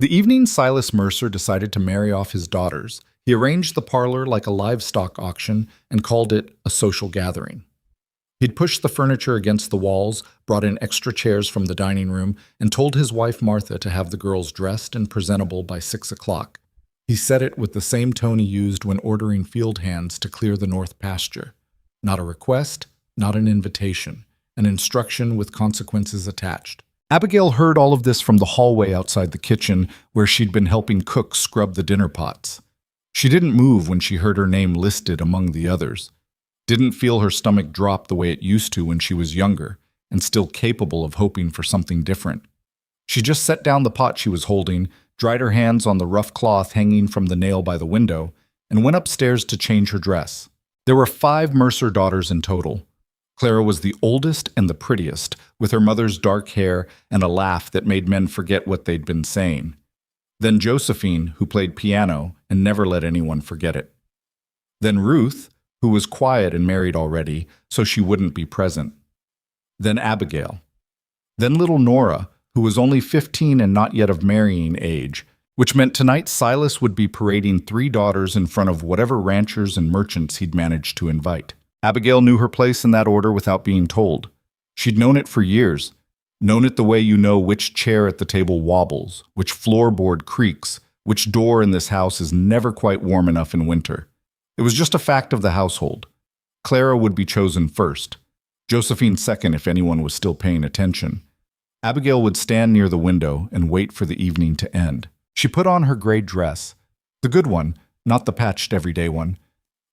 The evening Silas Mercer decided to marry off his daughters. He arranged the parlor like a livestock auction and called it a social gathering. He'd pushed the furniture against the walls, brought in extra chairs from the dining room, and told his wife Martha to have the girls dressed and presentable by 6 o'clock. He said it with the same tone he used when ordering field hands to clear the north pasture. Not a request, not an invitation, an instruction with consequences attached. Abigail heard all of this from the hallway outside the kitchen, where she'd been helping cook scrub the dinner pots. She didn't move when she heard her name listed among the others. Didn't feel her stomach drop the way it used to when she was younger, and still capable of hoping for something different. She just set down the pot she was holding, dried her hands on the rough cloth hanging from the nail by the window, and went upstairs to change her dress. There were 5 Mercer daughters in total. Clara was the oldest and the prettiest, with her mother's dark hair and a laugh that made men forget what they'd been saying. Then Josephine, who played piano and never let anyone forget it. Then Ruth, who was quiet and married already, so she wouldn't be present. Then Abigail. Then little Nora, who was only 15 and not yet of marrying age, which meant tonight Silas would be parading 3 daughters in front of whatever ranchers and merchants he'd managed to invite. Abigail knew her place in that order without being told. She'd known it for years, known it the way you know which chair at the table wobbles, which floorboard creaks, which door in this house is never quite warm enough in winter. It was just a fact of the household. Clara would be chosen first, Josephine second if anyone was still paying attention. Abigail would stand near the window and wait for the evening to end. She put on her gray dress, the good one, not the patched everyday one,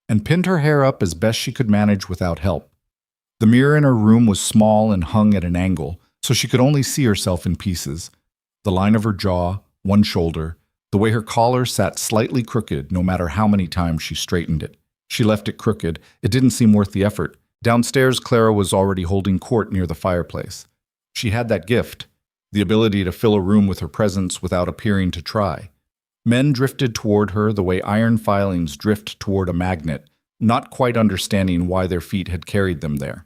and pinned her hair up as best she could manage without help. The mirror in her room was small and hung at an angle, so she could only see herself in pieces. The line of her jaw, one shoulder, the way her collar sat slightly crooked no matter how many times she straightened it. She left it crooked. It didn't seem worth the effort. Downstairs, Clara was already holding court near the fireplace. She had that gift, the ability to fill a room with her presence without appearing to try. Men drifted toward her the way iron filings drift toward a magnet, not quite understanding why their feet had carried them there.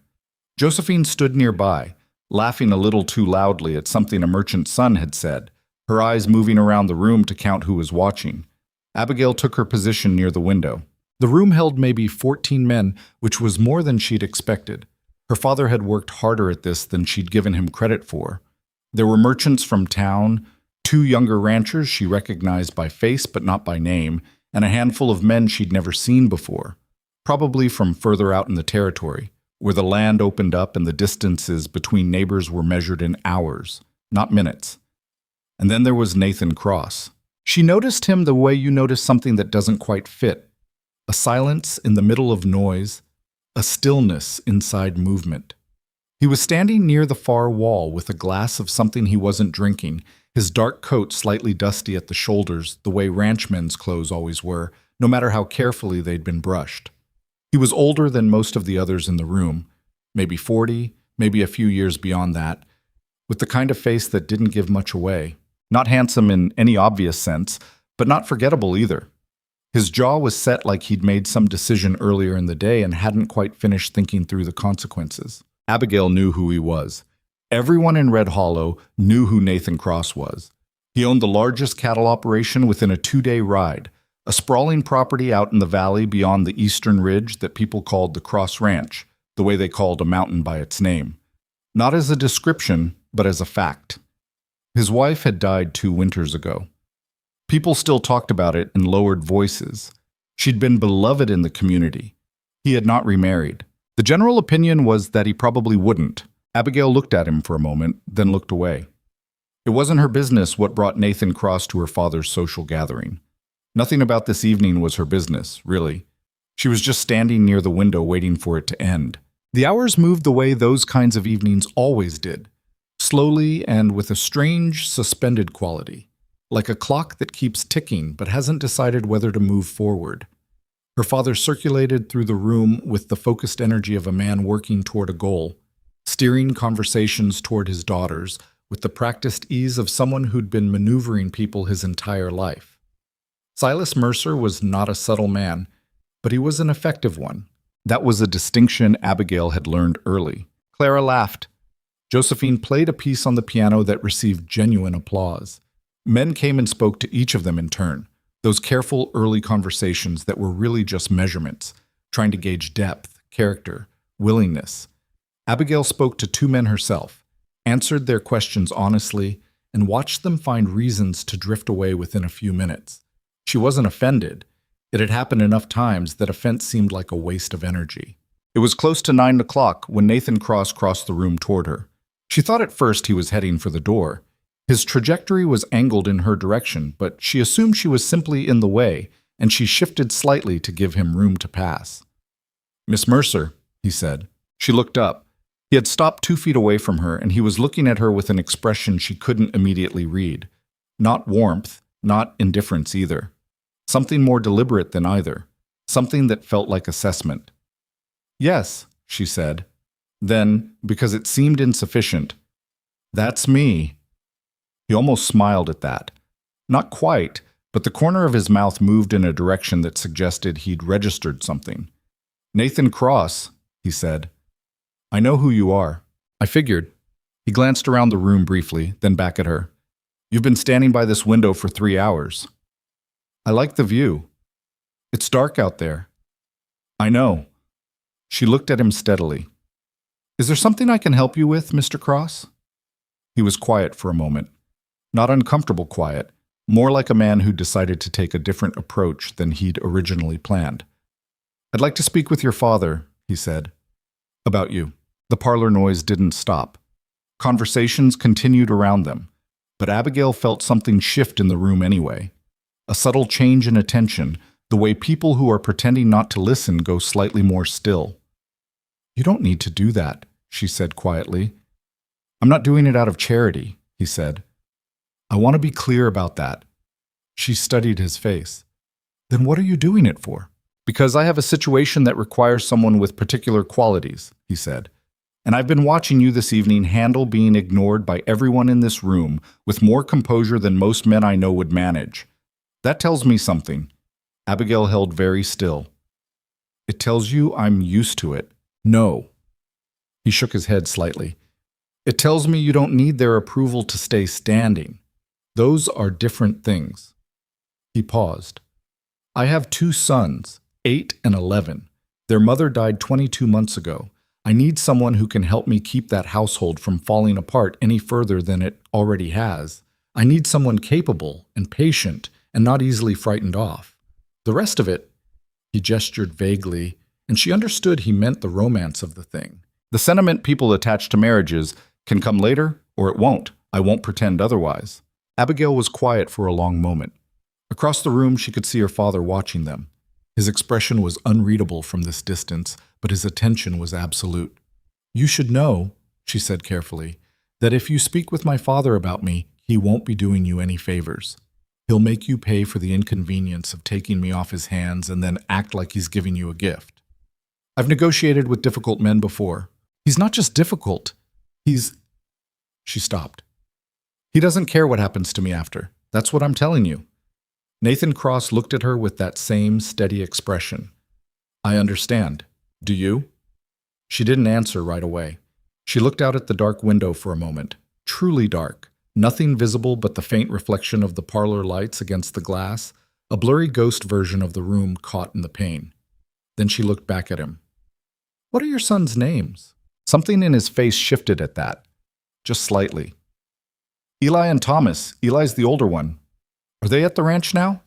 Josephine stood nearby, laughing a little too loudly at something a merchant's son had said, her eyes moving around the room to count who was watching. Abigail took her position near the window. The room held maybe 14 men, which was more than she'd expected. Her father had worked harder at this than she'd given him credit for. There were merchants from town, 2 younger ranchers she recognized by face but not by name, and a handful of men she'd never seen before, probably from further out in the territory, where the land opened up and the distances between neighbors were measured in hours, not minutes. And then there was Nathan Cross. She noticed him the way you notice something that doesn't quite fit. A silence in the middle of noise, a stillness inside movement. He was standing near the far wall with a glass of something he wasn't drinking, his dark coat slightly dusty at the shoulders, the way ranchmen's clothes always were, no matter how carefully they'd been brushed. He was older than most of the others in the room, maybe 40, maybe a few years beyond that, with the kind of face that didn't give much away. Not handsome in any obvious sense, but not forgettable either. His jaw was set like he'd made some decision earlier in the day and hadn't quite finished thinking through the consequences. Abigail knew who he was. Everyone in Red Hollow knew who Nathan Cross was. He owned the largest cattle operation within a 2-day ride, a sprawling property out in the valley beyond the eastern ridge that people called the Cross Ranch, the way they called a mountain by its name. Not as a description, but as a fact. His wife had died 2 winters ago. People still talked about it in lowered voices. She'd been beloved in the community. He had not remarried. The general opinion was that he probably wouldn't. Abigail looked at him for a moment, then looked away. It wasn't her business what brought Nathan Cross to her father's social gathering. Nothing about this evening was her business, really. She was just standing near the window waiting for it to end. The hours moved the way those kinds of evenings always did, slowly and with a strange, suspended quality, like a clock that keeps ticking but hasn't decided whether to move forward. Her father circulated through the room with the focused energy of a man working toward a goal, steering conversations toward his daughters with the practiced ease of someone who'd been maneuvering people his entire life. Silas Mercer was not a subtle man, but he was an effective one. That was a distinction Abigail had learned early. Clara laughed. Josephine played a piece on the piano that received genuine applause. Men came and spoke to each of them in turn, those careful early conversations that were really just measurements, trying to gauge depth, character, willingness. Abigail spoke to two men herself, answered their questions honestly, and watched them find reasons to drift away within a few minutes. She wasn't offended. It had happened enough times that offense seemed like a waste of energy. It was close to 9 o'clock when Nathan Cross crossed the room toward her. She thought at first he was heading for the door. His trajectory was angled in her direction, but she assumed she was simply in the way, and she shifted slightly to give him room to pass. "Miss Mercer," he said. She looked up. He had stopped 2 feet away from her, and he was looking at her with an expression she couldn't immediately read. Not warmth, not indifference either. Something more deliberate than either. Something that felt like assessment. "Yes," she said. Then, because it seemed insufficient, "That's me." He almost smiled at that. Not quite, but the corner of his mouth moved in a direction that suggested he'd registered something. "Nathan Cross," he said. "I know who you are. I figured." He glanced around the room briefly, then back at her. "You've been standing by this window for 3 hours. I like the view. It's dark out there." "I know." She looked at him steadily. "Is there something I can help you with, Mr. Cross?" He was quiet for a moment. Not uncomfortable quiet, more like a man who decided to take a different approach than he'd originally planned. "I'd like to speak with your father," he said. "About you." The parlor noise didn't stop. Conversations continued around them, but Abigail felt something shift in the room anyway. A subtle change in attention, the way people who are pretending not to listen go slightly more still. "You don't need to do that," she said quietly. "I'm not doing it out of charity," he said. "I want to be clear about that." She studied his face. "Then what are you doing it for?" "Because I have a situation that requires someone with particular qualities," he said. "And I've been watching you this evening handle being ignored by everyone in this room with more composure than most men I know would manage. That tells me something." Abigail held very still. "It tells you I'm used to it." "No." He shook his head slightly. "It tells me you don't need their approval to stay standing. Those are different things." He paused. "I have 2 sons, 8 and 11. Their mother died 22 months ago. I need someone who can help me keep that household from falling apart any further than it already has. I need someone capable and patient and not easily frightened off. The rest of it," he gestured vaguely, and she understood he meant the romance of the thing. "The sentiment people attach to marriages can come later, or it won't. I won't pretend otherwise." Abigail was quiet for a long moment. Across the room, she could see her father watching them. His expression was unreadable from this distance, but his attention was absolute. "You should know," she said carefully, "that if you speak with my father about me, he won't be doing you any favors. He'll make you pay for the inconvenience of taking me off his hands and then act like he's giving you a gift. I've negotiated with difficult men before. He's not just difficult. He's—" She stopped. "He doesn't care what happens to me after. That's what I'm telling you." Nathan Cross looked at her with that same steady expression. "I understand. Do you?" She didn't answer right away. She looked out at the dark window for a moment. Truly dark. Nothing visible but the faint reflection of the parlor lights against the glass, a blurry ghost version of the room caught in the pane. Then she looked back at him. "What are your sons' names?" Something in his face shifted at that. Just slightly. "Eli and Thomas. Eli's the older one." "Are they at the ranch now?"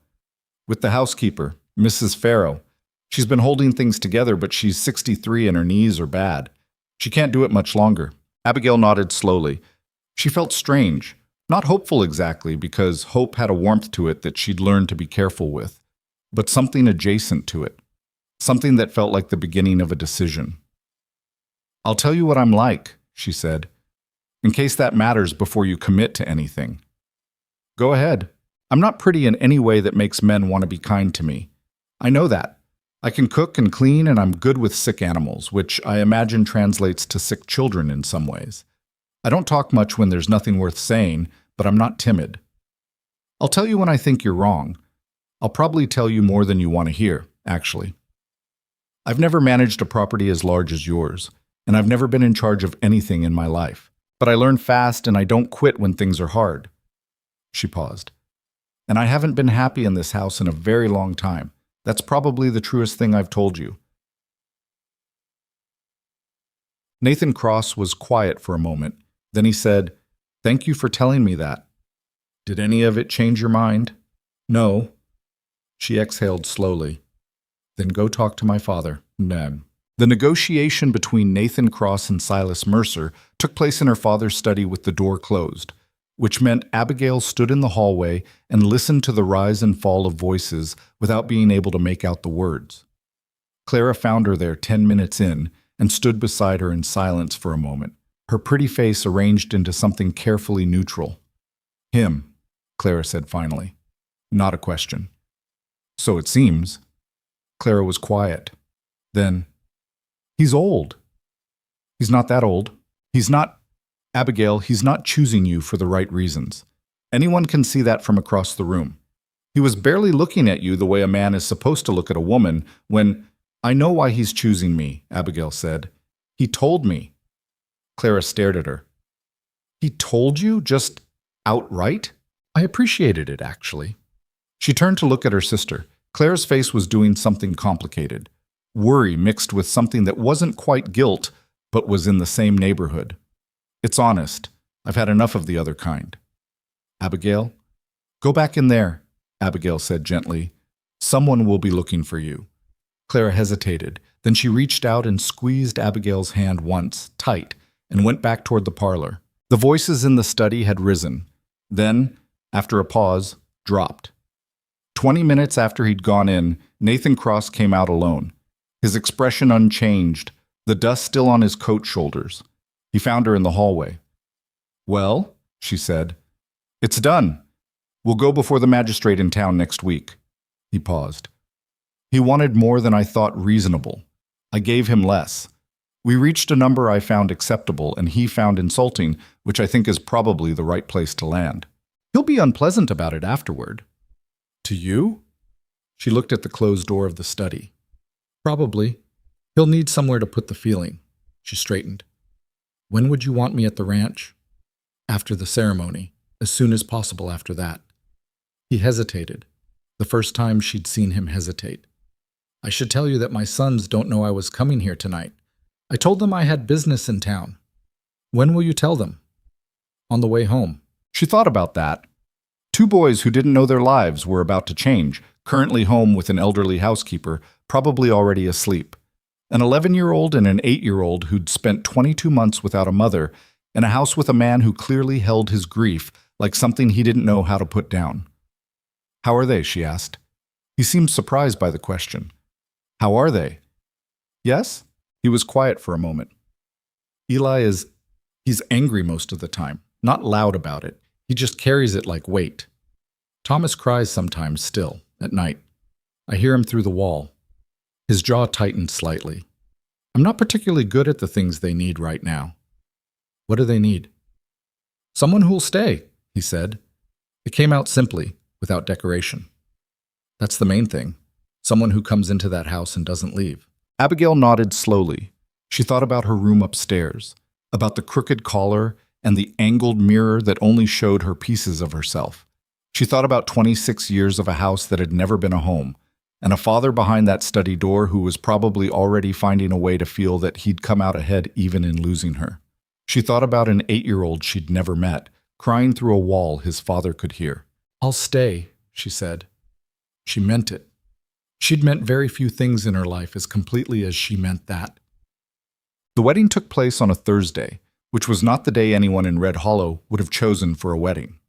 "With the housekeeper, Mrs. Farrow. She's been holding things together, but she's 63 and her knees are bad. She can't do it much longer." Abigail nodded slowly. She felt strange. Not hopeful exactly, because hope had a warmth to it that she'd learned to be careful with, but something adjacent to it. Something that felt like the beginning of a decision. "I'll tell you what I'm like," she said, "in case that matters before you commit to anything." "Go ahead. I'm not pretty in any way that makes men want to be kind to me. I know that. I can cook and clean, and I'm good with sick animals, which I imagine translates to sick children in some ways. I don't talk much when there's nothing worth saying, but I'm not timid. I'll tell you when I think you're wrong. I'll probably tell you more than you want to hear, actually. I've never managed a property as large as yours, and I've never been in charge of anything in my life. But I learn fast, and I don't quit when things are hard." She paused. and I haven't been happy in this house in a very long time. That's probably the truest thing I've told you." Nathan Cross was quiet for a moment. Then he said, "Thank you for telling me that. Did any of it change your mind?" "No." She exhaled slowly. "Then go talk to my father." None. The negotiation between Nathan Cross and Silas Mercer took place in her father's study with the door closed, which meant Abigail stood in the hallway and listened to the rise and fall of voices without being able to make out the words. Clara found her there 10 minutes in and stood beside her in silence for a moment, her pretty face arranged into something carefully neutral. "Him," Clara said finally. Not a question. "So it seems." Clara was quiet. Then, "He's old." "He's not that old. He's not, Abigail, he's not choosing you for the right reasons. Anyone can see that from across the room. He was barely looking at you the way a man is supposed to look at a woman when—" "I know why he's choosing me," Abigail said. "He told me." Clara stared at her. "He told you? Just outright?" "I appreciated it, actually." She turned to look at her sister. Clara's face was doing something complicated. Worry mixed with something that wasn't quite guilt, but was in the same neighborhood. "It's honest. I've had enough of the other kind." "Abigail?" "Go back in there," Abigail said gently. "Someone will be looking for you." Clara hesitated. Then she reached out and squeezed Abigail's hand once, tight, and went back toward the parlor. The voices in the study had risen. Then, after a pause, dropped. 20 minutes after he'd gone in, Nathan Cross came out alone. His expression unchanged, the dust still on his coat shoulders. He found her in the hallway. "Well," she said, "it's done. We'll go before the magistrate in town next week." He paused. "He wanted more than I thought reasonable. I gave him less. We reached a number I found acceptable and he found insulting, which I think is probably the right place to land. He'll be unpleasant about it afterward." "To you?" She looked at the closed door of the study. "Probably. He'll need somewhere to put the feeling." She straightened. "When would you want me at the ranch?" "After the ceremony. As soon as possible after that." He hesitated. The first time she'd seen him hesitate. "I should tell you that my sons don't know I was coming here tonight. I told them I had business in town." "When will you tell them?" "On the way home." She thought about that. Two boys who didn't know their lives were about to change, currently home with an elderly housekeeper, probably already asleep. An 11-year-old and an 8-year-old who'd spent 22 months without a mother, in a house with a man who clearly held his grief like something he didn't know how to put down. "How are they?" she asked. He seemed surprised by the question. "How are they?" "Yes?" He was quiet for a moment. He's angry most of the time, not loud about it. He just carries it like weight. Thomas cries sometimes still, at night. I hear him through the wall. His jaw tightened slightly. I'm not particularly good at the things they need right now." "What do they need?" "Someone who'll stay," he said. It came out simply, without decoration. "That's the main thing. Someone who comes into that house and doesn't leave." Abigail nodded slowly. She thought about her room upstairs, about the crooked collar and the angled mirror that only showed her pieces of herself. She thought about 26 years of a house that had never been a home, and a father behind that study door who was probably already finding a way to feel that he'd come out ahead even in losing her. She thought about an 8-year-old she'd never met, crying through a wall his father could hear. "I'll stay," she said. She meant it. She'd meant very few things in her life as completely as she meant that. The wedding took place on a Thursday, which was not the day anyone in Red Hollow would have chosen for a wedding.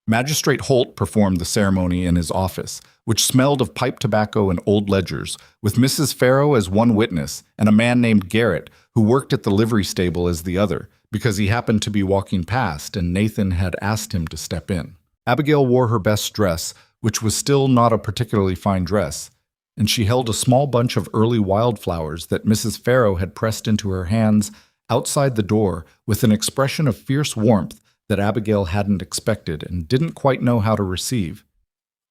Magistrate Holt performed the ceremony in his office, which smelled of pipe tobacco and old ledgers, with Mrs. Farrow as one witness and a man named Garrett, who worked at the livery stable as the other, because he happened to be walking past and Nathan had asked him to step in. Abigail wore her best dress, which was still not a particularly fine dress, and she held a small bunch of early wildflowers that Mrs. Farrow had pressed into her hands outside the door with an expression of fierce warmth that Abigail hadn't expected and didn't quite know how to receive.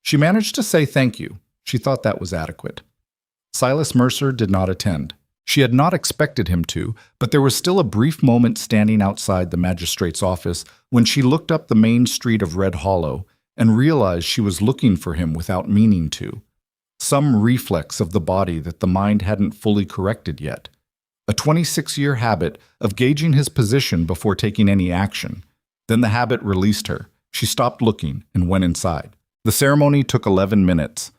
She managed to say thank you. She thought that was adequate. Silas Mercer did not attend. She had not expected him to, but there was still a brief moment standing outside the magistrate's office when she looked up the main street of Red Hollow and realized she was looking for him without meaning to. Some reflex of the body that the mind hadn't fully corrected yet. A 26-year habit of gauging his position before taking any action. Then the habit released her. She stopped looking and went inside. The ceremony took 11 minutes.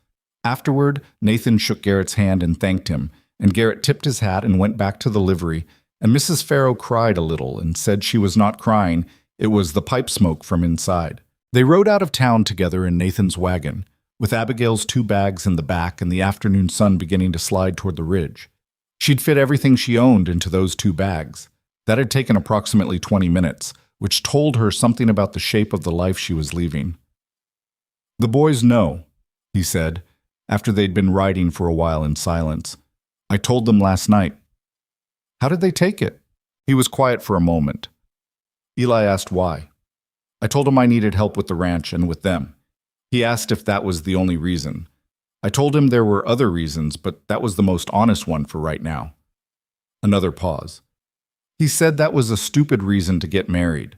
Afterward, Nathan shook Garrett's hand and thanked him, and Garrett tipped his hat and went back to the livery, and Mrs. Farrow cried a little and said she was not crying, it was the pipe smoke from inside. They rode out of town together in Nathan's wagon, with Abigail's 2 bags in the back and the afternoon sun beginning to slide toward the ridge. She'd fit everything she owned into those 2 bags. That had taken approximately 20 minutes, which told her something about the shape of the life she was leaving. "The boys know," he said, after they'd been riding for a while in silence. "I told them last night." "How did they take it?" He was quiet for a moment. Eli asked why. "I told him I needed help with the ranch and with them. He asked if that was the only reason. I told him there were other reasons, but that was the most honest one for right now." Another pause. "He said that was a stupid reason to get married."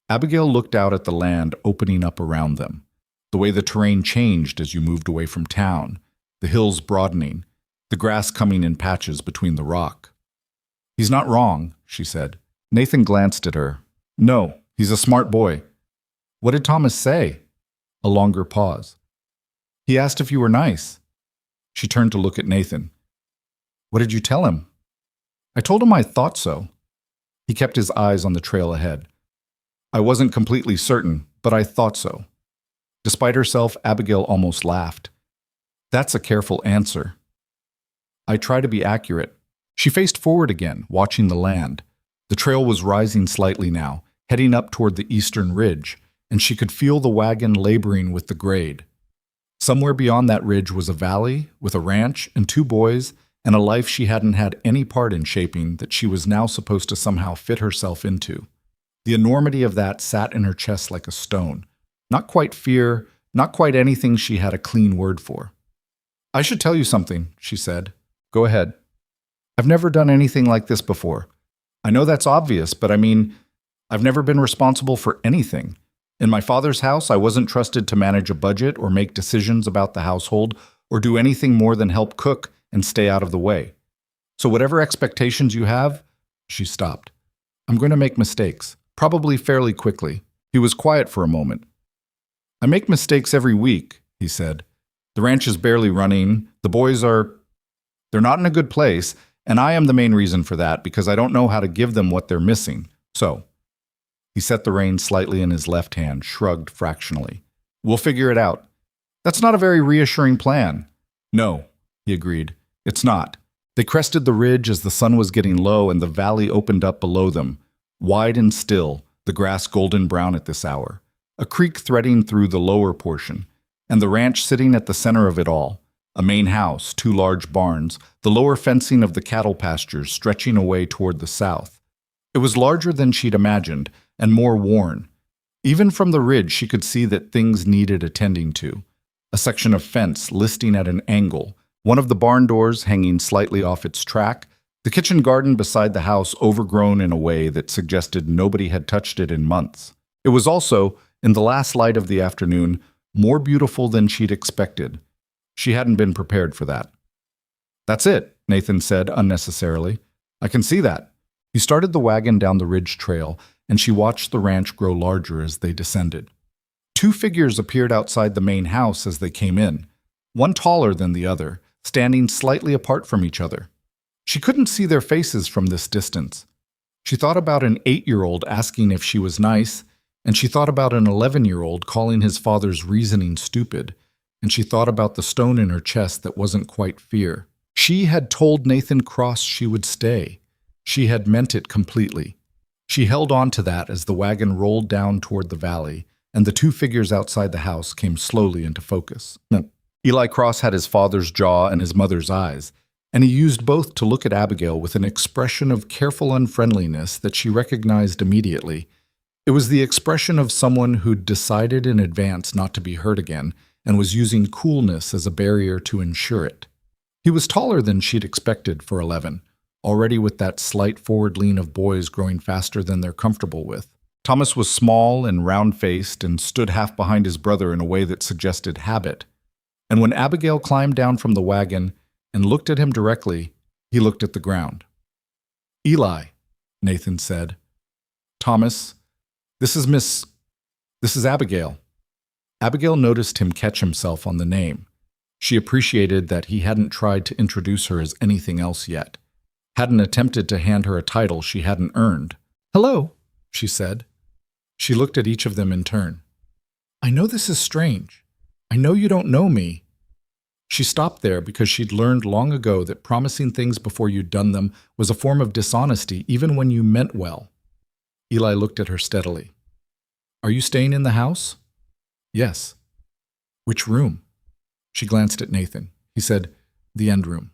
Abigail looked out at the land opening up around them, the way the terrain changed as you moved away from town, the hills broadening, the grass coming in patches between the rock. "He's not wrong," she said. Nathan glanced at her. "No, he's a smart boy." "What did Thomas say?" A longer pause. "He asked if you were nice." She turned to look at Nathan. "What did you tell him?" "I told him I thought so." He kept his eyes on the trail ahead. "I wasn't completely certain, but I thought so." Despite herself, Abigail almost laughed. "That's a careful answer." "I try to be accurate." She faced forward again, watching the land. The trail was rising slightly now, heading up toward the eastern ridge, and she could feel the wagon laboring with the grade. Somewhere beyond that ridge was a valley, with a ranch and 2 boys, and a life she hadn't had any part in shaping that she was now supposed to somehow fit herself into. The enormity of that sat in her chest like a stone. Not quite fear, not quite anything she had a clean word for. "I should tell you something," she said. "Go ahead." "I've never done anything like this before. I know that's obvious, but I mean, I've never been responsible for anything. In my father's house, I wasn't trusted to manage a budget or make decisions about the household or do anything more than help cook and stay out of the way. So whatever expectations you have," she stopped. "I'm going to make mistakes, probably fairly quickly." He was quiet for a moment. "I make mistakes every week," he said. "The ranch is barely running. The boys they're not in a good place, and I am the main reason for that because I don't know how to give them what they're missing. So," he set the reins slightly in his left hand, shrugged fractionally. "We'll figure it out." "That's not a very reassuring plan." "No," he agreed. "It's not." They crested the ridge as the sun was getting low and the valley opened up below them, wide and still, the grass golden brown at this hour. A creek threading through the lower portion, and the ranch sitting at the center of it all. A main house, 2 large barns, the lower fencing of the cattle pastures stretching away toward the south. It was larger than she'd imagined, and more worn. Even from the ridge she could see that things needed attending to. A section of fence listing at an angle, one of the barn doors hanging slightly off its track, the kitchen garden beside the house overgrown in a way that suggested nobody had touched it in months. It was also, in the last light of the afternoon, more beautiful than she'd expected. She hadn't been prepared for that. "That's it," Nathan said unnecessarily. "I can see that." He started the wagon down the ridge trail, and she watched the ranch grow larger as they descended. 2 figures appeared outside the main house as they came in, one taller than the other, standing slightly apart from each other. She couldn't see their faces from this distance. She thought about an 8-year-old asking if she was nice, and she thought about an 11-year-old calling his father's reasoning stupid, and she thought about the stone in her chest that wasn't quite fear. She had told Nathan Cross she would stay. She had meant it completely. She held on to that as the wagon rolled down toward the valley, and the 2 figures outside the house came slowly into focus. Eli Cross had his father's jaw and his mother's eyes, and he used both to look at Abigail with an expression of careful unfriendliness that she recognized immediately. It was the expression of someone who'd decided in advance not to be hurt again and was using coolness as a barrier to ensure it. He was taller than she'd expected for 11, already with that slight forward lean of boys growing faster than they're comfortable with. Thomas was small and round-faced and stood half behind his brother in a way that suggested habit. And when Abigail climbed down from the wagon and looked at him directly, he looked at the ground. "Eli," Nathan said. "Thomas, this is Abigail." Abigail noticed him catch himself on the name. She appreciated that he hadn't tried to introduce her as anything else yet, hadn't attempted to hand her a title she hadn't earned. "Hello," she said. She looked at each of them in turn. "I know this is strange. I know you don't know me." She stopped there because she'd learned long ago that promising things before you'd done them was a form of dishonesty, even when you meant well. Eli looked at her steadily. "Are you staying in the house?" "Yes." "Which room?" She glanced at Nathan. He said, "The end room,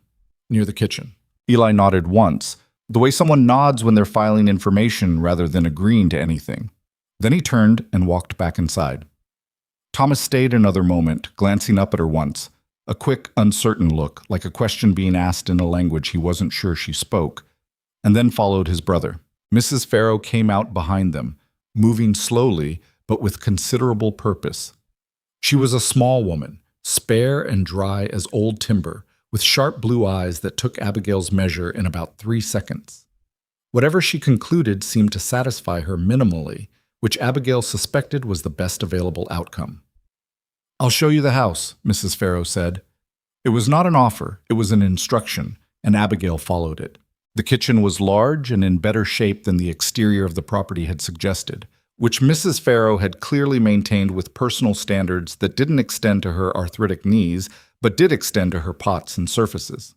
near the kitchen." Eli nodded once, the way someone nods when they're filing information rather than agreeing to anything. Then he turned and walked back inside. Thomas stayed another moment, glancing up at her once, a quick, uncertain look, like a question being asked in a language he wasn't sure she spoke, and then followed his brother. Mrs. Farrow came out behind them, moving slowly, but with considerable purpose. She was a small woman, spare and dry as old timber, with sharp blue eyes that took Abigail's measure in about 3 seconds. Whatever she concluded seemed to satisfy her minimally, which Abigail suspected was the best available outcome. "I'll show you the house," Mrs. Farrow said. It was not an offer, it was an instruction, and Abigail followed it. The kitchen was large and in better shape than the exterior of the property had suggested, which Mrs. Farrow had clearly maintained with personal standards that didn't extend to her arthritic knees, but did extend to her pots and surfaces.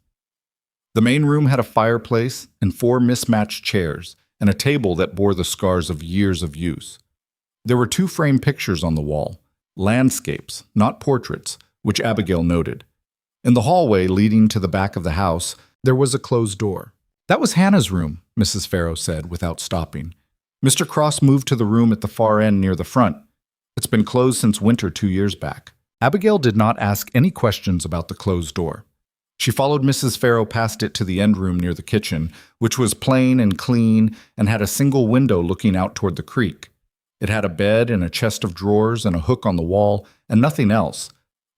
The main room had a fireplace and 4 mismatched chairs, and a table that bore the scars of years of use. There were 2 framed pictures on the wall, landscapes, not portraits, which Abigail noted. In the hallway leading to the back of the house, there was a closed door. "That was Hannah's room," Mrs. Farrow said, without stopping. "Mr. Cross moved to the room at the far end near the front. It's been closed since winter 2 years back." Abigail did not ask any questions about the closed door. She followed Mrs. Farrow past it to the end room near the kitchen, which was plain and clean and had a single window looking out toward the creek. It had a bed and a chest of drawers and a hook on the wall and nothing else,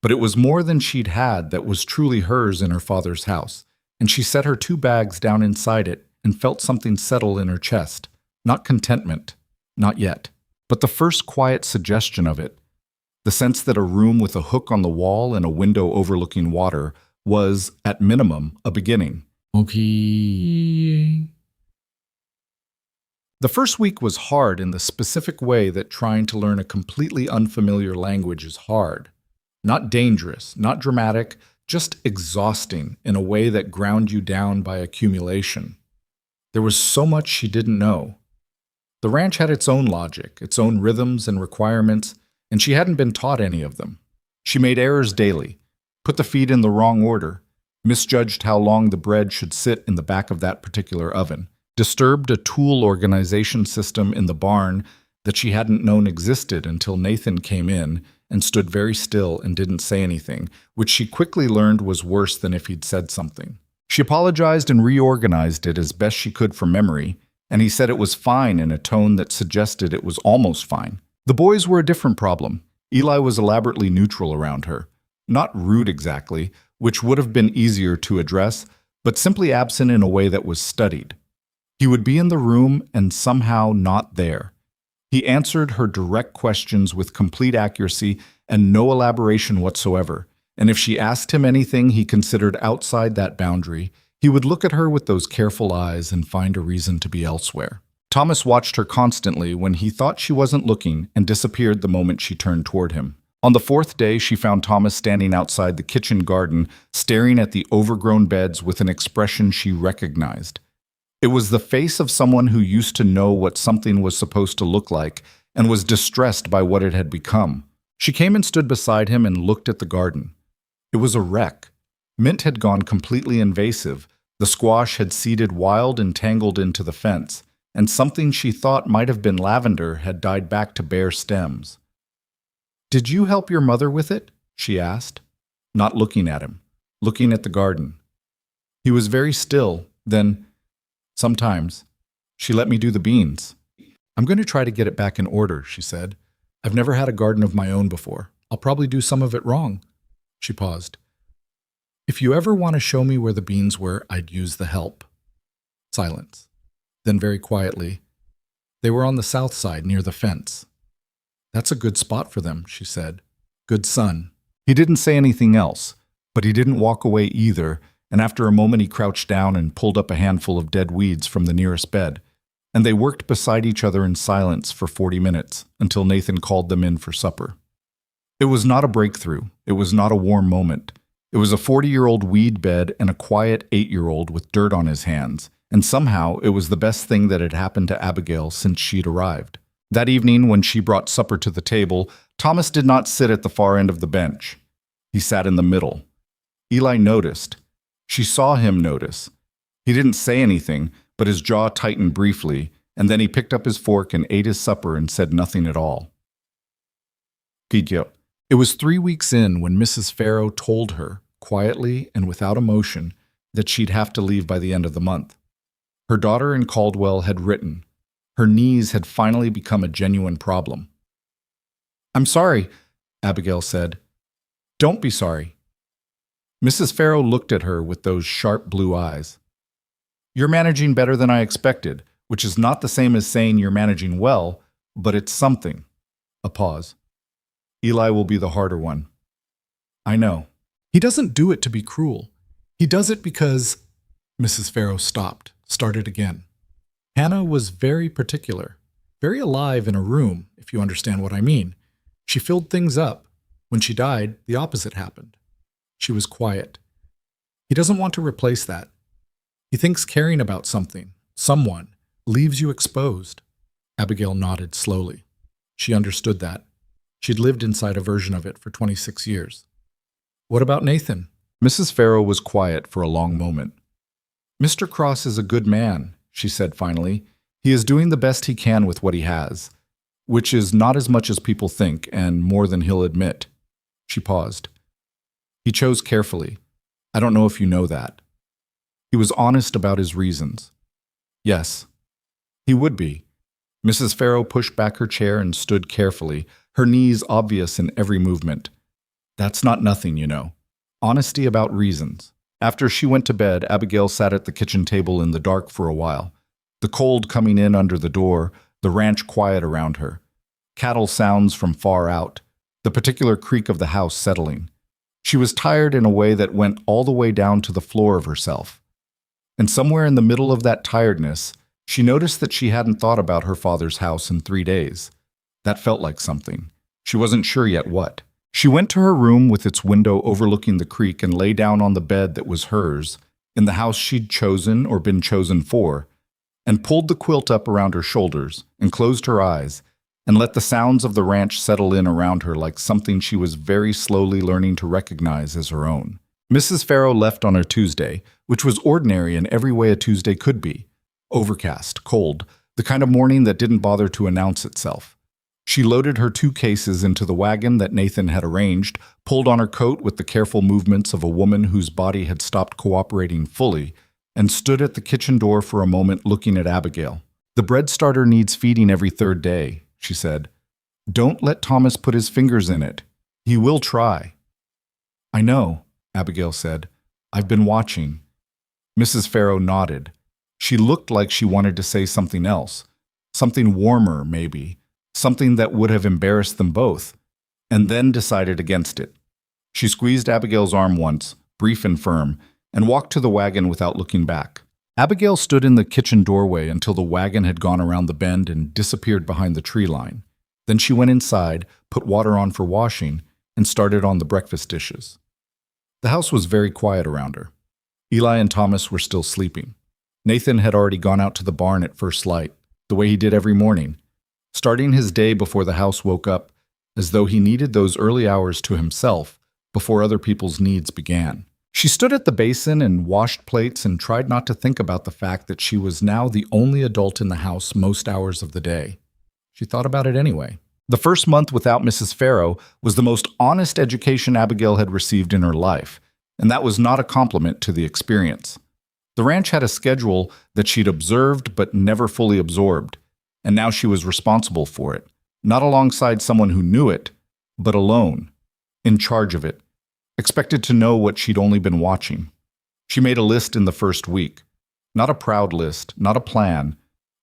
but it was more than she'd had that was truly hers in her father's house, and she set her 2 bags down inside it and felt something settle in her chest. Not contentment, not yet, but the first quiet suggestion of it. The sense that a room with a hook on the wall and a window overlooking water was, at minimum, a beginning. Okay. The first week was hard in the specific way that trying to learn a completely unfamiliar language is hard. Not dangerous, not dramatic, just exhausting in a way that ground you down by accumulation. There was so much she didn't know. The ranch had its own logic, its own rhythms and requirements, and she hadn't been taught any of them. She made errors daily, put the feed in the wrong order, misjudged how long the bread should sit in the back of that particular oven, disturbed a tool organization system in the barn that she hadn't known existed until Nathan came in and stood very still and didn't say anything, which she quickly learned was worse than if he'd said something. She apologized and reorganized it as best she could from memory, and he said it was fine in a tone that suggested it was almost fine. The boys were a different problem. Eli was elaborately neutral around her. Not rude exactly, which would have been easier to address, but simply absent in a way that was studied. He would be in the room and somehow not there. He answered her direct questions with complete accuracy and no elaboration whatsoever, and if she asked him anything he considered outside that boundary, he would look at her with those careful eyes and find a reason to be elsewhere. Thomas watched her constantly when he thought she wasn't looking and disappeared the moment she turned toward him. On the 4th day, she found Thomas standing outside the kitchen garden, staring at the overgrown beds with an expression she recognized. It was the face of someone who used to know what something was supposed to look like and was distressed by what it had become. She came and stood beside him and looked at the garden. It was a wreck. Mint had gone completely invasive. The squash had seeded wild and tangled into the fence, and something she thought might have been lavender had died back to bare stems. "Did you help your mother with it?" she asked, not looking at him, looking at the garden. He was very still, then, "Sometimes. She let me do the beans." I'm going to try to get it back in order, she said. I've never had a garden of my own before. I'll probably do some of it wrong. She paused. If you ever want to show me where the beans were, I'd use the help. Silence. Then very quietly, they were on the south side near the fence. That's a good spot for them, she said. Good sun. He didn't say anything else, but he didn't walk away either, and after a moment he crouched down and pulled up a handful of dead weeds from the nearest bed, and they worked beside each other in silence for 40 minutes until Nathan called them in for supper. It was not a breakthrough. It was not a warm moment. It was a 40-year-old weed bed and a quiet 8-year-old with dirt on his hands, and somehow it was the best thing that had happened to Abigail since she'd arrived. That evening, when she brought supper to the table, Thomas did not sit at the far end of the bench. He sat in the middle. Eli noticed. She saw him notice. He didn't say anything, but his jaw tightened briefly, and then he picked up his fork and ate his supper and said nothing at all. It was 3 weeks in when Mrs. Farrow told her, quietly and without emotion, that she'd have to leave by the end of the month. Her daughter in Caldwell had written. Her knees had finally become a genuine problem. I'm sorry, Abigail said. Don't be sorry. Mrs. Farrow looked at her with those sharp blue eyes. You're managing better than I expected, which is not the same as saying you're managing well, but it's something. A pause. Eli will be the harder one. I know. He doesn't do it to be cruel. He does it because… Mrs. Farrow stopped, started again. Hannah was very particular, very alive in a room, if you understand what I mean. She filled things up. When she died, the opposite happened. She was quiet. He doesn't want to replace that. He thinks caring about something, someone, leaves you exposed. Abigail nodded slowly. She understood that. She'd lived inside a version of it for 26 years. What about Nathan? Mrs. Farrow was quiet for a long moment. Mr. Cross is a good man, she said finally. He is doing the best he can with what he has, which is not as much as people think and more than he'll admit. She paused. He chose carefully. I don't know if you know that. He was honest about his reasons. Yes, he would be. Mrs. Farrow pushed back her chair and stood carefully, her knees obvious in every movement. That's not nothing, you know. Honesty about reasons. After she went to bed, Abigail sat at the kitchen table in the dark for a while. The cold coming in under the door, the ranch quiet around her. Cattle sounds from far out, the particular creak of the house settling. She was tired in a way that went all the way down to the floor of herself. And somewhere in the middle of that tiredness, she noticed that she hadn't thought about her father's house in 3 days. That felt like something. She wasn't sure yet what. She went to her room with its window overlooking the creek and lay down on the bed that was hers, in the house she'd chosen or been chosen for, and pulled the quilt up around her shoulders and closed her eyes and let the sounds of the ranch settle in around her like something she was very slowly learning to recognize as her own. Mrs. Farrow left on her Tuesday, which was ordinary in every way a Tuesday could be. Overcast, cold, the kind of morning that didn't bother to announce itself. She loaded her 2 cases into the wagon that Nathan had arranged, pulled on her coat with the careful movements of a woman whose body had stopped cooperating fully, and stood at the kitchen door for a moment looking at Abigail. The bread starter needs feeding every 3rd day, she said. Don't let Thomas put his fingers in it. He will try. I know, Abigail said. I've been watching. Mrs. Farrow nodded. She looked like she wanted to say something else, something warmer, maybe, something that would have embarrassed them both, and then decided against it. She squeezed Abigail's arm once, brief and firm, and walked to the wagon without looking back. Abigail stood in the kitchen doorway until the wagon had gone around the bend and disappeared behind the tree line. Then she went inside, put water on for washing, and started on the breakfast dishes. The house was very quiet around her. Eli and Thomas were still sleeping. Nathan had already gone out to the barn at first light, the way he did every morning, starting his day before the house woke up, as though he needed those early hours to himself before other people's needs began. She stood at the basin and washed plates and tried not to think about the fact that she was now the only adult in the house most hours of the day. She thought about it anyway. The first month without Mrs. Farrow was the most honest education Abigail had received in her life, and that was not a compliment to the experience. The ranch had a schedule that she'd observed but never fully absorbed, and now she was responsible for it. Not alongside someone who knew it, but alone, in charge of it, expected to know what she'd only been watching. She made a list in the first week. Not a proud list, not a plan,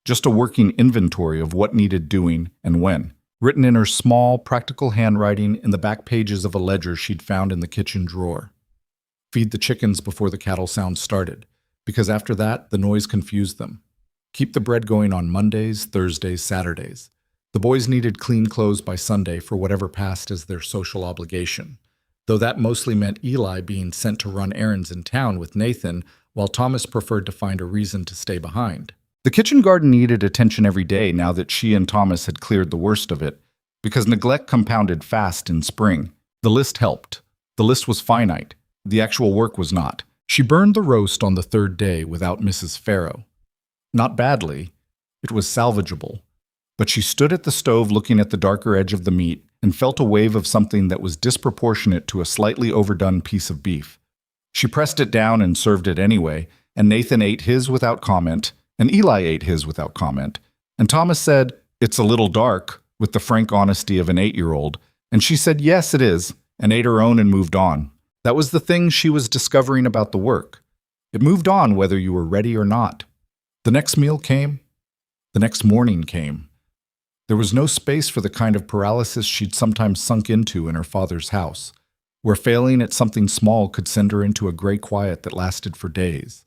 just a working inventory of what needed doing and when, written in her small, practical handwriting in the back pages of a ledger she'd found in the kitchen drawer. Feed the chickens before the cattle sound started, because after that, the noise confused them. Keep the bread going on Mondays, Thursdays, Saturdays. The boys needed clean clothes by Sunday for whatever passed as their social obligation, though that mostly meant Eli being sent to run errands in town with Nathan, while Thomas preferred to find a reason to stay behind. The kitchen garden needed attention every day now that she and Thomas had cleared the worst of it, because neglect compounded fast in spring. The list helped. The list was finite. The actual work was not. She burned the roast on the third day without Mrs. Farrow. Not badly. It was salvageable. But she stood at the stove looking at the darker edge of the meat and felt a wave of something that was disproportionate to a slightly overdone piece of beef. She pressed it down and served it anyway, and Nathan ate his without comment, and Eli ate his without comment, and Thomas said, "It's a little dark," with the frank honesty of an 8-year-old, and she said, "Yes, it is," and ate her own and moved on. That was the thing she was discovering about the work. It moved on whether you were ready or not. The next meal came. The next morning came. There was no space for the kind of paralysis she'd sometimes sunk into in her father's house, where failing at something small could send her into a gray quiet that lasted for days.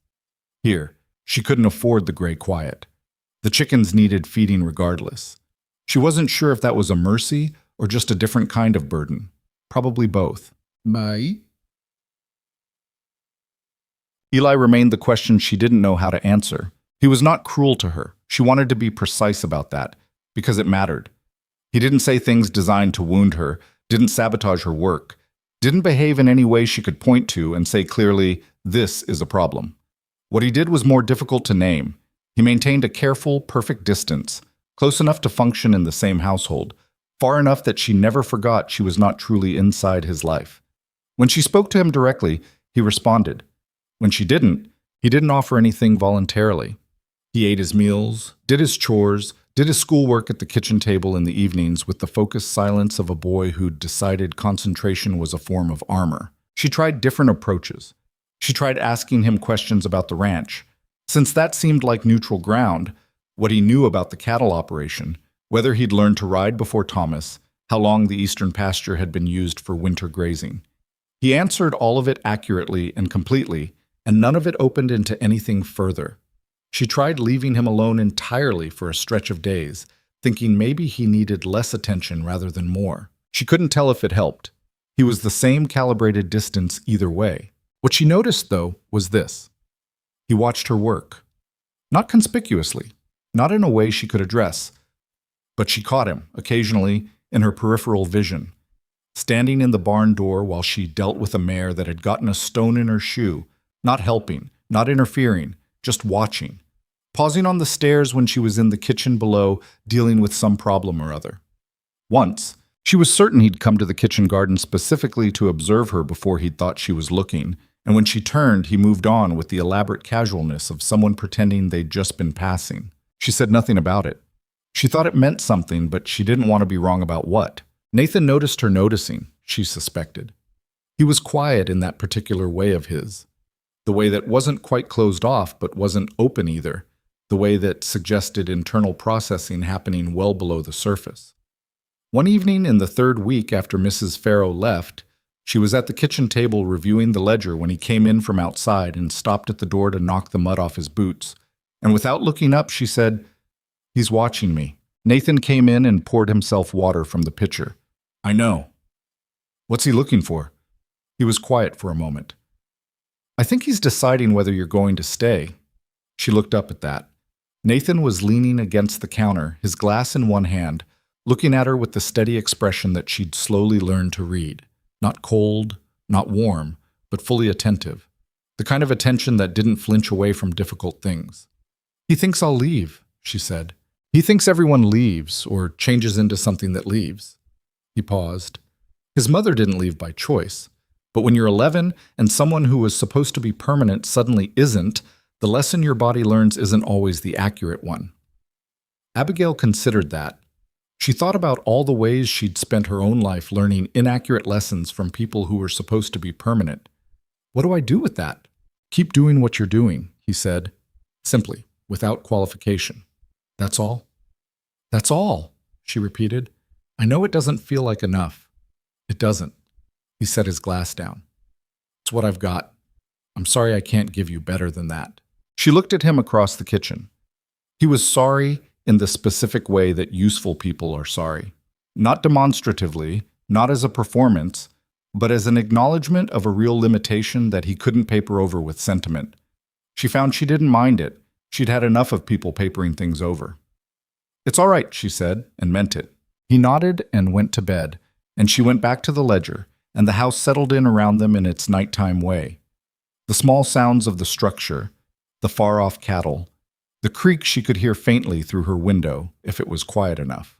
Here, she couldn't afford the gray quiet. The chickens needed feeding regardless. She wasn't sure if that was a mercy or just a different kind of burden. Probably both. Mai? Eli remained the question she didn't know how to answer. He was not cruel to her. She wanted to be precise about that, because it mattered. He didn't say things designed to wound her, didn't sabotage her work, didn't behave in any way she could point to and say clearly, "This is a problem." What he did was more difficult to name. He maintained a careful, perfect distance, close enough to function in the same household, far enough that she never forgot she was not truly inside his life. When she spoke to him directly, he responded. When she didn't, he didn't offer anything voluntarily. He ate his meals, did his chores, did his schoolwork at the kitchen table in the evenings with the focused silence of a boy who'd decided concentration was a form of armor. She tried different approaches. She tried asking him questions about the ranch, since that seemed like neutral ground, what he knew about the cattle operation, whether he'd learned to ride before Thomas, how long the eastern pasture had been used for winter grazing. He answered all of it accurately and completely, and none of it opened into anything further. She tried leaving him alone entirely for a stretch of days, thinking maybe he needed less attention rather than more. She couldn't tell if it helped. He was the same calibrated distance either way. What she noticed, though, was this. He watched her work. Not conspicuously, not in a way she could address, but she caught him, occasionally, in her peripheral vision, standing in the barn door while she dealt with a mare that had gotten a stone in her shoe, not helping, not interfering, just watching, pausing on the stairs when she was in the kitchen below dealing with some problem or other. Once, she was certain he'd come to the kitchen garden specifically to observe her before he'd thought she was looking, and when she turned, he moved on with the elaborate casualness of someone pretending they'd just been passing. She said nothing about it. She thought it meant something, but she didn't want to be wrong about what. Nathan noticed her noticing, she suspected. He was quiet in that particular way of his. The way that wasn't quite closed off but wasn't open either, the way that suggested internal processing happening well below the surface. One evening in the third week after Mrs. Farrow left, she was at the kitchen table reviewing the ledger when he came in from outside and stopped at the door to knock the mud off his boots. And without looking up, she said, "He's watching me." Nathan came in and poured himself water from the pitcher. "I know." "What's he looking for?" He was quiet for a moment. "I think he's deciding whether you're going to stay." She looked up at that. Nathan was leaning against the counter, his glass in one hand, looking at her with the steady expression that she'd slowly learned to read. Not cold, not warm, but fully attentive. The kind of attention that didn't flinch away from difficult things. "He thinks I'll leave," she said. "He thinks everyone leaves, or changes into something that leaves." He paused. His mother didn't leave by choice. But when you're 11 and someone who was supposed to be permanent suddenly isn't, the lesson your body learns isn't always the accurate one. Abigail considered that. She thought about all the ways she'd spent her own life learning inaccurate lessons from people who were supposed to be permanent. What do I do with that? Keep doing what you're doing, he said, simply, without qualification. That's all? That's all, she repeated. I know it doesn't feel like enough. It doesn't. He set his glass down. It's what I've got. I'm sorry I can't give you better than that. She looked at him across the kitchen. He was sorry in the specific way that useful people are sorry. Not demonstratively, not as a performance, but as an acknowledgement of a real limitation that he couldn't paper over with sentiment. She found she didn't mind it. She'd had enough of people papering things over. It's all right, she said, and meant it. He nodded and went to bed, and she went back to the ledger, and the house settled in around them in its nighttime way. The small sounds of the structure, the far-off cattle, the creak she could hear faintly through her window, if it was quiet enough.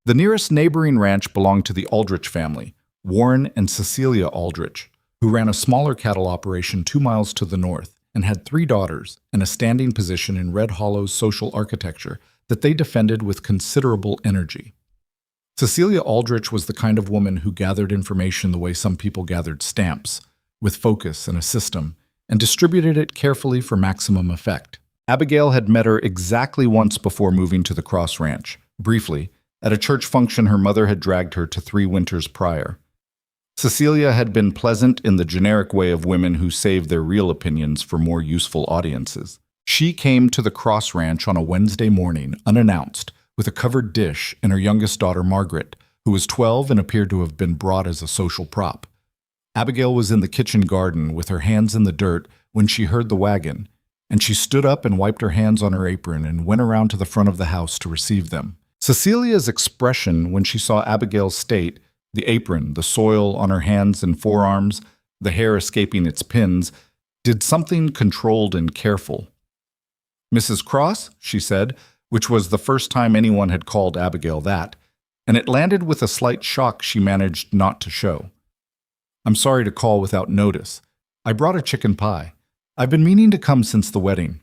The nearest neighboring ranch belonged to the Aldrich family, Warren and Cecilia Aldrich, who ran a smaller cattle operation 2 miles to the north and had 3 daughters and a standing position in Red Hollow's social architecture that they defended with considerable energy. Cecilia Aldrich was the kind of woman who gathered information the way some people gathered stamps, with focus and a system, and distributed it carefully for maximum effect. Abigail had met her exactly once before moving to the Cross Ranch, briefly, at a church function her mother had dragged her to 3 winters prior. Cecilia had been pleasant in the generic way of women who save their real opinions for more useful audiences. She came to the Cross Ranch on a Wednesday morning, unannounced, with a covered dish and her youngest daughter, Margaret, who was 12 and appeared to have been brought as a social prop. Abigail was in the kitchen garden with her hands in the dirt when she heard the wagon, and she stood up and wiped her hands on her apron and went around to the front of the house to receive them. Cecilia's expression when she saw Abigail's state, the apron, the soil on her hands and forearms, the hair escaping its pins, did something controlled and careful. "Mrs. Cross," she said, which was the first time anyone had called Abigail that, and it landed with a slight shock she managed not to show. "I'm sorry to call without notice. I brought a chicken pie. I've been meaning to come since the wedding."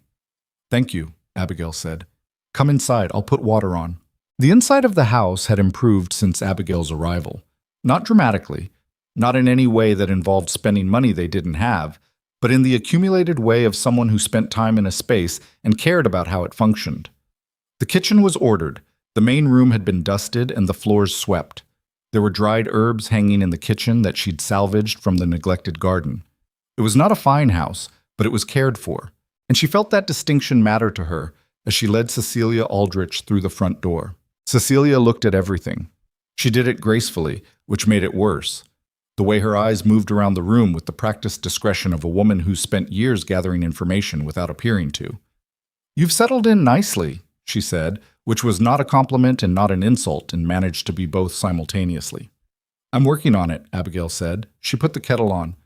"Thank you," Abigail said. "Come inside, I'll put water on." The inside of the house had improved since Abigail's arrival. Not dramatically, not in any way that involved spending money they didn't have, but in the accumulated way of someone who spent time in a space and cared about how it functioned. The kitchen was ordered, the main room had been dusted and the floors swept. There were dried herbs hanging in the kitchen that she'd salvaged from the neglected garden. It was not a fine house, but it was cared for, and she felt that distinction matter to her as she led Cecilia Aldrich through the front door. Cecilia looked at everything. She did it gracefully, which made it worse. The way her eyes moved around the room with the practiced discretion of a woman who's spent years gathering information without appearing to. "You've settled in nicely," she said, which was not a compliment and not an insult and managed to be both simultaneously. "I'm working on it," Abigail said. She put the kettle on.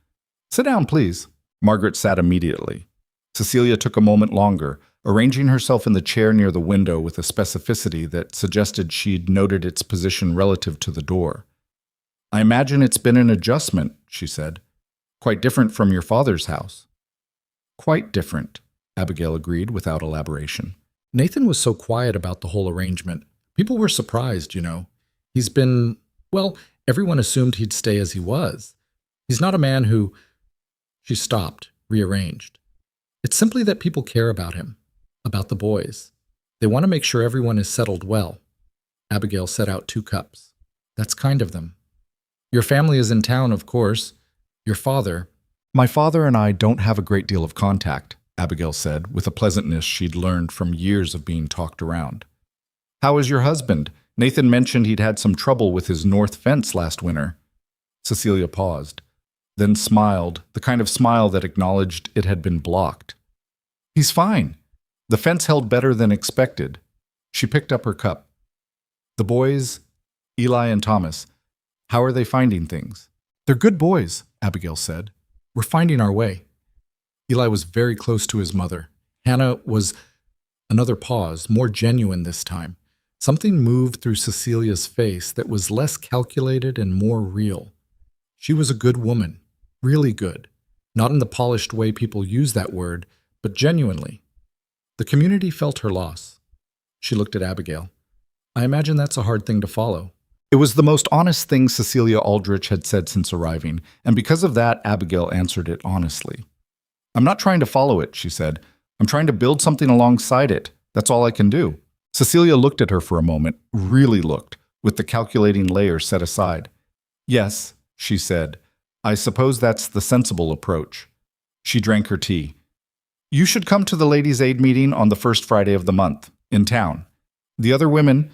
"Sit down, please." Margaret sat immediately. Cecilia took a moment longer, arranging herself in the chair near the window with a specificity that suggested she'd noted its position relative to the door. "I imagine it's been an adjustment," she said. "Quite different from your father's house." "Quite different," Abigail agreed without elaboration. Nathan was so quiet about the whole arrangement. People were surprised, you know. He's been, well, everyone assumed he'd stay as he was. He's not a man who... She stopped, rearranged. It's simply that people care about him, about the boys. They want to make sure everyone is settled well. Abigail set out 2 cups. "That's kind of them. Your family is in town, of course. Your father..." "My father and I don't have a great deal of contact," Abigail said, with a pleasantness she'd learned from years of being talked around. "How is your husband? Nathan mentioned he'd had some trouble with his north fence last winter." Cecilia paused, then smiled, the kind of smile that acknowledged it had been blocked. "He's fine. The fence held better than expected." She picked up her cup. "The boys, Eli and Thomas, how are they finding things?" "They're good boys," Abigail said. "We're finding our way." Eli was very close to his mother. Hannah was... Another pause, more genuine this time. Something moved through Cecilia's face that was less calculated and more real. She was a good woman, really good. Not in the polished way people use that word, but genuinely. The community felt her loss. She looked at Abigail. I imagine that's a hard thing to follow. It was the most honest thing Cecilia Aldrich had said since arriving, and because of that, Abigail answered it honestly. I'm not trying to follow it, she said. I'm trying to build something alongside it. That's all I can do. Cecilia looked at her for a moment, really looked, with the calculating layer set aside. Yes, she said. I suppose that's the sensible approach. She drank her tea. You should come to the Ladies' Aid meeting on the first Friday of the month, in town. The other women,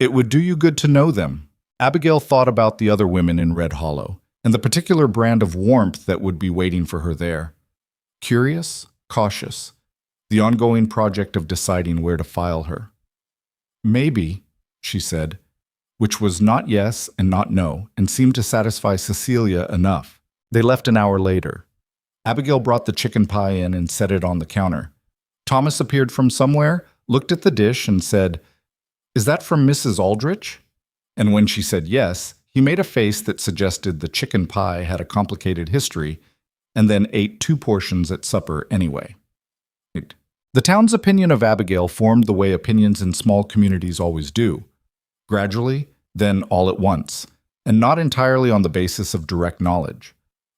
it would do you good to know them. Abigail thought about the other women in Red Hollow, and the particular brand of warmth that would be waiting for her there. Curious, cautious, the ongoing project of deciding where to file her. Maybe, she said, which was not yes and not no, and seemed to satisfy Cecilia enough. They left an hour later. Abigail brought the chicken pie in and set it on the counter. Thomas appeared from somewhere, looked at the dish, and said, Is that from Mrs. Aldrich? And when she said yes, he made a face that suggested the chicken pie had a complicated history, and then ate 2 portions at supper anyway. The town's opinion of Abigail formed the way opinions in small communities always do. Gradually, then all at once, and not entirely on the basis of direct knowledge.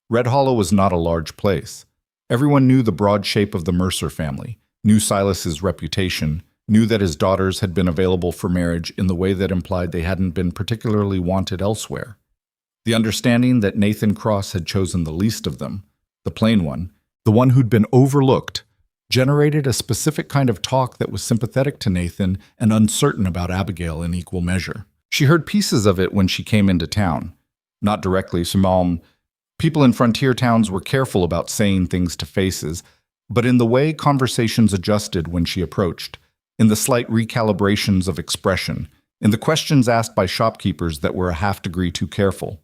Red Hollow was not a large place. Everyone knew the broad shape of the Mercer family, knew Silas's reputation, knew that his daughters had been available for marriage in the way that implied they hadn't been particularly wanted elsewhere. The understanding that Nathan Cross had chosen the least of them, the plain one, the one who'd been overlooked, generated a specific kind of talk that was sympathetic to Nathan and uncertain about Abigail in equal measure. She heard pieces of it when she came into town. Not directly, people in frontier towns were careful about saying things to faces, but in the way conversations adjusted when she approached, in the slight recalibrations of expression, in the questions asked by shopkeepers that were a half-degree too careful.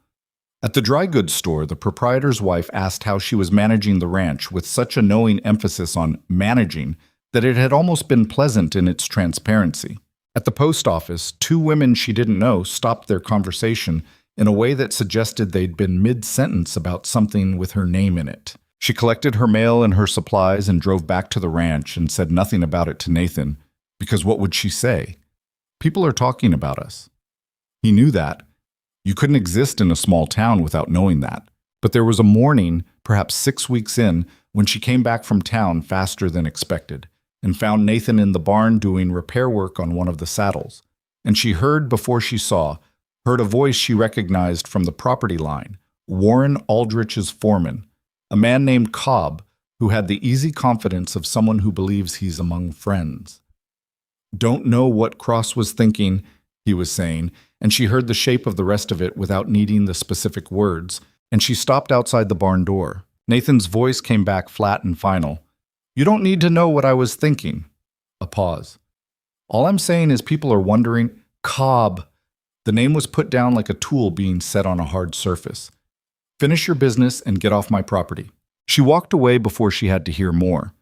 At the dry goods store, the proprietor's wife asked how she was managing the ranch with such a knowing emphasis on managing that it had almost been pleasant in its transparency. At the post office, 2 women she didn't know stopped their conversation in a way that suggested they'd been mid-sentence about something with her name in it. She collected her mail and her supplies and drove back to the ranch and said nothing about it to Nathan, because what would she say? People are talking about us. He knew that. You couldn't exist in a small town without knowing that. But there was a morning, perhaps 6 weeks in, when she came back from town faster than expected, and found Nathan in the barn doing repair work on one of the saddles. And she heard before she saw, heard a voice she recognized from the property line, Warren Aldrich's foreman, a man named Cobb, who had the easy confidence of someone who believes he's among friends. Don't know what Cross was thinking, he was saying, and she heard the shape of the rest of it without needing the specific words, and she stopped outside the barn door. Nathan's voice came back flat and final. You don't need to know what I was thinking. A pause. All I'm saying is people are wondering, Cobb. The name was put down like a tool being set on a hard surface. Finish your business and get off my property. She walked away before she had to hear more.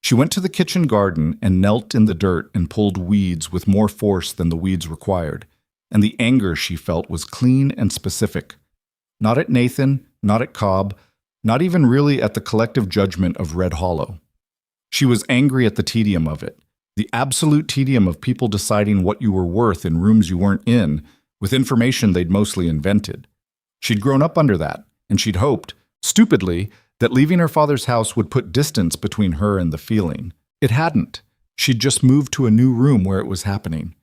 She went to the kitchen garden and knelt in the dirt and pulled weeds with more force than the weeds required, and the anger she felt was clean and specific. Not at Nathan, not at Cobb, not even really at the collective judgment of Red Hollow. She was angry at the tedium of it, the absolute tedium of people deciding what you were worth in rooms you weren't in, with information they'd mostly invented. She'd grown up under that, and she'd hoped, stupidly, that leaving her father's house would put distance between her and the feeling. It hadn't. She'd just moved to a new room where it was happening.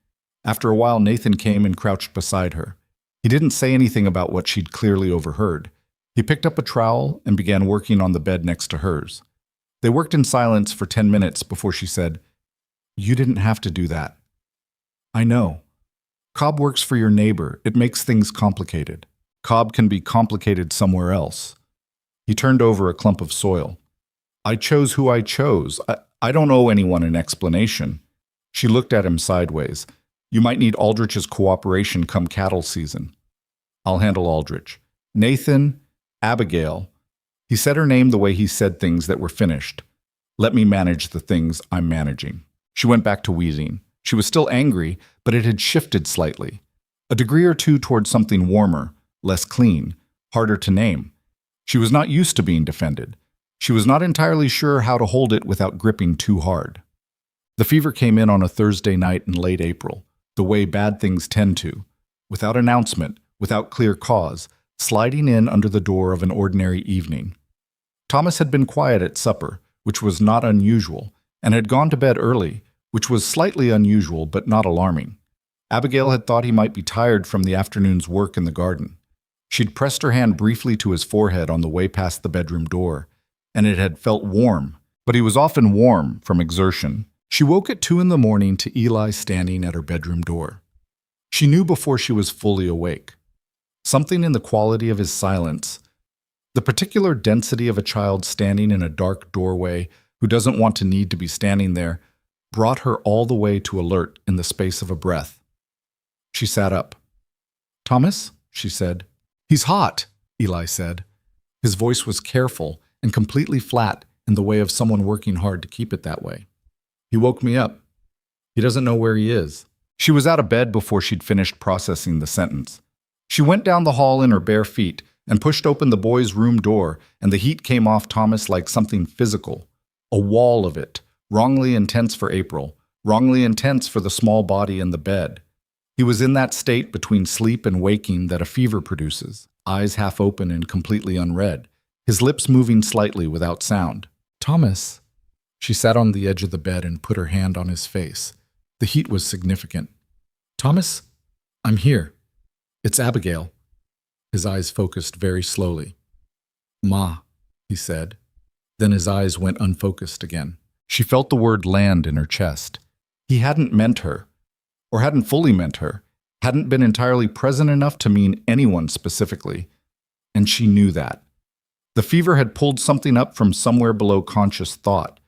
After a while, Nathan came and crouched beside her. He didn't say anything about what she'd clearly overheard. He picked up a trowel and began working on the bed next to hers. They worked in silence for 10 minutes before she said, You didn't have to do that. I know. Cobb works for your neighbor. It makes things complicated. Cobb can be complicated somewhere else. He turned over a clump of soil. I chose who I chose. I don't owe anyone an explanation. She looked at him sideways. You might need Aldrich's cooperation come cattle season. I'll handle Aldrich. Nathan, Abigail. He said her name the way he said things that were finished. Let me manage the things I'm managing. She went back to wheezing. She was still angry, but it had shifted slightly. A degree or 2 toward something warmer, less clean, harder to name. She was not used to being defended. She was not entirely sure how to hold it without gripping too hard. The fever came in on a Thursday night in late April, the way bad things tend to, without announcement, without clear cause, sliding in under the door of an ordinary evening. Thomas had been quiet at supper, which was not unusual, and had gone to bed early, which was slightly unusual but not alarming. Abigail had thought he might be tired from the afternoon's work in the garden. She'd pressed her hand briefly to his forehead on the way past the bedroom door, and it had felt warm, but he was often warm from exertion. She woke at 2 a.m. to Eli standing at her bedroom door. She knew before she was fully awake. Something in the quality of his silence, the particular density of a child standing in a dark doorway who doesn't want to need to be standing there, brought her all the way to alert in the space of a breath. She sat up. "Thomas?" she said. "He's hot," Eli said. His voice was careful and completely flat in the way of someone working hard to keep it that way. "He woke me up. He doesn't know where he is." She was out of bed before she'd finished processing the sentence. She went down the hall in her bare feet and pushed open the boys' room door, and the heat came off Thomas like something physical. A wall of it, wrongly intense for April, wrongly intense for the small body in the bed. He was in that state between sleep and waking that a fever produces, eyes half open and completely unread, his lips moving slightly without sound. "Thomas." She sat on the edge of the bed and put her hand on his face. The heat was significant. "Thomas, I'm here. It's Abigail." His eyes focused very slowly. "Ma," he said. Then his eyes went unfocused again. She felt the word land in her chest. He hadn't meant her, or hadn't fully meant her, hadn't been entirely present enough to mean anyone specifically, and she knew that. The fever had pulled something up from somewhere below conscious thought,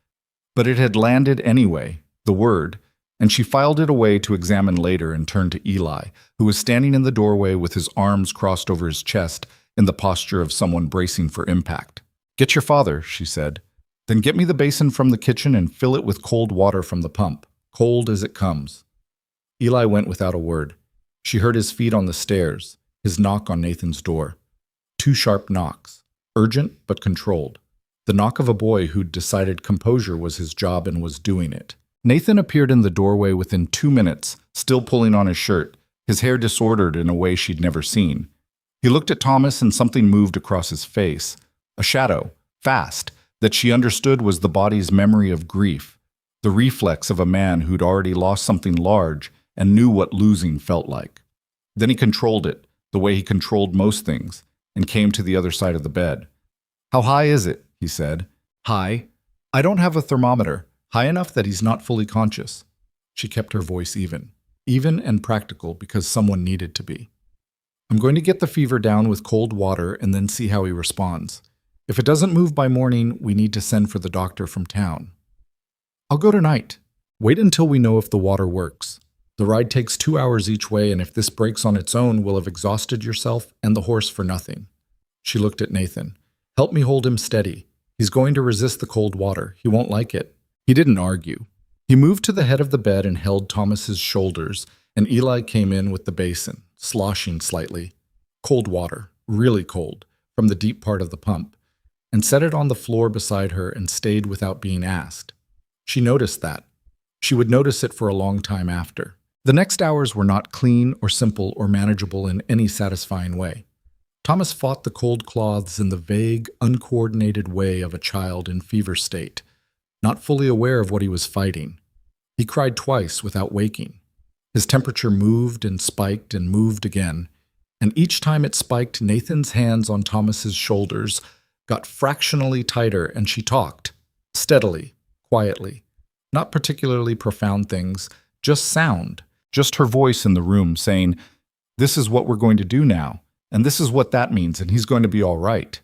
but it had landed anyway, the word, and she filed it away to examine later and turned to Eli, who was standing in the doorway with his arms crossed over his chest in the posture of someone bracing for impact. "Get your father," she said. "Then get me the basin from the kitchen and fill it with cold water from the pump, cold as it comes." Eli went without a word. She heard his feet on the stairs, his knock on Nathan's door. 2 sharp knocks, urgent but controlled. The knock of a boy who'd decided composure was his job and was doing it. Nathan appeared in the doorway within 2 minutes, still pulling on his shirt, his hair disordered in a way she'd never seen. He looked at Thomas and something moved across his face. A shadow, fast, that she understood was the body's memory of grief, the reflex of a man who'd already lost something large and knew what losing felt like. Then he controlled it, the way he controlled most things, and came to the other side of the bed. "How high is it?" he said. "High? I don't have a thermometer. High enough that he's not fully conscious." She kept her voice even and practical because someone needed to be. "I'm going to get the fever down with cold water and then see how he responds. If it doesn't move by morning, we need to send for the doctor from town. I'll go tonight. Wait until we know if the water works. The ride takes 2 hours each way, and if this breaks on its own, we'll have exhausted yourself and the horse for nothing." She looked at Nathan. "Help me hold him steady. He's going to resist the cold water. He won't like it." He didn't argue. He moved to the head of the bed and held Thomas's shoulders, and Eli came in with the basin, sloshing slightly. Cold water, really cold, from the deep part of the pump, and set it on the floor beside her and stayed without being asked. She noticed that. She would notice it for a long time after. The next hours were not clean or simple or manageable in any satisfying way. Thomas fought the cold cloths in the vague, uncoordinated way of a child in fever state, not fully aware of what he was fighting. He cried twice without waking. His temperature moved and spiked and moved again, and each time it spiked, Nathan's hands on Thomas's shoulders got fractionally tighter, and she talked, steadily, quietly, not particularly profound things, just sound, just her voice in the room saying, "This is what we're going to do now, and this is what that means, and he's going to be all right."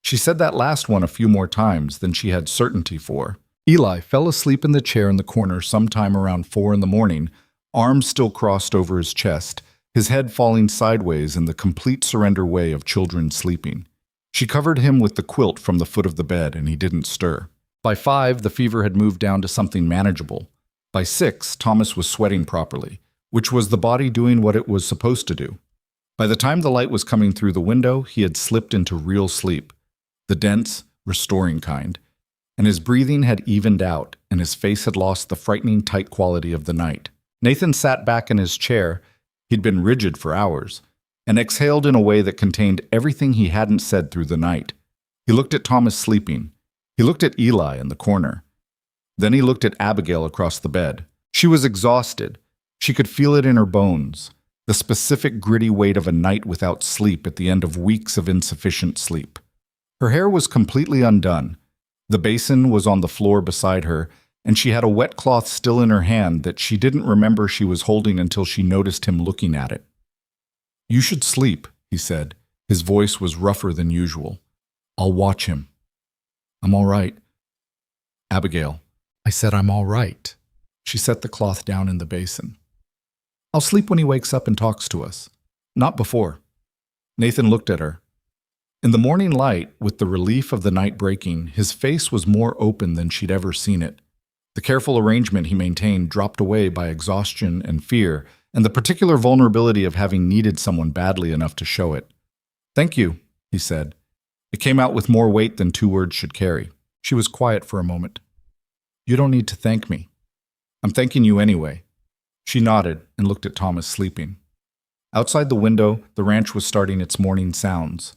She said that last one a few more times than she had certainty for. Eli fell asleep in the chair in the corner sometime around 4 a.m, arms still crossed over his chest, his head falling sideways in the complete surrender way of children sleeping. She covered him with the quilt from the foot of the bed, and he didn't stir. By 5, the fever had moved down to something manageable. By 6, Thomas was sweating properly, which was the body doing what it was supposed to do. By the time the light was coming through the window, he had slipped into real sleep, the dense, restoring kind. and his breathing had evened out, and his face had lost the frightening tight quality of the night. Nathan sat back in his chair, he'd been rigid for hours, and exhaled in a way that contained everything he hadn't said through the night. He looked at Thomas sleeping. He looked at Eli in the corner. Then he looked at Abigail across the bed. She was exhausted. She could feel it in her bones, the specific gritty weight of a night without sleep at the end of weeks of insufficient sleep. Her hair was completely undone. The basin was on the floor beside her, and she had a wet cloth still in her hand that she didn't remember she was holding until she noticed him looking at it. "You should sleep," he said. His voice was rougher than usual. "I'll watch him." "I'm all right." "Abigail." "I said I'm all right." She set the cloth down in the basin. "I'll sleep when he wakes up and talks to us. Not before." Nathan looked at her. In the morning light, with the relief of the night breaking, his face was more open than she'd ever seen it. The careful arrangement he maintained dropped away by exhaustion and fear, and the particular vulnerability of having needed someone badly enough to show it. "Thank you," he said. It came out with more weight than 2 words should carry. She was quiet for a moment. "You don't need to thank me. I'm thanking you anyway." She nodded and looked at Thomas sleeping. Outside the window, the ranch was starting its morning sounds.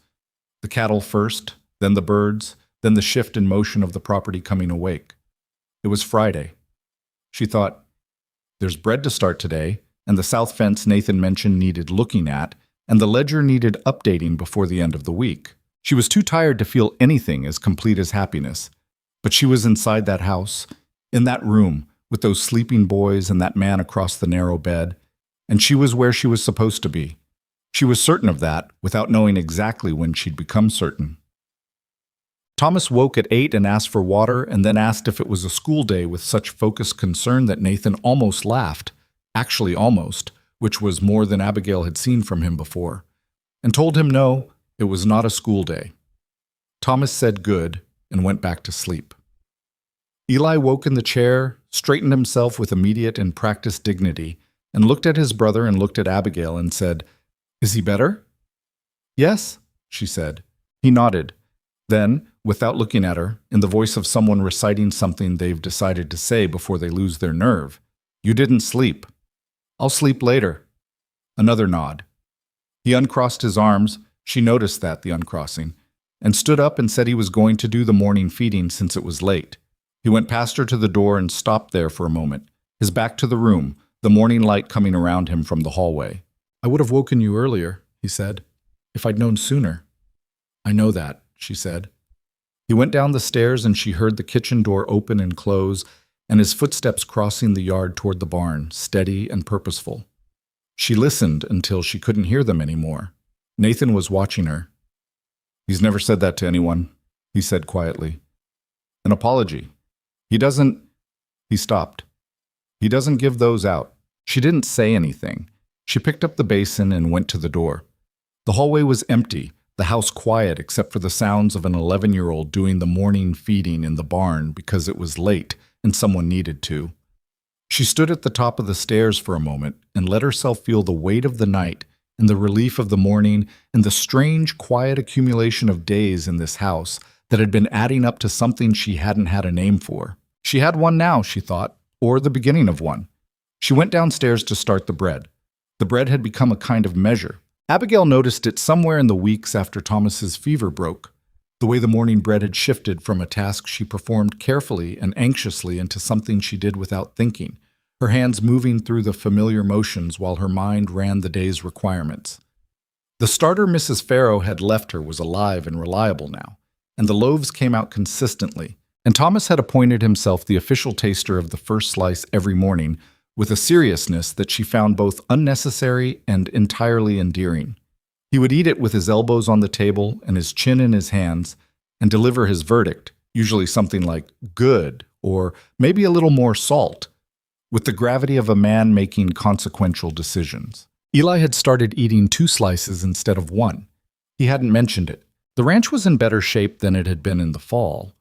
The cattle first, then the birds, then the shift in motion of the property coming awake. It was Friday. She thought, there's bread to start today, and the south fence Nathan mentioned needed looking at, and the ledger needed updating before the end of the week. She was too tired to feel anything as complete as happiness. But she was inside that house, in that room, with those sleeping boys and that man across the narrow bed, and she was where she was supposed to be. She was certain of that, without knowing exactly when she'd become certain. Thomas woke at 8 and asked for water, and then asked if it was a school day with such focused concern that Nathan almost laughed, actually almost, which was more than Abigail had seen from him before, and told him no, it was not a school day. Thomas said good, and went back to sleep. Eli woke in the chair, straightened himself with immediate and practiced dignity, and looked at his brother and looked at Abigail and said, "Is he better?" "Yes," she said. He nodded. Then, without looking at her, in the voice of someone reciting something they've decided to say before they lose their nerve, "You didn't sleep." "I'll sleep later." Another nod. He uncrossed his arms, she noticed that, the uncrossing, and stood up and said he was going to do the morning feeding since it was late. He went past her to the door and stopped there for a moment, his back to the room, the morning light coming around him from the hallway. "I would have woken you earlier," he said, "if I'd known sooner." "I know that," she said. He went down the stairs and she heard the kitchen door open and close and his footsteps crossing the yard toward the barn, steady and purposeful. She listened until she couldn't hear them anymore. Nathan was watching her. "He's never said that to anyone," he said quietly. "An apology. He doesn't—" He stopped. "He doesn't give those out." She didn't say anything. She picked up the basin and went to the door. The hallway was empty, the house quiet except for the sounds of an 11-year-old doing the morning feeding in the barn because it was late and someone needed to. She stood at the top of the stairs for a moment and let herself feel the weight of the night and the relief of the morning and the strange, quiet accumulation of days in this house that had been adding up to something she hadn't had a name for. She had one now, she thought, or the beginning of one. She went downstairs to start the bread. The bread had become a kind of measure. Abigail noticed it somewhere in the weeks after Thomas's fever broke. The way the morning bread had shifted from a task she performed carefully and anxiously into something she did without thinking, her hands moving through the familiar motions while her mind ran the day's requirements. The starter Mrs. Farrow had left her was alive and reliable now, and the loaves came out consistently, and Thomas had appointed himself the official taster of the first slice every morning with a seriousness that she found both unnecessary and entirely endearing. He would eat it with his elbows on the table and his chin in his hands and deliver his verdict, usually something like good or maybe a little more salt, with the gravity of a man making consequential decisions. Eli had started eating 2 slices instead of 1. He hadn't mentioned it. The ranch was in better shape than it had been in the fall.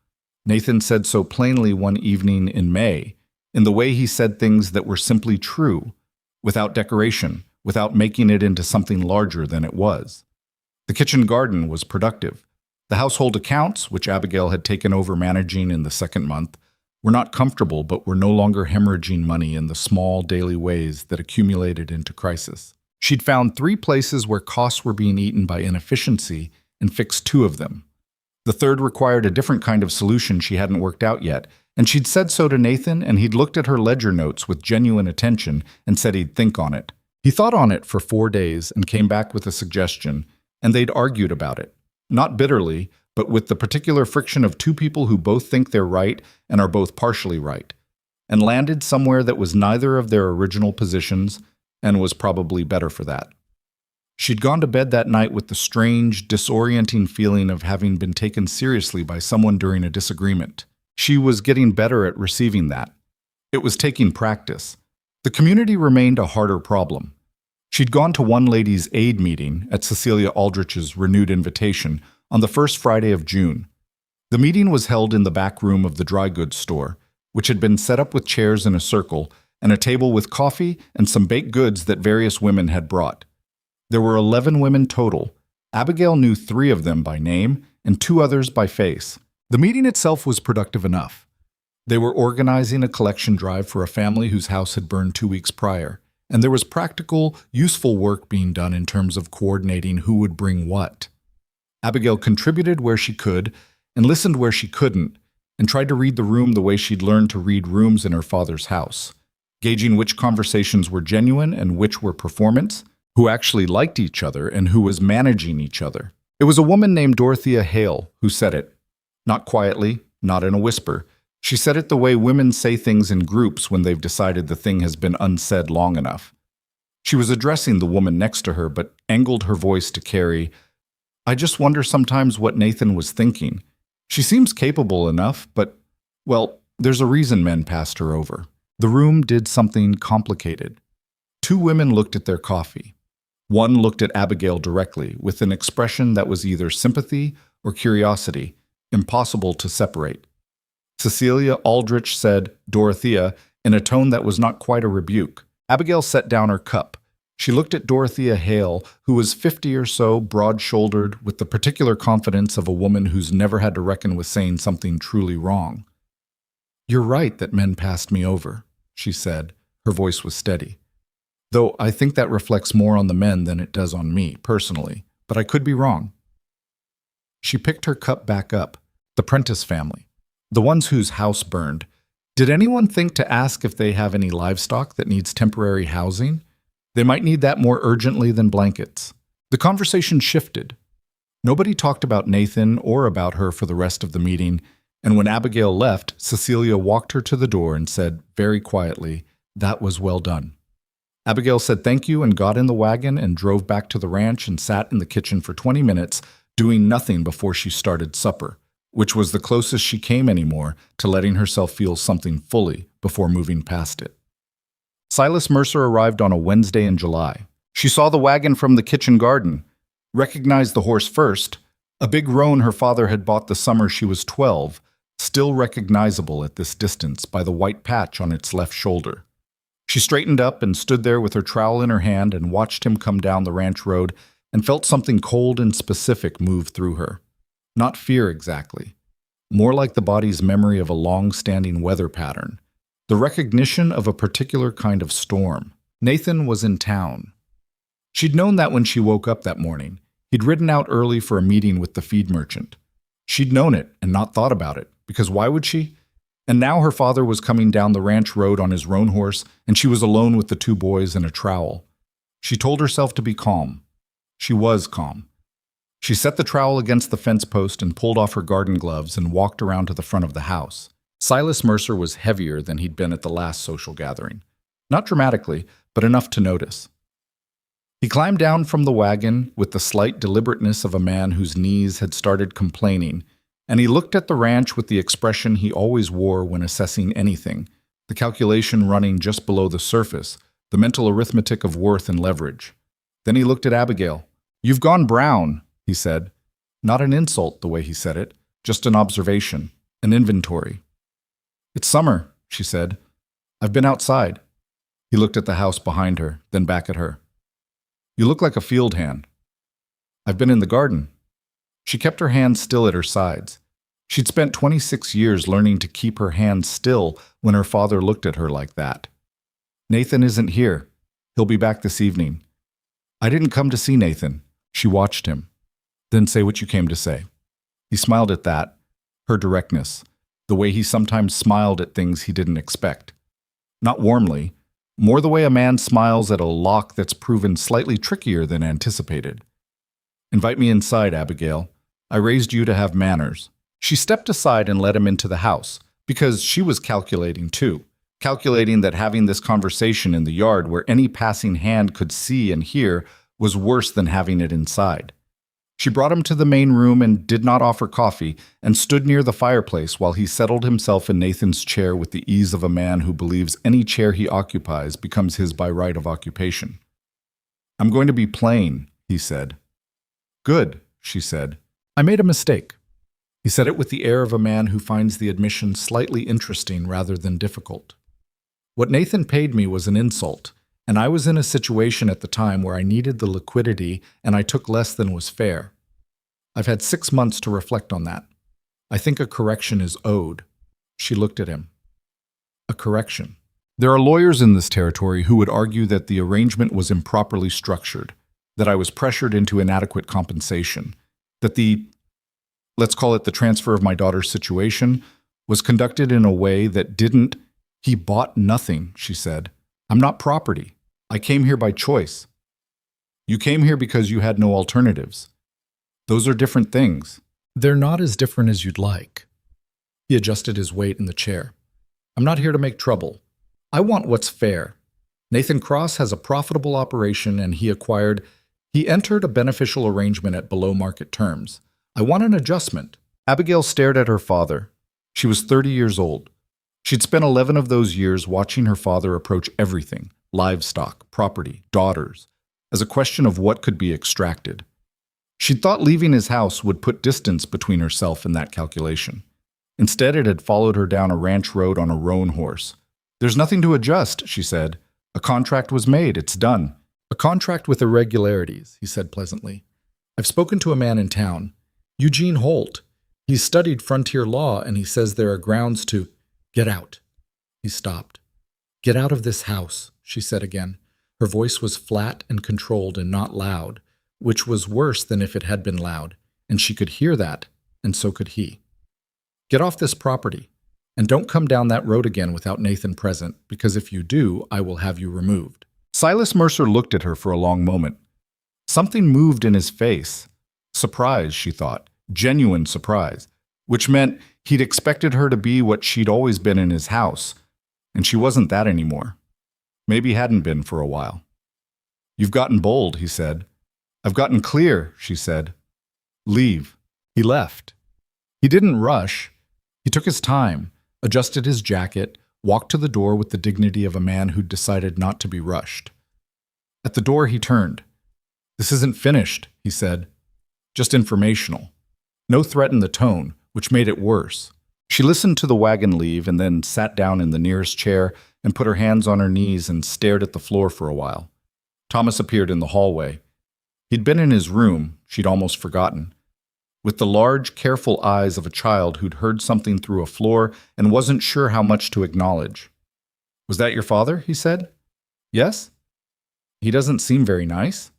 Nathan said so plainly one evening in May, in the way he said things that were simply true, without decoration, without making it into something larger than it was. The kitchen garden was productive. The household accounts, which Abigail had taken over managing in the second month, were not comfortable but were no longer hemorrhaging money in the small daily ways that accumulated into crisis. She'd found 3 places where costs were being eaten by inefficiency and fixed 2 of them. The third required a different kind of solution she hadn't worked out yet, and she'd said so to Nathan, and he'd looked at her ledger notes with genuine attention and said he'd think on it. He thought on it for 4 days and came back with a suggestion, and they'd argued about it. Not bitterly, but with the particular friction of 2 people who both think they're right and are both partially right, and landed somewhere that was neither of their original positions and was probably better for that. She'd gone to bed that night with the strange, disorienting feeling of having been taken seriously by someone during a disagreement. She was getting better at receiving that. It was taking practice. The community remained a harder problem. She'd gone to one ladies' aid meeting at Cecilia Aldrich's renewed invitation on the first Friday of June. The meeting was held in the back room of the dry goods store, which had been set up with chairs in a circle and a table with coffee and some baked goods that various women had brought. There were 11 women total. Abigail knew 3 of them by name and 2 others by face. The meeting itself was productive enough. They were organizing a collection drive for a family whose house had burned 2 weeks prior, and there was practical, useful work being done in terms of coordinating who would bring what. Abigail contributed where she could and listened where she couldn't, and tried to read the room the way she'd learned to read rooms in her father's house, gauging which conversations were genuine and which were performance, who actually liked each other and who was managing each other. It was a woman named Dorothea Hale who said it. Not quietly, not in a whisper. She said it the way women say things in groups when they've decided the thing has been unsaid long enough. She was addressing the woman next to her, but angled her voice to carry, "I just wonder sometimes what Nathan was thinking. She seems capable enough, but, well, there's a reason men passed her over." The room did something complicated. 2 women looked at their coffee. One looked at Abigail directly, with an expression that was either sympathy or curiosity, impossible to separate. Cecilia Aldrich said, "Dorothea," in a tone that was not quite a rebuke. Abigail set down her cup. She looked at Dorothea Hale, who was 50 or so, broad-shouldered, with the particular confidence of a woman who's never had to reckon with saying something truly wrong. "You're right that men passed me over," she said. Her voice was steady. "Though I think that reflects more on the men than it does on me, personally, but I could be wrong." She picked her cup back up. The Prentice family. The ones whose house burned. Did anyone think to ask if they have any livestock that needs temporary housing? They might need that more urgently than blankets. The conversation shifted. Nobody talked about Nathan or about her for the rest of the meeting, and when Abigail left, Cecilia walked her to the door and said, very quietly, "That was well done." Abigail said thank you and got in the wagon and drove back to the ranch and sat in the kitchen for 20 minutes, doing nothing before she started supper, which was the closest she came anymore to letting herself feel something fully before moving past it. Silas Mercer arrived on a Wednesday in July. She saw the wagon from the kitchen garden, recognized the horse first, a big roan her father had bought the summer she was 12, still recognizable at this distance by the white patch on its left shoulder. She straightened up and stood there with her trowel in her hand and watched him come down the ranch road and felt something cold and specific move through her. Not fear exactly, more like the body's memory of a long-standing weather pattern, the recognition of a particular kind of storm. Nathan was in town. She'd known that when she woke up that morning. He'd ridden out early for a meeting with the feed merchant. She'd known it and not thought about it, because why would she? And now her father was coming down the ranch road on his roan horse, and she was alone with the 2 boys and a trowel. She told herself to be calm. She was calm. She set the trowel against the fence post and pulled off her garden gloves and walked around to the front of the house. Silas Mercer was heavier than he'd been at the last social gathering. Not dramatically, but enough to notice. He climbed down from the wagon with the slight deliberateness of a man whose knees had started complaining, and he looked at the ranch with the expression he always wore when assessing anything, the calculation running just below the surface, the mental arithmetic of worth and leverage. Then he looked at Abigail. "You've gone brown," he said. Not an insult the way he said it, just an observation, an inventory. "It's summer," she said. "I've been outside." He looked at the house behind her, then back at her. "You look like a field hand." "I've been in the garden." She kept her hands still at her sides. She'd spent 26 years learning to keep her hands still when her father looked at her like that. Nathan isn't here. He'll be back this evening. I didn't come to see Nathan. She watched him. Then say what you came to say. He smiled at that, her directness, the way he sometimes smiled at things he didn't expect. Not warmly, more the way a man smiles at a lock that's proven slightly trickier than anticipated. Invite me inside, Abigail. I raised you to have manners. She stepped aside and let him into the house, because she was calculating too. Calculating that having this conversation in the yard where any passing hand could see and hear was worse than having it inside. She brought him to the main room and did not offer coffee, and stood near the fireplace while he settled himself in Nathan's chair with the ease of a man who believes any chair he occupies becomes his by right of occupation. I'm going to be plain, he said. Good, she said. I made a mistake. He said it with the air of a man who finds the admission slightly interesting rather than difficult. What Nathan paid me was an insult, and I was in a situation at the time where I needed the liquidity and I took less than was fair. I've had 6 months to reflect on that. I think a correction is owed. She looked at him. A correction. There are lawyers in this territory who would argue that the arrangement was improperly structured, that I was pressured into inadequate compensation, that let's call it the transfer of my daughter's situation, was conducted in a way that didn't. He bought nothing, she said. I'm not property. I came here by choice. You came here because you had no alternatives. Those are different things. They're not as different as you'd like. He adjusted his weight in the chair. I'm not here to make trouble. I want what's fair. Nathan Cross has a profitable operation and he entered a beneficial arrangement at below market terms. I want an adjustment. Abigail stared at her father. She was 30 years old. She'd spent 11 of those years watching her father approach everything, livestock, property, daughters, as a question of what could be extracted. She'd thought leaving his house would put distance between herself and that calculation. Instead, it had followed her down a ranch road on a roan horse. There's nothing to adjust, she said. A contract was made, it's done. A contract with irregularities, he said pleasantly. I've spoken to a man in town, Eugene Holt. He's studied frontier law and he says there are grounds to... Get out. He stopped. Get out of this house, she said again. Her voice was flat and controlled and not loud, which was worse than if it had been loud, and she could hear that, and so could he. Get off this property, and don't come down that road again without Nathan present, because if you do, I will have you removed. Silas Mercer looked at her for a long moment. Something moved in his face. Surprise, she thought. Genuine surprise. Which meant he'd expected her to be what she'd always been in his house, and she wasn't that anymore. Maybe hadn't been for a while. You've gotten bold, he said. I've gotten clear, she said. Leave. He left. He didn't rush. He took his time, adjusted his jacket, walked to the door with the dignity of a man who'd decided not to be rushed. At the door he turned. This isn't finished, he said. Just informational. No threat in the tone, which made it worse. She listened to the wagon leave and then sat down in the nearest chair and put her hands on her knees and stared at the floor for a while. Thomas appeared in the hallway. He'd been in his room, she'd almost forgotten, with the large, careful eyes of a child who'd heard something through a floor and wasn't sure how much to acknowledge. Was that your father? He said. Yes? He doesn't seem very nice.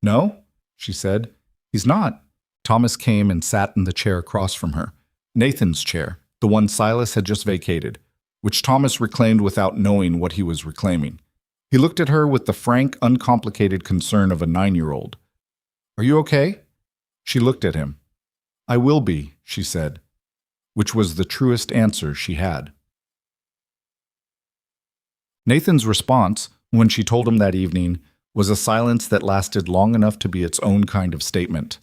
No, she said. He's not. Thomas came and sat in the chair across from her, Nathan's chair, the one Silas had just vacated, which Thomas reclaimed without knowing what he was reclaiming. He looked at her with the frank, uncomplicated concern of a 9-year-old. Are you okay? She looked at him. I will be, she said, which was the truest answer she had. Nathan's response, when she told him that evening, was a silence that lasted long enough to be its own kind of statement.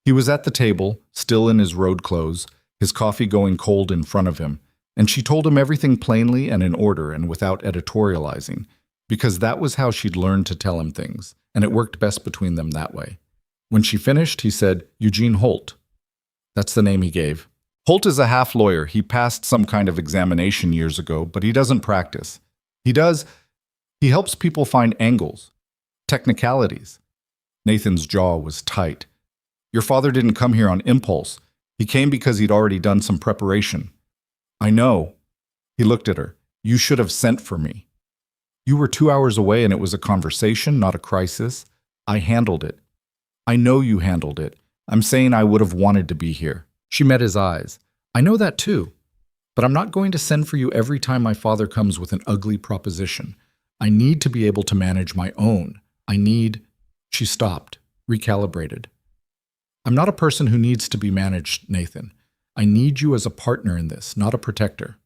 He was at the table, still in his road clothes, his coffee going cold in front of him, and she told him everything plainly and in order and without editorializing, because that was how she'd learned to tell him things, and it worked best between them that way. When she finished, he said, Eugene Holt. That's the name he gave. Holt is a half-lawyer. He passed some kind of examination years ago, but he doesn't practice. He helps people find angles, technicalities. Nathan's jaw was tight. Your father didn't come here on impulse. He came because he'd already done some preparation. I know. He looked at her. You should have sent for me. You were 2 hours away and it was a conversation, not a crisis. I handled it. I know you handled it. I'm saying I would have wanted to be here. She met his eyes. I know that too. But I'm not going to send for you every time my father comes with an ugly proposition. I need to be able to manage my own. She stopped, recalibrated. I'm not a person who needs to be managed, Nathan. I need you as a partner in this, not a protector.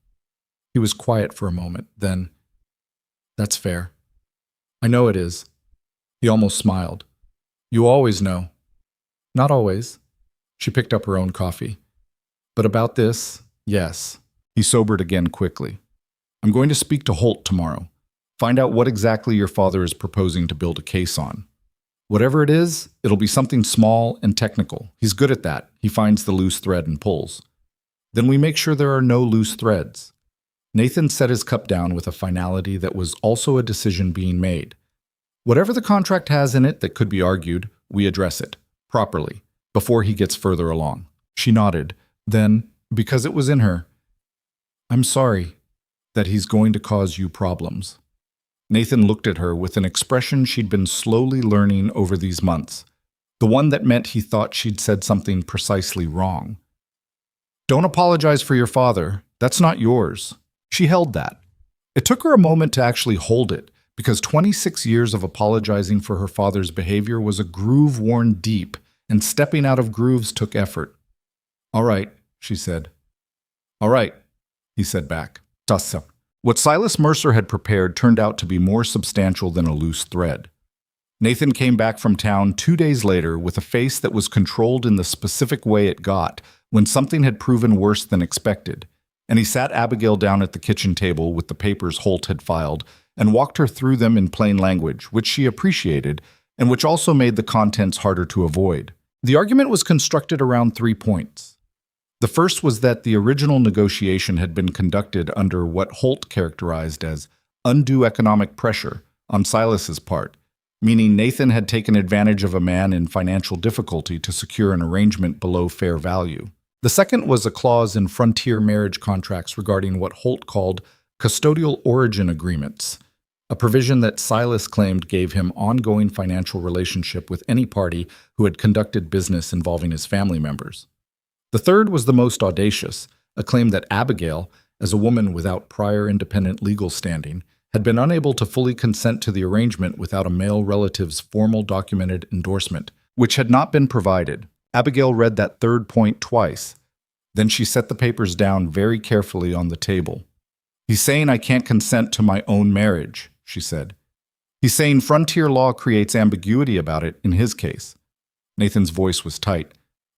He was quiet for a moment, then, that's fair. I know it is. He almost smiled. You always know. Not always. She picked up her own coffee. But about this, yes. He sobered again quickly. I'm going to speak to Holt tomorrow. Find out what exactly your father is proposing to build a case on. Whatever it is, it'll be something small and technical. He's good at that. He finds the loose thread and pulls. Then we make sure there are no loose threads. Nathan set his cup down with a finality that was also a decision being made. Whatever the contract has in it that could be argued, we address it, properly, before he gets further along. She nodded. Then, because it was in her, I'm sorry that he's going to cause you problems. Nathan looked at her with an expression she'd been slowly learning over these months, the one that meant he thought she'd said something precisely wrong. Don't apologize for your father. That's not yours. She held that. It took her a moment to actually hold it, because 26 years of apologizing for her father's behavior was a groove worn deep, and stepping out of grooves took effort. All right, she said. All right, he said back. Tassa. What Silas Mercer had prepared turned out to be more substantial than a loose thread. Nathan came back from town 2 days later with a face that was controlled in the specific way it got when something had proven worse than expected, and he sat Abigail down at the kitchen table with the papers Holt had filed and walked her through them in plain language, which she appreciated and which also made the contents harder to avoid. The argument was constructed around 3 points. The first was that the original negotiation had been conducted under what Holt characterized as undue economic pressure on Silas's part, meaning Nathan had taken advantage of a man in financial difficulty to secure an arrangement below fair value. The second was a clause in frontier marriage contracts regarding what Holt called custodial origin agreements, a provision that Silas claimed gave him ongoing financial relationship with any party who had conducted business involving his family members. The third was the most audacious, a claim that Abigail, as a woman without prior independent legal standing, had been unable to fully consent to the arrangement without a male relative's formal documented endorsement, which had not been provided. Abigail read that third point twice. Then she set the papers down very carefully on the table. He's saying I can't consent to my own marriage, she said. He's saying frontier law creates ambiguity about it in his case. Nathan's voice was tight.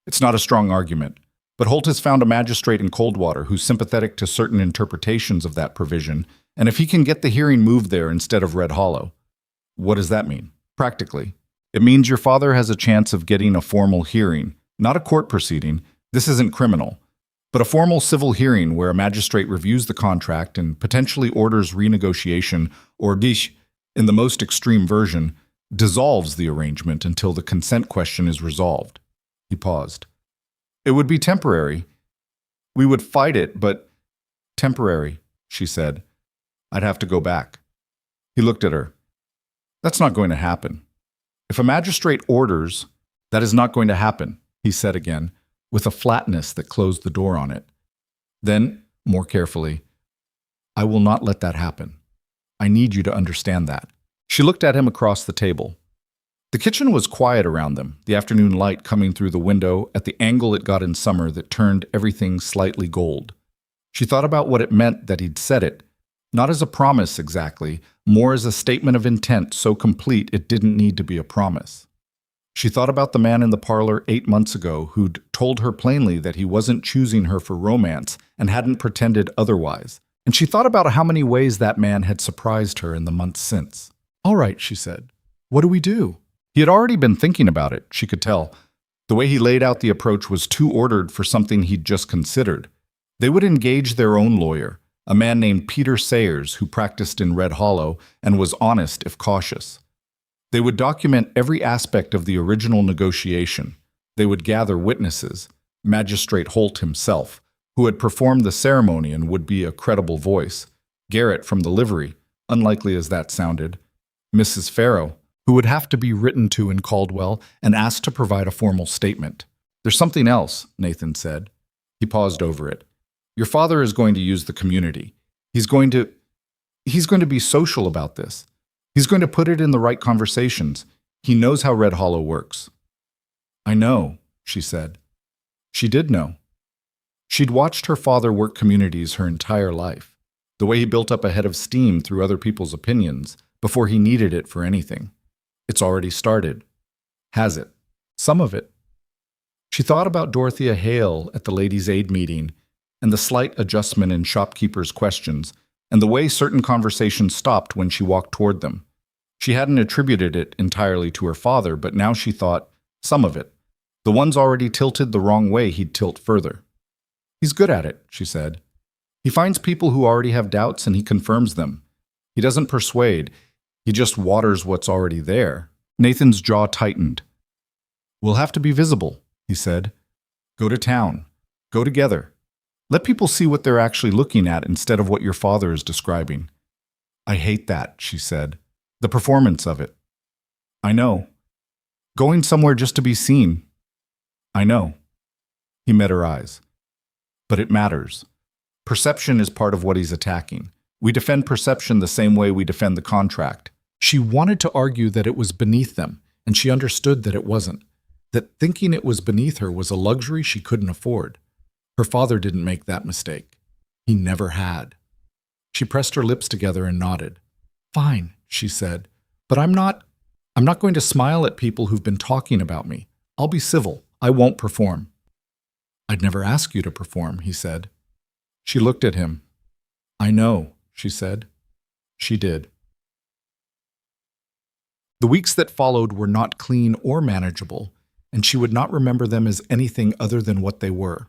It's not a strong argument. But Holt has found a magistrate in Coldwater who's sympathetic to certain interpretations of that provision, and if he can get the hearing moved there instead of Red Hollow. What does that mean? Practically, it means your father has a chance of getting a formal hearing, not a court proceeding. This isn't criminal, but a formal civil hearing where a magistrate reviews the contract and potentially orders renegotiation or, in the most extreme version, dissolves the arrangement until the consent question is resolved. He paused. It would be temporary. We would fight it, but temporary, she said. I'd have to go back. He looked at her. That's not going to happen. If a magistrate orders, that is not going to happen, he said again, with a flatness that closed the door on it. Then, more carefully, I will not let that happen. I need you to understand that. She looked at him across the table. The kitchen was quiet around them, the afternoon light coming through the window at the angle it got in summer that turned everything slightly gold. She thought about what it meant that he'd said it, not as a promise exactly, more as a statement of intent so complete it didn't need to be a promise. She thought about the man in the parlor 8 months ago who'd told her plainly that he wasn't choosing her for romance and hadn't pretended otherwise, and she thought about how many ways that man had surprised her in the months since. All right, she said. What do we do? He had already been thinking about it, she could tell. The way he laid out the approach was too ordered for something he'd just considered. They would engage their own lawyer, a man named Peter Sayers who practiced in Red Hollow and was honest if cautious. They would document every aspect of the original negotiation, They would gather witnesses, Magistrate Holt himself, who had performed the ceremony and would be a credible voice, Garrett from the livery, unlikely as that sounded, Mrs. Farrow, who would have to be written to in Caldwell and asked to provide a formal statement. There's something else, Nathan said. He paused over it. Your father is going to use the community. He's going to be social about this. He's going to put it in the right conversations. He knows how Red Hollow works. I know, she said. She did know. She'd watched her father work communities her entire life, the way he built up a head of steam through other people's opinions before he needed it for anything. It's already started. Has it? Some of it. She thought about Dorothea Hale at the Ladies' Aid meeting and the slight adjustment in shopkeepers' questions and the way certain conversations stopped when she walked toward them. She hadn't attributed it entirely to her father, but now she thought, some of it. The ones already tilted the wrong way, he'd tilt further. He's good at it, she said. He finds people who already have doubts and he confirms them. He doesn't persuade. He just waters what's already there. Nathan's jaw tightened. We'll have to be visible, he said. Go to town. Go together. Let people see what they're actually looking at instead of what your father is describing. I hate that, she said. The performance of it. I know. Going somewhere just to be seen. I know. He met her eyes. But it matters. Perception is part of what he's attacking. We defend perception the same way we defend the contract. She wanted to argue that it was beneath them, and she understood that it wasn't. That thinking it was beneath her was a luxury she couldn't afford. Her father didn't make that mistake. He never had. She pressed her lips together and nodded. Fine, she said, but I'm not going to smile at people who've been talking about me. I'll be civil. I won't perform. I'd never ask you to perform, he said. She looked at him. I know, she said. She did. The weeks that followed were not clean or manageable, and she would not remember them as anything other than what they were.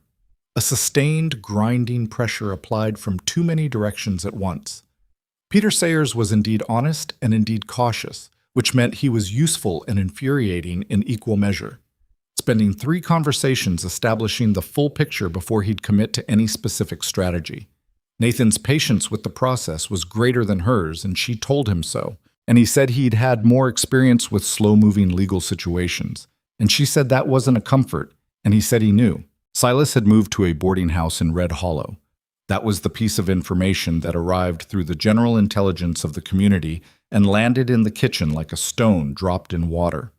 A sustained, grinding pressure applied from too many directions at once. Peter Sayers was indeed honest and indeed cautious, which meant he was useful and infuriating in equal measure, spending 3 conversations establishing the full picture before he'd commit to any specific strategy. Nathan's patience with the process was greater than hers, and she told him so, and he said he'd had more experience with slow-moving legal situations, and she said that wasn't a comfort, and he said he knew. Silas had moved to a boarding house in Red Hollow. That was the piece of information that arrived through the general intelligence of the community and landed in the kitchen like a stone dropped in water.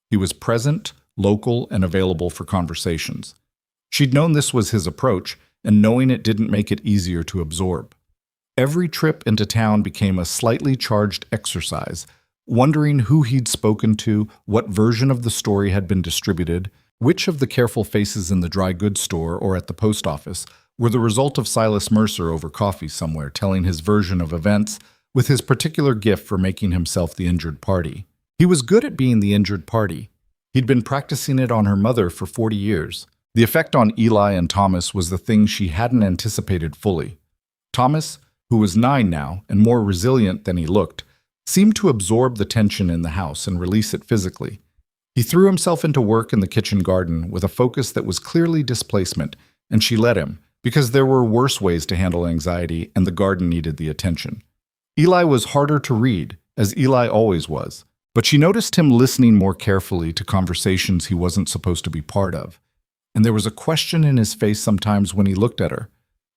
He was present, local, and available for conversations. She'd known this was his approach, and knowing it didn't make it easier to absorb. Every trip into town became a slightly charged exercise, wondering who he'd spoken to, what version of the story had been distributed, which of the careful faces in the dry goods store or at the post office were the result of Silas Mercer over coffee somewhere telling his version of events with his particular gift for making himself the injured party. He was good at being the injured party. He'd been practicing it on her mother for 40 years. The effect on Eli and Thomas was the thing she hadn't anticipated fully. Thomas, who was 9 now and more resilient than he looked, seemed to absorb the tension in the house and release it physically. He threw himself into work in the kitchen garden with a focus that was clearly displacement, and she let him, because there were worse ways to handle anxiety and the garden needed the attention. Eli was harder to read, as Eli always was, but she noticed him listening more carefully to conversations he wasn't supposed to be part of. And there was a question in his face sometimes when he looked at her,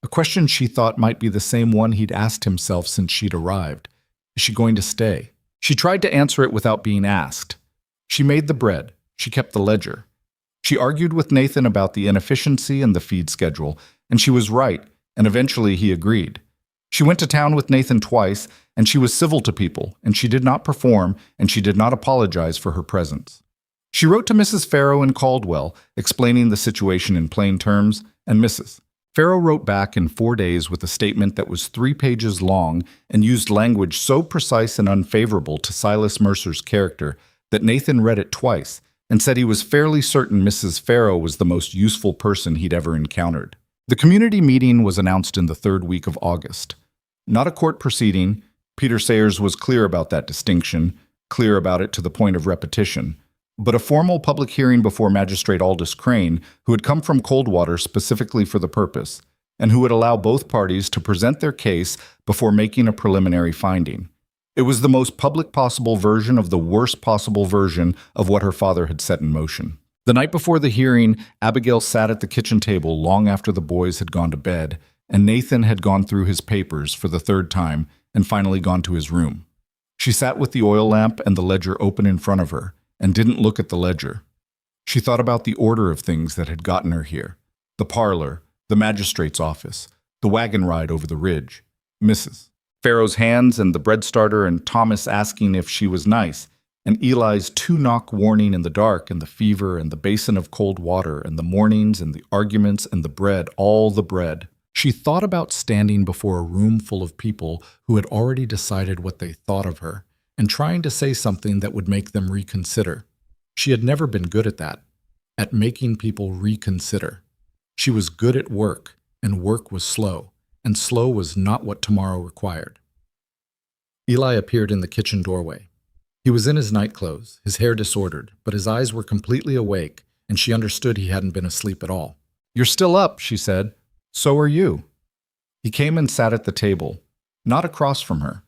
a question she thought might be the same one he'd asked himself since she'd arrived. Is she going to stay? She tried to answer it without being asked. She made the bread. She kept the ledger. She argued with Nathan about the inefficiency and the feed schedule, and she was right, and eventually he agreed. She went to town with Nathan twice, and she was civil to people, and she did not perform, and she did not apologize for her presence. She wrote to Mrs. Farrow in Caldwell, explaining the situation in plain terms, and Mrs. Farrow wrote back in 4 days with a statement that was 3 pages long and used language so precise and unfavorable to Silas Mercer's character that Nathan read it twice and said he was fairly certain Mrs. Farrow was the most useful person he'd ever encountered. The community meeting was announced in the 3rd week of August. Not a court proceeding. Peter Sayers was clear about that distinction, clear about it to the point of repetition. but a formal public hearing before Magistrate Aldous Crane, who had come from Coldwater specifically for the purpose, and who would allow both parties to present their case before making a preliminary finding. It was the most public possible version of the worst possible version of what her father had set in motion. The night before the hearing, Abigail sat at the kitchen table long after the boys had gone to bed, and Nathan had gone through his papers for the third time and finally gone to his room. She sat with the oil lamp and the ledger open in front of her, and didn't look at the ledger. She thought about the order of things that had gotten her here. The parlor, the magistrate's office, the wagon ride over the ridge, Mrs. Pharaoh's hands and the bread starter, and Thomas asking if she was nice, and Eli's 2-knock warning in the dark, and the fever and the basin of cold water, and the mornings and the arguments and the bread, all the bread. She thought about standing before a room full of people who had already decided what they thought of her, and trying to say something that would make them reconsider. She had never been good at that, at making people reconsider. She was good at work, and work was slow, and slow was not what tomorrow required. Eli appeared in the kitchen doorway. He was in his nightclothes, his hair disordered, but his eyes were completely awake, and she understood he hadn't been asleep at all. "You're still up," she said. "So are you." He came and sat at the table, not across from her,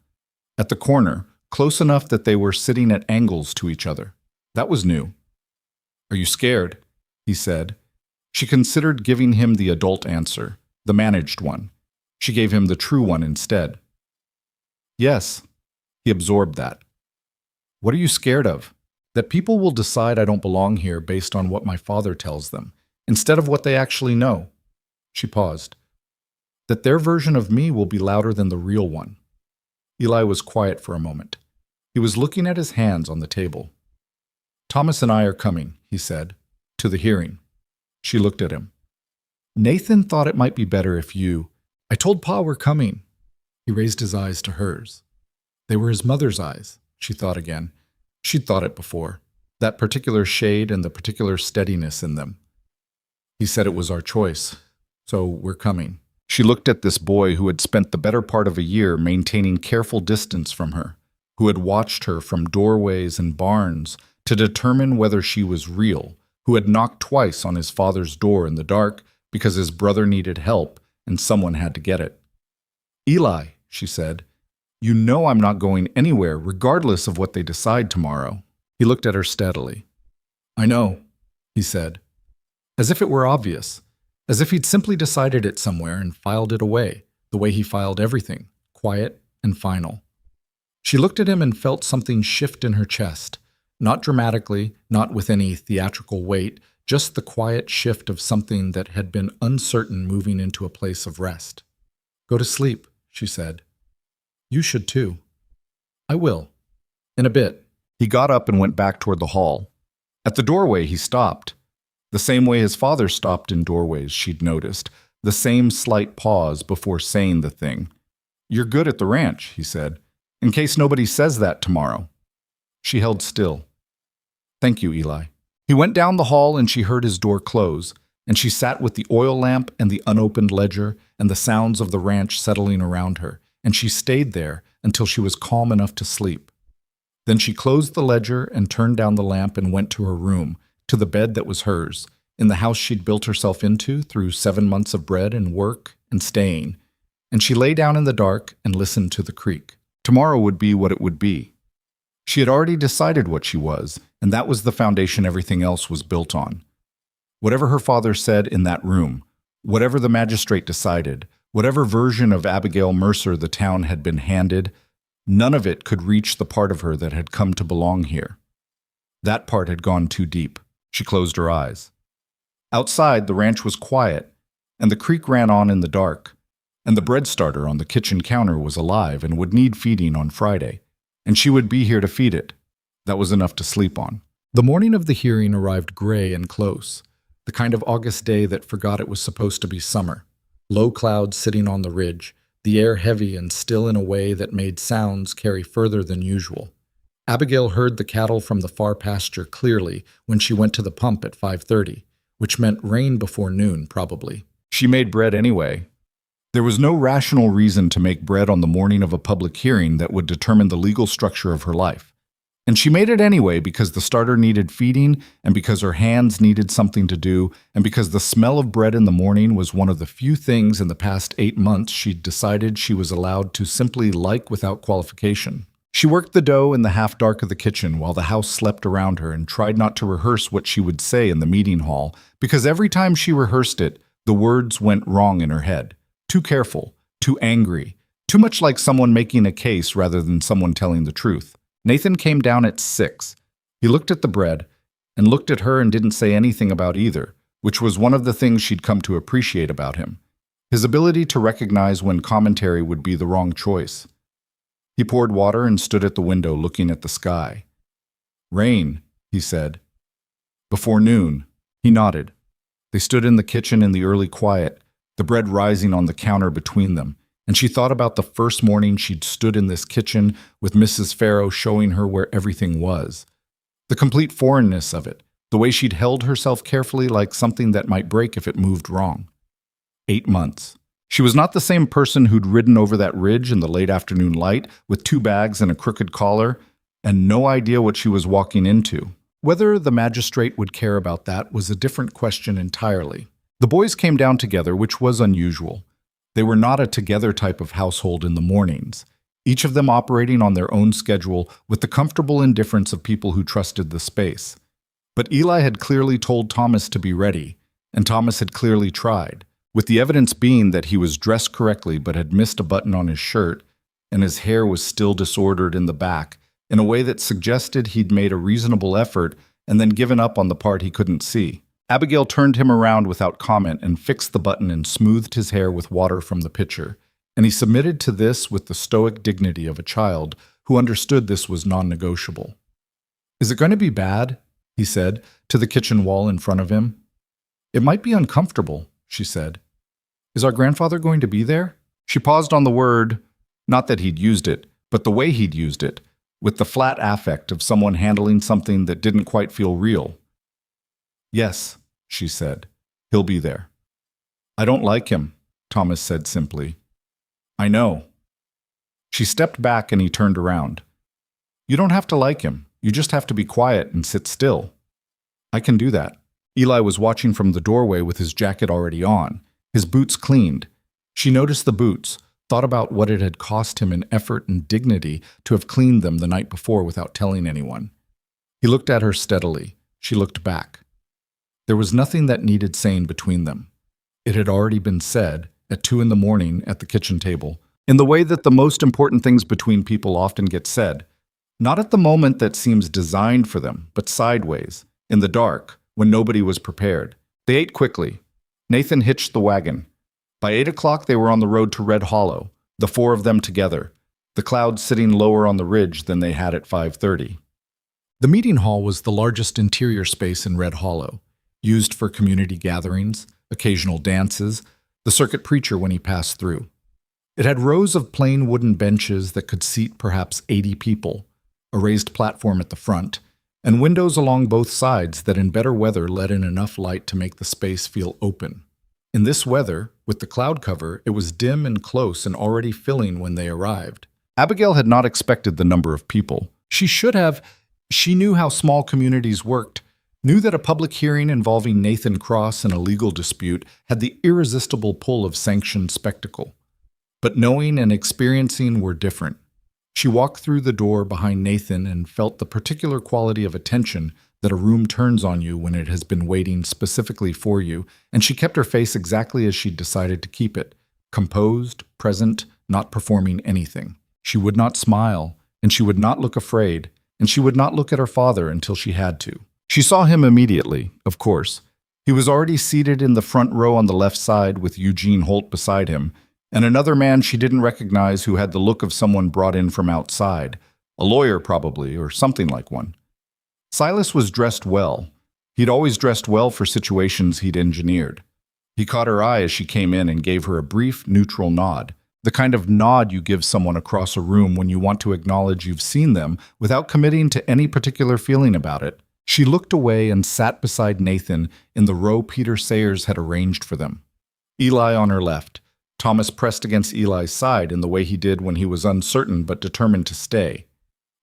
at the corner, close enough that they were sitting at angles to each other. That was new. "Are you scared?" he said. She considered giving him the adult answer, the managed one. She gave him the true one instead. "Yes." He absorbed that. "What are you scared of?" "That people will decide I don't belong here based on what my father tells them, instead of what they actually know." She paused. "That their version of me will be louder than the real one." Eli was quiet for a moment. He was looking at his hands on the table. "Thomas and I are coming," he said, "to the hearing." She looked at him. "Nathan thought it might be better if you—" "I told Pa we're coming." He raised his eyes to hers. They were his mother's eyes, she thought again. She'd thought it before, that particular shade and the particular steadiness in them. He said it was our choice, so we're coming. She looked at this boy who had spent the better part of a year maintaining careful distance from her, who had watched her from doorways and barns to determine whether she was real, who had knocked twice on his father's door in the dark because his brother needed help and someone had to get it. "Eli," she said, "you know I'm not going anywhere regardless of what they decide tomorrow." He looked at her steadily. "I know," he said, as if it were obvious, as if he'd simply decided it somewhere and filed it away, the way he filed everything, quiet and final. She looked at him and felt something shift in her chest, not dramatically, not with any theatrical weight, just the quiet shift of something that had been uncertain moving into a place of rest. "Go to sleep," she said. "You should too." "I will. In a bit." He got up and went back toward the hall. At the doorway, he stopped. The same way his father stopped in doorways, she'd noticed, the same slight pause before saying the thing. "You're good at the ranch," he said, "in case nobody says that tomorrow." She held still. "Thank you, Eli." He went down the hall and she heard his door close, and she sat with the oil lamp and the unopened ledger and the sounds of the ranch settling around her, and she stayed there until she was calm enough to sleep. Then she closed the ledger and turned down the lamp and went to her room, to the bed that was hers, in the house she'd built herself into through 7 months of bread and work and staying, and she lay down in the dark and listened to the creek. Tomorrow would be what it would be. She had already decided what she was, and that was the foundation everything else was built on. Whatever her father said in that room, whatever the magistrate decided, whatever version of Abigail Mercer the town had been handed, none of it could reach the part of her that had come to belong here. That part had gone too deep. She closed her eyes. Outside, the ranch was quiet, and the creek ran on in the dark, and the bread starter on the kitchen counter was alive and would need feeding on Friday, and she would be here to feed it. That was enough to sleep on. The morning of the hearing arrived gray and close, the kind of August day that forgot it was supposed to be summer. Low clouds sitting on the ridge, the air heavy and still in a way that made sounds carry further than usual. Abigail heard the cattle from the far pasture clearly when she went to the pump at 5:30, which meant rain before noon, probably. She made bread anyway. There was no rational reason to make bread on the morning of a public hearing that would determine the legal structure of her life. And she made it anyway because the starter needed feeding, and because her hands needed something to do, and because the smell of bread in the morning was one of the few things in the past 8 months she'd decided she was allowed to simply like without qualification. She worked the dough in the half-dark of the kitchen while the house slept around her and tried not to rehearse what she would say in the meeting hall, because every time she rehearsed it, the words went wrong in her head. Too careful, too angry, too much like someone making a case rather than someone telling the truth. Nathan came down at 6. He looked at the bread, and looked at her and didn't say anything about either, which was one of the things she'd come to appreciate about him. His ability to recognize when commentary would be the wrong choice. He poured water and stood at the window looking at the sky. "Rain," he said. "Before noon." He nodded. They stood in the kitchen in the early quiet, the bread rising on the counter between them, and she thought about the first morning she'd stood in this kitchen with Mrs. Farrow showing her where everything was. The complete foreignness of it, the way she'd held herself carefully like something that might break if it moved wrong. 8 months. She was not the same person who'd ridden over that ridge in the late afternoon light with 2 bags and a crooked collar, and no idea what she was walking into. Whether the magistrate would care about that was a different question entirely. The boys came down together, which was unusual. They were not a together type of household in the mornings, each of them operating on their own schedule with the comfortable indifference of people who trusted the space. But Eli had clearly told Thomas to be ready, and Thomas had clearly tried, with the evidence being that he was dressed correctly but had missed a button on his shirt, and his hair was still disordered in the back, in a way that suggested he'd made a reasonable effort and then given up on the part he couldn't see. Abigail turned him around without comment and fixed the button and smoothed his hair with water from the pitcher, and he submitted to this with the stoic dignity of a child who understood this was non-negotiable. "Is it going to be bad?" he said, to the kitchen wall in front of him. "It might be uncomfortable," she said. "Is our grandfather going to be there?" She paused on the word, not that he'd used it, but the way he'd used it, with the flat affect of someone handling something that didn't quite feel real. "Yes," she said. "He'll be there." "I don't like him," Thomas said simply. "I know." She stepped back and he turned around. "You don't have to like him. You just have to be quiet and sit still." "I can do that." Eli was watching from the doorway with his jacket already on, his boots cleaned. She noticed the boots, thought about what it had cost him in effort and dignity to have cleaned them the night before without telling anyone. He looked at her steadily. She looked back. There was nothing that needed saying between them. It had already been said, at 2 a.m. at the kitchen table, in the way that the most important things between people often get said, not at the moment that seems designed for them, but sideways, in the dark, when nobody was prepared. They ate quickly. Nathan hitched the wagon. By 8 o'clock they were on the road to Red Hollow, the 4 of them together, the clouds sitting lower on the ridge than they had at 5:30. The meeting hall was the largest interior space in Red Hollow, used for community gatherings, occasional dances, the circuit preacher when he passed through. It had rows of plain wooden benches that could seat perhaps 80 people, a raised platform at the front, and windows along both sides that in better weather let in enough light to make the space feel open. In this weather, with the cloud cover, it was dim and close and already filling when they arrived. Abigail had not expected the number of people. She should have. She knew how small communities worked, knew that a public hearing involving Nathan Cross in a legal dispute had the irresistible pull of sanctioned spectacle. But knowing and experiencing were different. She walked through the door behind Nathan and felt the particular quality of attention that a room turns on you when it has been waiting specifically for you, and she kept her face exactly as she'd decided to keep it, composed, present, not performing anything. She would not smile, and she would not look afraid, and she would not look at her father until she had to. She saw him immediately, of course. He was already seated in the front row on the left side with Eugene Holt beside him, and another man she didn't recognize who had the look of someone brought in from outside, a lawyer probably, or something like one. Silas was dressed well. He'd always dressed well for situations he'd engineered. He caught her eye as she came in and gave her a brief, neutral nod, the kind of nod you give someone across a room when you want to acknowledge you've seen them without committing to any particular feeling about it. She looked away and sat beside Nathan in the row Peter Sayers had arranged for them. Eli on her left, Thomas pressed against Eli's side in the way he did when he was uncertain but determined to stay.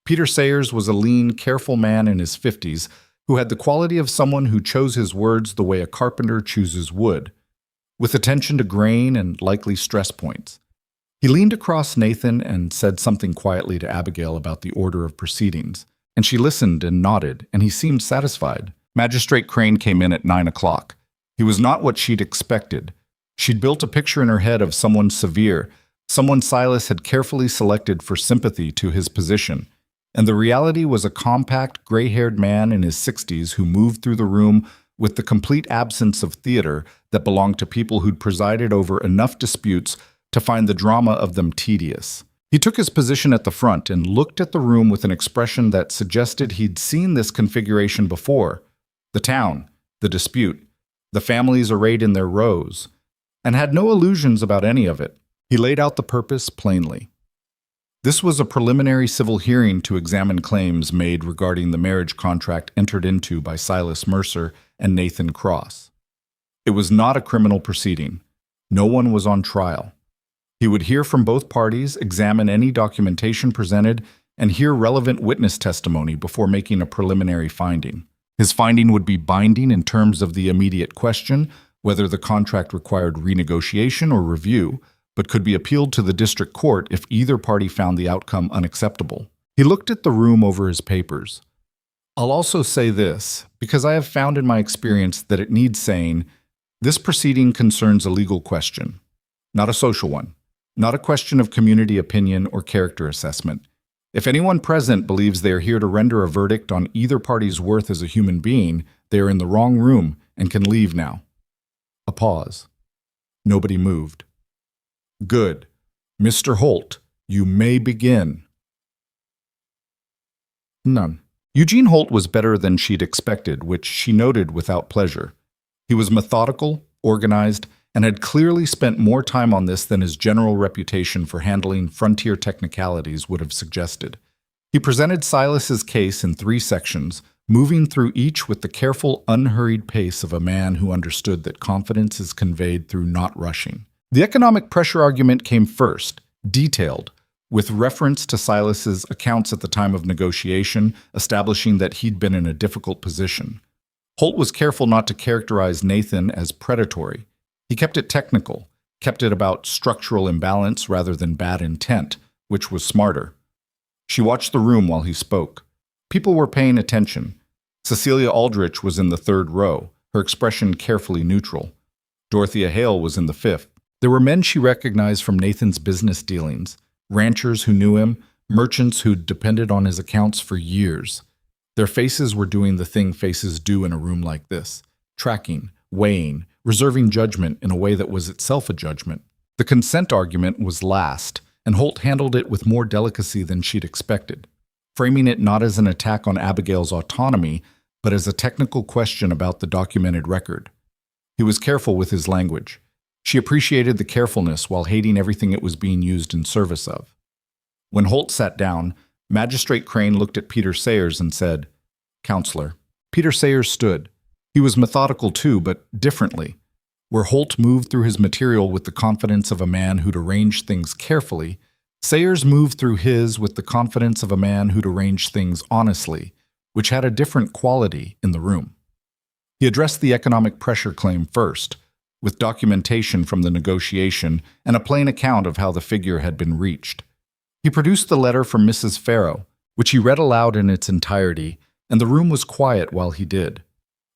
Peter Sayers was a lean, careful man in his 50s who had the quality of someone who chose his words the way a carpenter chooses wood, with attention to grain and likely stress points. He leaned across Nathan and said something quietly to Abigail about the order of proceedings, and she listened and nodded, and he seemed satisfied. Magistrate Crane came in at 9 o'clock. He was not what she'd expected. She'd built a picture in her head of someone severe, someone Silas had carefully selected for sympathy to his position, and the reality was a compact, gray-haired man in his 60s who moved through the room with the complete absence of theater that belonged to people who'd presided over enough disputes to find the drama of them tedious. He took his position at the front and looked at the room with an expression that suggested he'd seen this configuration before. The town, the dispute, the families arrayed in their rows, and had no illusions about any of it. He laid out the purpose plainly. This was a preliminary civil hearing to examine claims made regarding the marriage contract entered into by Silas Mercer and Nathan Cross. It was not a criminal proceeding. No one was on trial. He would hear from both parties, examine any documentation presented, and hear relevant witness testimony before making a preliminary finding. His finding would be binding in terms of the immediate question, whether the contract required renegotiation or review, but could be appealed to the district court if either party found the outcome unacceptable. He looked at the room over his papers. I'll also say this, because I have found in my experience that it needs saying, this proceeding concerns a legal question, not a social one, not a question of community opinion or character assessment. If anyone present believes they are here to render a verdict on either party's worth as a human being, they are in the wrong room and can leave now. A pause. Nobody moved. Good. Mr. Holt, you may begin. None. Eugene Holt was better than she'd expected, which she noted without pleasure. He was methodical, organized, and had clearly spent more time on this than his general reputation for handling frontier technicalities would have suggested. He presented Silas's case in 3 sections, moving through each with the careful, unhurried pace of a man who understood that confidence is conveyed through not rushing. The economic pressure argument came first, detailed, with reference to Silas's accounts at the time of negotiation, establishing that he'd been in a difficult position. Holt was careful not to characterize Nathan as predatory. He kept it technical, kept it about structural imbalance rather than bad intent, which was smarter. She watched the room while he spoke. People were paying attention. Cecilia Aldrich was in the 3rd row, her expression carefully neutral. Dorothea Hale was in the 5th. There were men she recognized from Nathan's business dealings, ranchers who knew him, merchants who'd depended on his accounts for years. Their faces were doing the thing faces do in a room like this, tracking, weighing, reserving judgment in a way that was itself a judgment. The consent argument was last, and Holt handled it with more delicacy than she'd expected, framing it not as an attack on Abigail's autonomy, but as a technical question about the documented record. He was careful with his language. She appreciated the carefulness while hating everything it was being used in service of. When Holt sat down, Magistrate Crane looked at Peter Sayers and said, "Counselor." Peter Sayers stood. He was methodical too, but differently. Where Holt moved through his material with the confidence of a man who'd arranged things carefully, Sayers moved through his with the confidence of a man who'd arranged things honestly, which had a different quality in the room. He addressed the economic pressure claim first, with documentation from the negotiation and a plain account of how the figure had been reached. He produced the letter from Mrs. Farrow, which he read aloud in its entirety, and the room was quiet while he did.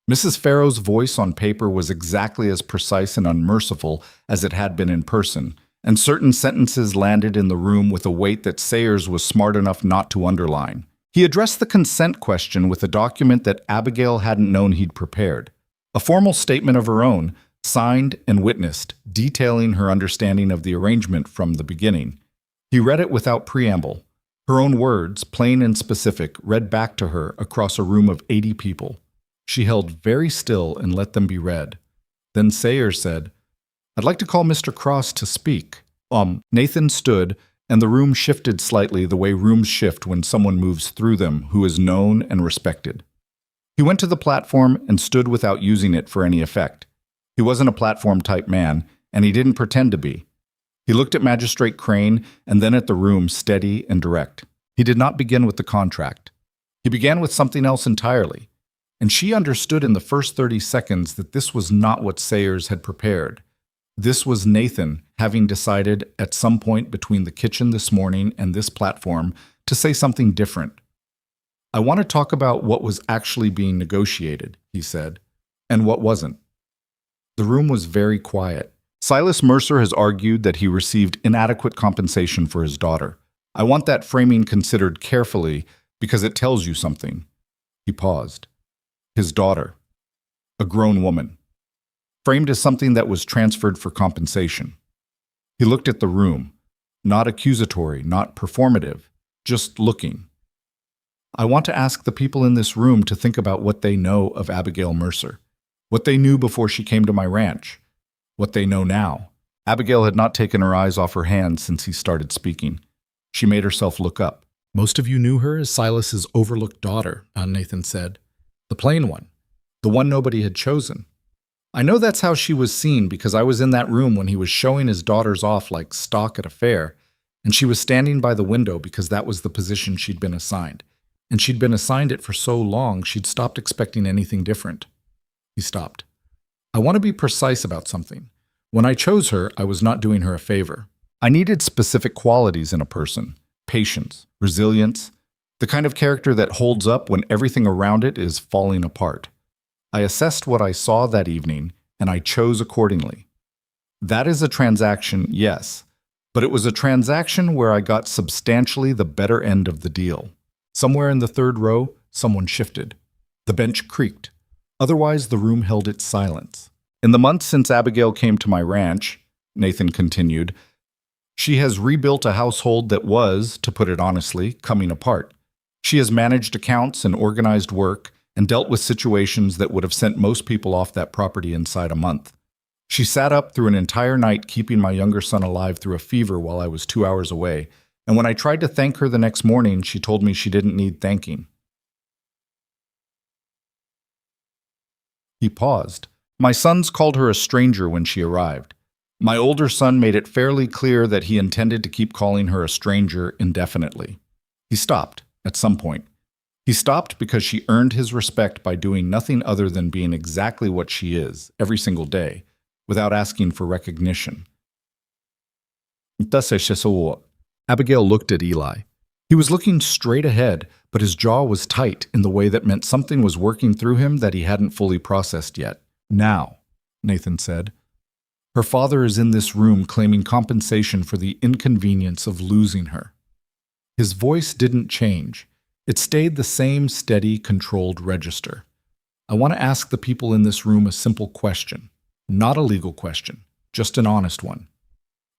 Mrs. Farrow's voice on paper was exactly as precise and unmerciful as it had been in person, and certain sentences landed in the room with a weight that Sayers was smart enough not to underline. He addressed the consent question with a document that Abigail hadn't known he'd prepared, a formal statement of her own, signed and witnessed, detailing her understanding of the arrangement from the beginning. He read it without preamble, her own words, plain and specific, read back to her across a room of 80 people. She held very still and let them be read. Then Sayers said, "I'd like to call Mr. Cross to speak." Nathan stood, and the room shifted slightly the way rooms shift when someone moves through them who is known and respected. He went to the platform and stood without using it for any effect. He wasn't a platform-type man, and he didn't pretend to be. He looked at Magistrate Crane and then at the room, steady and direct. He did not begin with the contract. He began with something else entirely, and she understood in the first 30 seconds that this was not what Sayers had prepared. This was Nathan having decided at some point between the kitchen this morning and this platform to say something different. "I want to talk about what was actually being negotiated," he said, "and what wasn't." The room was very quiet. "Silas Mercer has argued that he received inadequate compensation for his daughter. I want that framing considered carefully because it tells you something." He paused. His daughter, a grown woman, framed as something that was transferred for compensation. He looked at the room, not accusatory, not performative, just looking. "I want to ask the people in this room to think about what they know of Abigail Mercer, what they knew before she came to my ranch, what they know now." Abigail had not taken her eyes off her hands since he started speaking. She made herself look up. "Most of you knew her as Silas's overlooked daughter," Nathan said. "The plain one, the one nobody had chosen. I know that's how she was seen because I was in that room when he was showing his daughters off like stock at a fair, and she was standing by the window because that was the position she'd been assigned. And she'd been assigned it for so long she'd stopped expecting anything different." He stopped. "I want to be precise about something. When I chose her, I was not doing her a favor. I needed specific qualities in a person: patience, resilience, the kind of character that holds up when everything around it is falling apart. I assessed what I saw that evening, and I chose accordingly. That is a transaction, yes, but it was a transaction where I got substantially the better end of the deal." Somewhere in the third row, someone shifted. The bench creaked. Otherwise, the room held its silence. "In the months since Abigail came to my ranch," Nathan continued, "she has rebuilt a household that was, to put it honestly, coming apart. She has managed accounts and organized work and dealt with situations that would have sent most people off that property inside a month. She sat up through an entire night keeping my younger son alive through a fever while I was 2 hours away, and when I tried to thank her the next morning, she told me she didn't need thanking." He paused. "My sons called her a stranger when she arrived. My older son made it fairly clear that he intended to keep calling her a stranger indefinitely." He stopped at some point. He stopped because she earned his respect by doing nothing other than being exactly what she is, every single day, without asking for recognition. Abigail looked at Eli. He was looking straight ahead, but his jaw was tight in the way that meant something was working through him that he hadn't fully processed yet. "Now," Nathan said, "her father is in this room claiming compensation for the inconvenience of losing her." His voice didn't change. It stayed the same steady, controlled register. "I want to ask the people in this room a simple question. Not a legal question, just an honest one."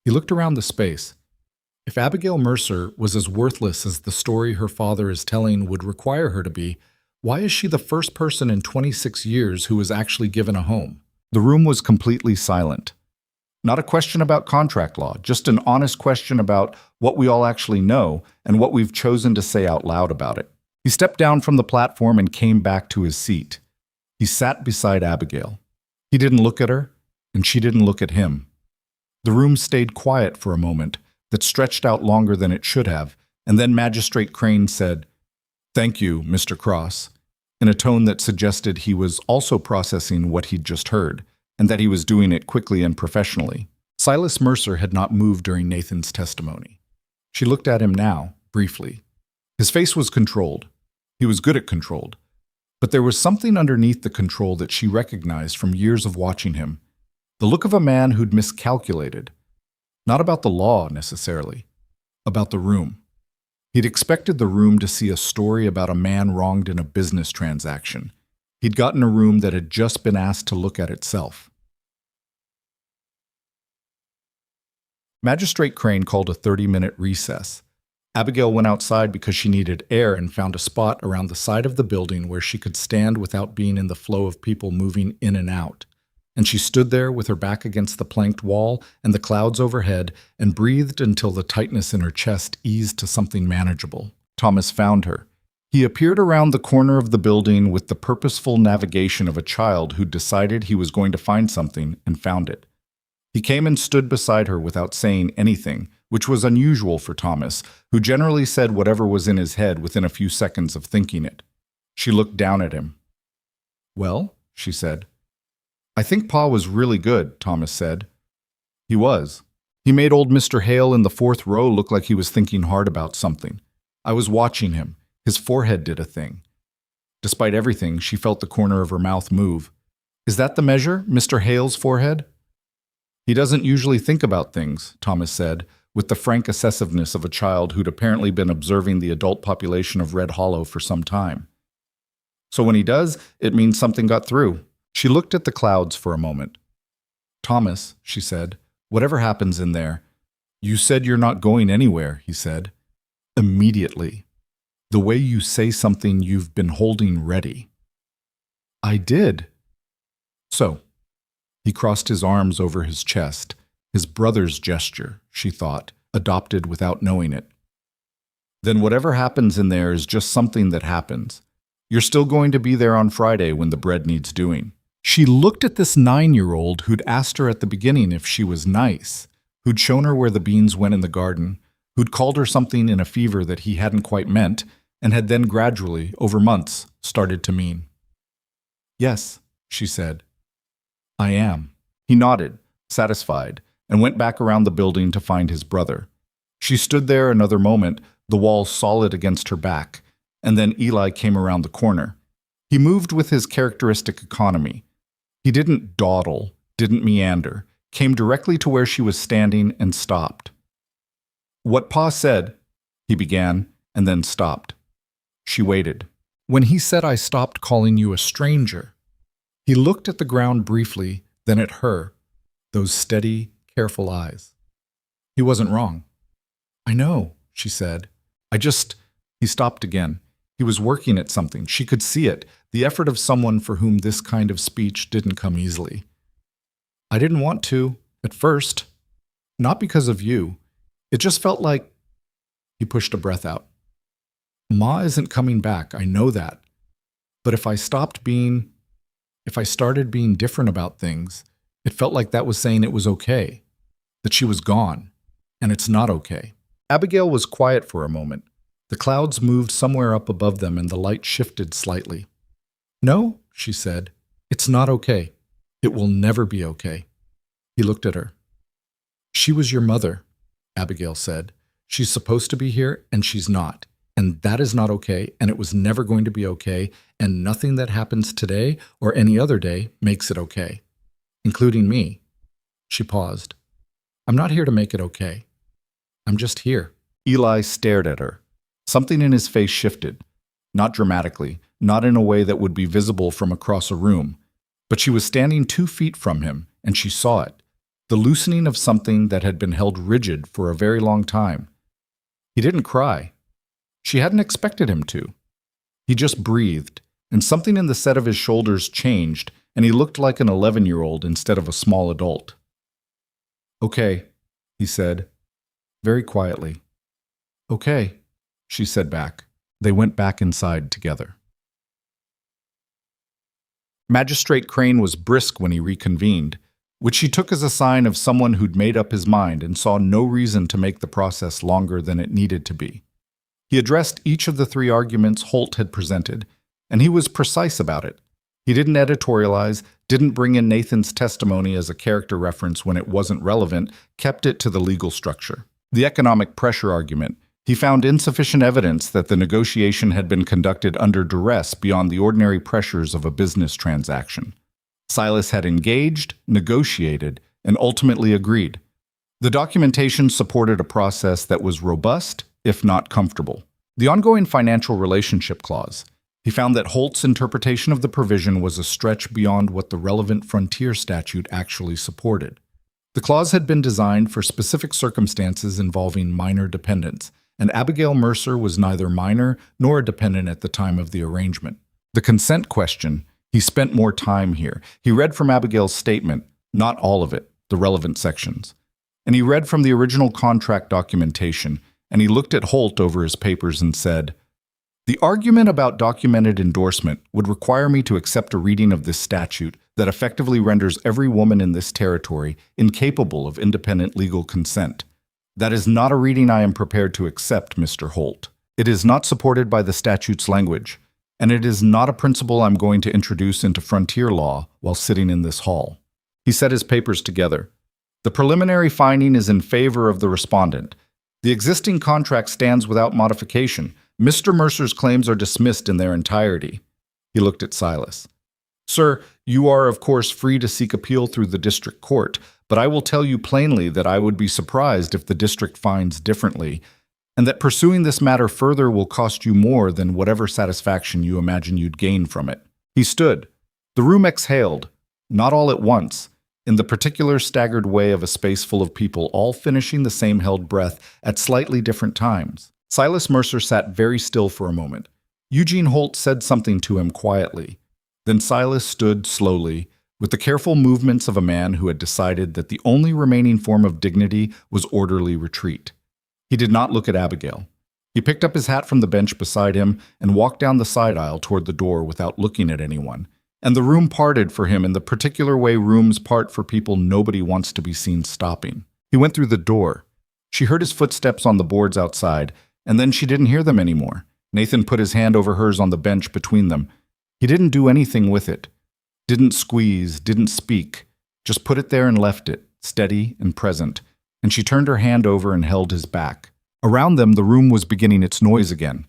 He looked around the space. If Abigail Mercer was as worthless as the story her father is telling would require her to be, why is she the first person in 26 years who was actually given a home? The room was completely silent. Not a question about contract law, just an honest question about what we all actually know and what we've chosen to say out loud about it. He stepped down from the platform and came back to his seat. He sat beside Abigail. He didn't look at her, and she didn't look at him. The room stayed quiet for a moment that stretched out longer than it should have, and then Magistrate Crane said, "Thank you, Mr. Cross," in a tone that suggested he was also processing what he'd just heard, and that he was doing it quickly and professionally. Silas Mercer had not moved during Nathan's testimony. She looked at him now, briefly. His face was controlled. He was good at controlled. But there was something underneath the control that she recognized from years of watching him. The look of a man who'd miscalculated. Not about the law, necessarily. About the room. He'd expected the room to see a story about a man wronged in a business transaction. He'd gotten a room that had just been asked to look at itself. Magistrate Crane called a 30-minute recess. Abigail went outside because she needed air and found a spot around the side of the building where she could stand without being in the flow of people moving in and out. And she stood there with her back against the planked wall and the clouds overhead and breathed until the tightness in her chest eased to something manageable. Thomas found her. He appeared around the corner of the building with the purposeful navigation of a child who decided he was going to find something and found it. He came and stood beside her without saying anything, which was unusual for Thomas, who generally said whatever was in his head within a few seconds of thinking it. She looked down at him. "Well," she said. "I think Pa was really good," Thomas said. He was. He made old Mr. Hale in the fourth row look like he was thinking hard about something. I was watching him. His forehead did a thing. Despite everything, she felt the corner of her mouth move. "Is that the measure, Mr. Hale's forehead?" "He doesn't usually think about things," Thomas said, with the frank assessiveness of a child who'd apparently been observing the adult population of Red Hollow for some time. "So when he does, it means something got through." She looked at the clouds for a moment. "Thomas," she said, "whatever happens in there, you said you're not going anywhere," he said. "Immediately. The way you say something you've been holding ready." "I did." "So." He crossed his arms over his chest, his brother's gesture, she thought, adopted without knowing it. "Then whatever happens in there is just something that happens. You're still going to be there on Friday when the bread needs doing." She looked at this 9-year-old who'd asked her at the beginning if she was nice, who'd shown her where the beans went in the garden, who'd called her something in a fever that he hadn't quite meant, and had then gradually, over months, started to mean. "Yes," she said. "I am." He nodded, satisfied, and went back around the building to find his brother. She stood there another moment, the wall solid against her back, and then Eli came around the corner. He moved with his characteristic economy. He didn't dawdle, didn't meander, came directly to where she was standing and stopped. "What Pa said," he began, and then stopped. She waited. "When he said I stopped calling you a stranger." He looked at the ground briefly, then at her, those steady, careful eyes. He wasn't wrong. "I know," she said. He stopped again. He was working at something. She could see it, the effort of someone for whom this kind of speech didn't come easily. "I didn't want to, at first. Not because of you. It just felt like..." He pushed a breath out. "Ma isn't coming back, I know that. But if I started being different about things, it felt like that was saying it was okay, that she was gone, and it's not okay." Abigail was quiet for a moment. The clouds moved somewhere up above them and the light shifted slightly. "No," she said, "it's not okay. It will never be okay." He looked at her. "She was your mother," Abigail said. "She's supposed to be here, and she's not. And that is not okay, and it was never going to be okay, and nothing that happens today or any other day makes it okay. Including me." She paused. "I'm not here to make it okay. I'm just here." Eli stared at her. Something in his face shifted. Not dramatically, not in a way that would be visible from across a room. But she was standing 2 feet from him, and she saw it. The loosening of something that had been held rigid for a very long time. He didn't cry. She hadn't expected him to. He just breathed, and something in the set of his shoulders changed, and he looked like an 11-year-old instead of a small adult. "Okay," he said, very quietly. "Okay," she said back. They went back inside together. Magistrate Crane was brisk when he reconvened, which she took as a sign of someone who'd made up his mind and saw no reason to make the process longer than it needed to be. He addressed each of the 3 arguments Holt had presented, and he was precise about it. He didn't editorialize, didn't bring in Nathan's testimony as a character reference when it wasn't relevant, kept it to the legal structure. The economic pressure argument. He found insufficient evidence that the negotiation had been conducted under duress beyond the ordinary pressures of a business transaction. Silas had engaged, negotiated, and ultimately agreed. The documentation supported a process that was robust, if not comfortable. The ongoing financial relationship clause. He found that Holt's interpretation of the provision was a stretch beyond what the relevant frontier statute actually supported. The clause had been designed for specific circumstances involving minor dependents, and Abigail Mercer was neither minor nor a dependent at the time of the arrangement. The consent question, he spent more time here. He read from Abigail's statement, not all of it, the relevant sections. And he read from the original contract documentation, and he looked at Holt over his papers and said, "The argument about documented endorsement would require me to accept a reading of this statute that effectively renders every woman in this territory incapable of independent legal consent. That is not a reading I am prepared to accept, Mr. Holt. It is not supported by the statute's language, and it is not a principle I'm going to introduce into frontier law while sitting in this hall." He set his papers together. "The preliminary finding is in favor of the respondent. The existing contract stands without modification. Mr. Mercer's claims are dismissed in their entirety." He looked at Silas. "Sir, you are of course free to seek appeal through the district court, but I will tell you plainly that I would be surprised if the district finds differently, and that pursuing this matter further will cost you more than whatever satisfaction you imagine you'd gain from it." He stood. The room exhaled, not all at once, in the particular staggered way of a space full of people all finishing the same held breath at slightly different times. Silas Mercer sat very still for a moment. Eugene Holt said something to him quietly. Then Silas stood slowly, with the careful movements of a man who had decided that the only remaining form of dignity was orderly retreat. He did not look at Abigail. He picked up his hat from the bench beside him and walked down the side aisle toward the door without looking at anyone. And the room parted for him in the particular way rooms part for people nobody wants to be seen stopping. He went through the door. She heard his footsteps on the boards outside, and then she didn't hear them anymore. Nathan put his hand over hers on the bench between them. He didn't do anything with it. Didn't squeeze, didn't speak. Just put it there and left it, steady and present. And she turned her hand over and held his back. Around them, the room was beginning its noise again.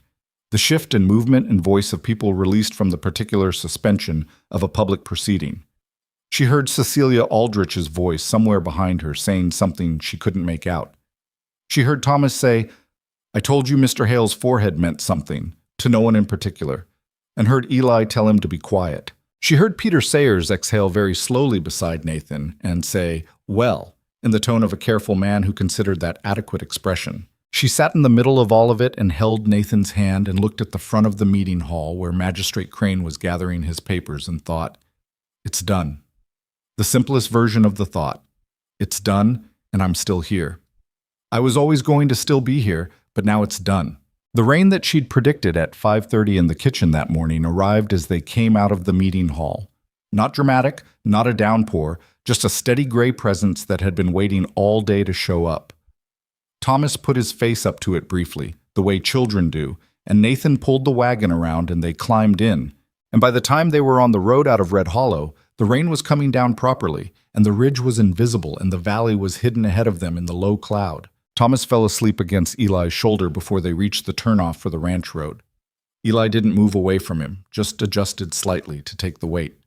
The shift in movement and voice of people released from the particular suspension of a public proceeding. She heard Cecilia Aldrich's voice somewhere behind her saying something she couldn't make out. She heard Thomas say, "I told you Mr. Hale's forehead meant something," to no one in particular, and heard Eli tell him to be quiet. She heard Peter Sayers exhale very slowly beside Nathan and say, "Well," in the tone of a careful man who considered that adequate expression. She sat in the middle of all of it and held Nathan's hand and looked at the front of the meeting hall where Magistrate Crane was gathering his papers and thought, "It's done." The simplest version of the thought. It's done, and I'm still here. I was always going to still be here, but now it's done. The rain that she'd predicted at 5:30 in the kitchen that morning arrived as they came out of the meeting hall. Not dramatic, not a downpour, just a steady gray presence that had been waiting all day to show up. Thomas put his face up to it briefly, the way children do, and Nathan pulled the wagon around and they climbed in. And by the time they were on the road out of Red Hollow, the rain was coming down properly, and the ridge was invisible and the valley was hidden ahead of them in the low cloud. Thomas fell asleep against Eli's shoulder before they reached the turnoff for the ranch road. Eli didn't move away from him, just adjusted slightly to take the weight.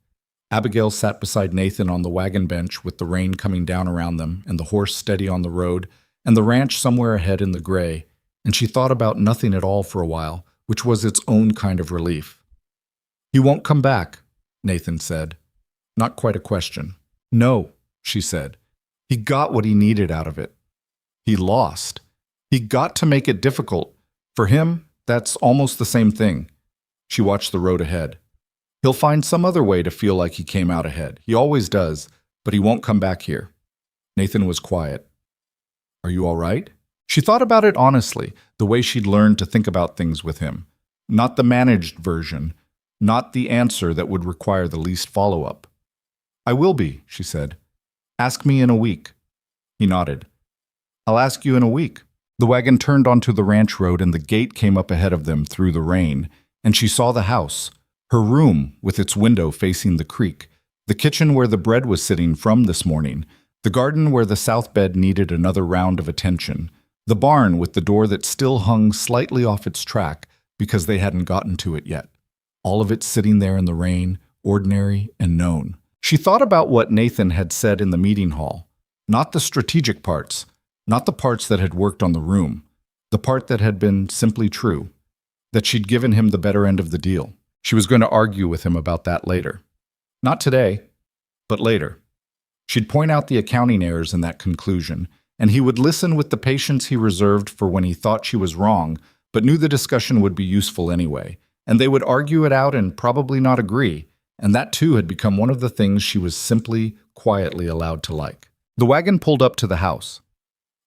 Abigail sat beside Nathan on the wagon bench with the rain coming down around them and the horse steady on the road, and the ranch somewhere ahead in the gray, and she thought about nothing at all for a while, which was its own kind of relief. "He won't come back," Nathan said. Not quite a question. "No," she said. "He got what he needed out of it. He lost. He got to make it difficult. For him, that's almost the same thing." She watched the road ahead. "He'll find some other way to feel like he came out ahead. He always does, but he won't come back here." Nathan was quiet. "Are you all right?" She thought about it honestly, the way she'd learned to think about things with him. Not the managed version, not the answer that would require the least follow-up. "I will be," she said. "Ask me in a week." He nodded. "I'll ask you in a week." The wagon turned onto the ranch road and the gate came up ahead of them through the rain, and she saw the house, her room with its window facing the creek, the kitchen where the bread was sitting from this morning, the garden where the south bed needed another round of attention, the barn with the door that still hung slightly off its track because they hadn't gotten to it yet. All of it sitting there in the rain, ordinary and known. She thought about what Nathan had said in the meeting hall, not the strategic parts, not the parts that had worked on the room, the part that had been simply true, that she'd given him the better end of the deal. She was going to argue with him about that later. Not today, but later. She'd point out the accounting errors in that conclusion, and he would listen with the patience he reserved for when he thought she was wrong, but knew the discussion would be useful anyway, and they would argue it out and probably not agree, and that too had become one of the things she was simply, quietly allowed to like. The wagon pulled up to the house.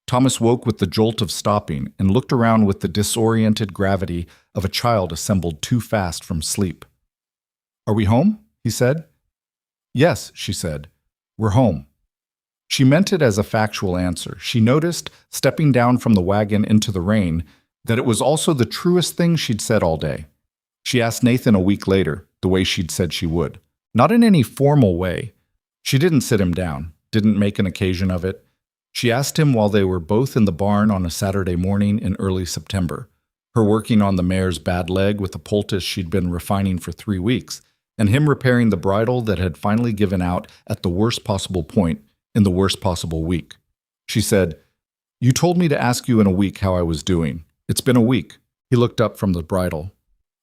Thomas woke with the jolt of stopping and looked around with the disoriented gravity of a child assembled too fast from sleep. "Are we home?" he said. "Yes," she said. "We're home." She meant it as a factual answer. She noticed, stepping down from the wagon into the rain, that it was also the truest thing she'd said all day. She asked Nathan a week later, the way she'd said she would. Not in any formal way. She didn't sit him down, didn't make an occasion of it. She asked him while they were both in the barn on a Saturday morning in early September, her working on the mare's bad leg with a poultice she'd been refining for 3 weeks, and him repairing the bridle that had finally given out at the worst possible point in the worst possible week. She said, "You told me to ask you in a week how I was doing. It's been a week." He looked up from the bridle.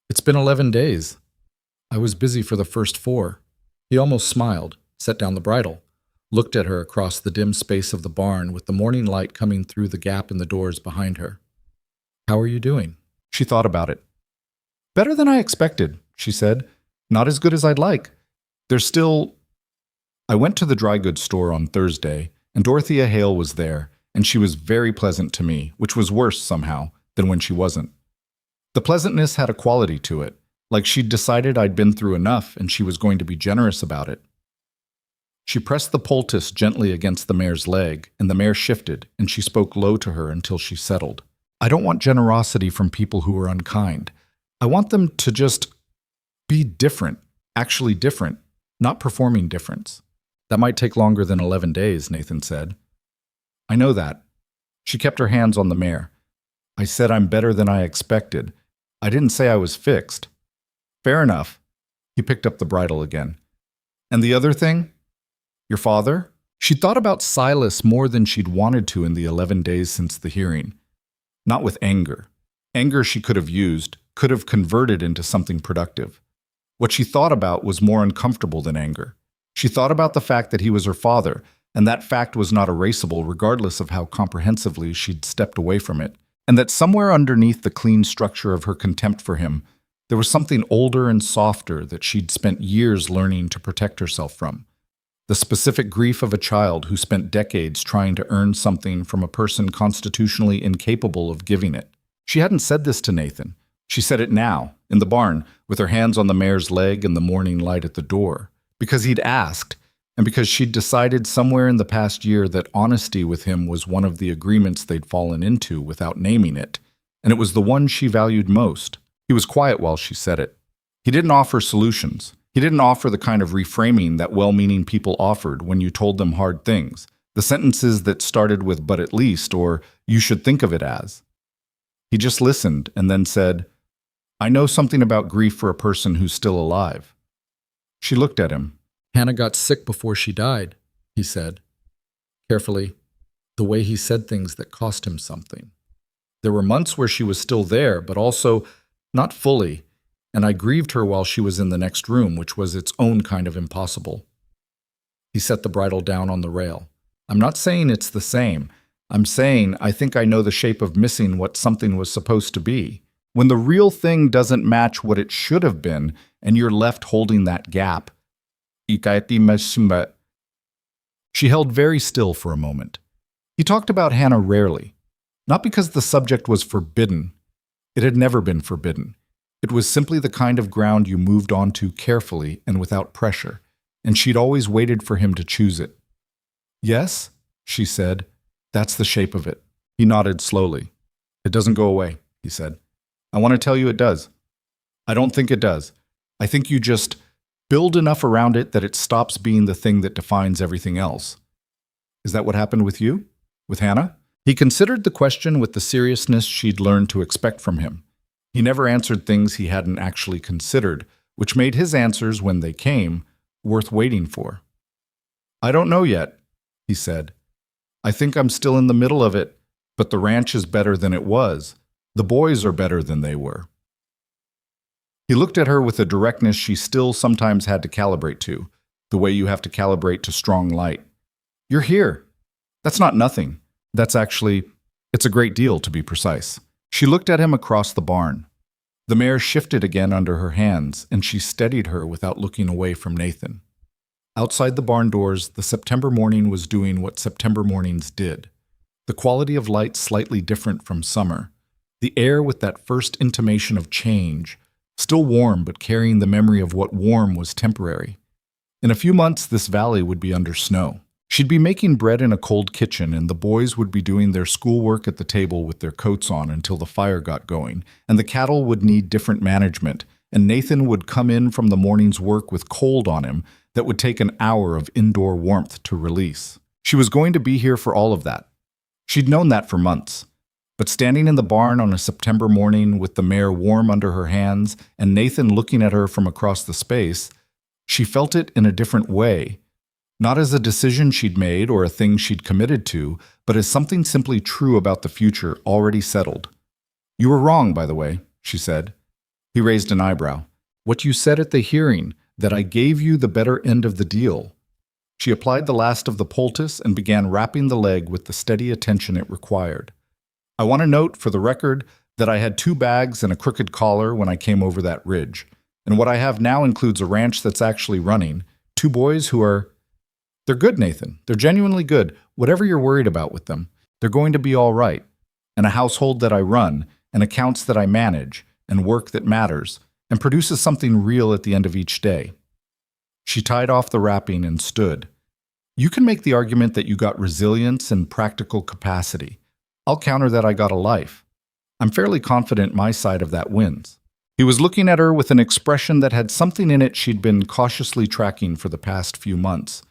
"It's been 11 days. I was busy for the first 4. He almost smiled, set down the bridle, looked at her across the dim space of the barn with the morning light coming through the gap in the doors behind her. "How are you doing?" She thought about it. "Better than I expected," she said. "Not as good as I'd like. There's still—" I went to the dry goods store on Thursday, and Dorothea Hale was there, and she was very pleasant to me, which was worse, somehow, than when she wasn't. The pleasantness had a quality to it, like she'd decided I'd been through enough and she was going to be generous about it. She pressed the poultice gently against the mare's leg, and the mare shifted, and she spoke low to her until she settled. "I don't want generosity from people who are unkind. I want them to just be different, actually different, not performing difference." "That might take longer than 11 days, Nathan said. "I know that." She kept her hands on the mare. "I said I'm better than I expected. I didn't say I was fixed." "Fair enough." He picked up the bridle again. "And the other thing? Your father?" She'd thought about Silas more than she'd wanted to in the 11 days since the hearing. Not with anger. Anger she could have used, could have converted into something productive. What she thought about was more uncomfortable than anger. She thought about the fact that he was her father, and that fact was not erasable regardless of how comprehensively she'd stepped away from it, and that somewhere underneath the clean structure of her contempt for him, there was something older and softer that she'd spent years learning to protect herself from. The specific grief of a child who spent decades trying to earn something from a person constitutionally incapable of giving it. She hadn't said this to Nathan. She said it now, in the barn, with her hands on the mare's leg and the morning light at the door, because he'd asked, and because she'd decided somewhere in the past year that honesty with him was one of the agreements they'd fallen into without naming it, and it was the one she valued most. He was quiet while she said it. He didn't offer solutions. He didn't offer the kind of reframing that well-meaning people offered when you told them hard things, the sentences that started with "but at least" or "you should think of it as." He just listened and then said, "I know something about grief for a person who's still alive." She looked at him. "Hannah got sick before she died," he said, carefully, the way he said things that cost him something. "There were months where she was still there, but also not fully, and I grieved her while she was in the next room, which was its own kind of impossible." He set the bridle down on the rail. "I'm not saying it's the same. I'm saying I think I know the shape of missing what something was supposed to be. When the real thing doesn't match what it should have been, and you're left holding that gap." She held very still for a moment. He talked about Hannah rarely, not because the subject was forbidden. It had never been forbidden. It was simply the kind of ground you moved onto carefully and without pressure, and she'd always waited for him to choose it. "Yes," she said, "that's the shape of it." He nodded slowly. "It doesn't go away," he said. "I want to tell you it does. I don't think it does. I think you just build enough around it that it stops being the thing that defines everything else." "Is that what happened with you? With Hannah?" He considered the question with the seriousness she'd learned to expect from him. He never answered things he hadn't actually considered, which made his answers, when they came, worth waiting for. "I don't know yet," he said. "I think I'm still in the middle of it, but the ranch is better than it was. The boys are better than they were." He looked at her with a directness she still sometimes had to calibrate to, the way you have to calibrate to strong light. "You're here. That's not nothing. That's it's a great deal, to be precise." She looked at him across the barn. The mare shifted again under her hands, and she steadied her without looking away from Nathan. Outside the barn doors, the September morning was doing what September mornings did. The quality of light slightly different from summer. The air with that first intimation of change, still warm but carrying the memory of what warm was temporary. In a few months, this valley would be under snow. She'd be making bread in a cold kitchen, and the boys would be doing their schoolwork at the table with their coats on until the fire got going, and the cattle would need different management, and Nathan would come in from the morning's work with cold on him that would take an hour of indoor warmth to release. She was going to be here for all of that. She'd known that for months. But standing in the barn on a September morning with the mare warm under her hands and Nathan looking at her from across the space, she felt it in a different way. Not as a decision she'd made or a thing she'd committed to, but as something simply true about the future already settled. "You were wrong, by the way," she said. He raised an eyebrow. "What you said at the hearing, that I gave you the better end of the deal." She applied the last of the poultice and began wrapping the leg with the steady attention it required. "I want to note, for the record, that I had 2 bags and a crooked collar when I came over that ridge. And what I have now includes a ranch that's actually running, 2 boys who are... They're good, Nathan. They're genuinely good, whatever you're worried about with them. They're going to be all right. And a household that I run, and accounts that I manage, and work that matters, and produces something real at the end of each day." She tied off the wrapping and stood. "You can make the argument that you got resilience and practical capacity. I'll counter that I got a life. I'm fairly confident my side of that wins." He was looking at her with an expression that had something in it she'd been cautiously tracking for the past few months.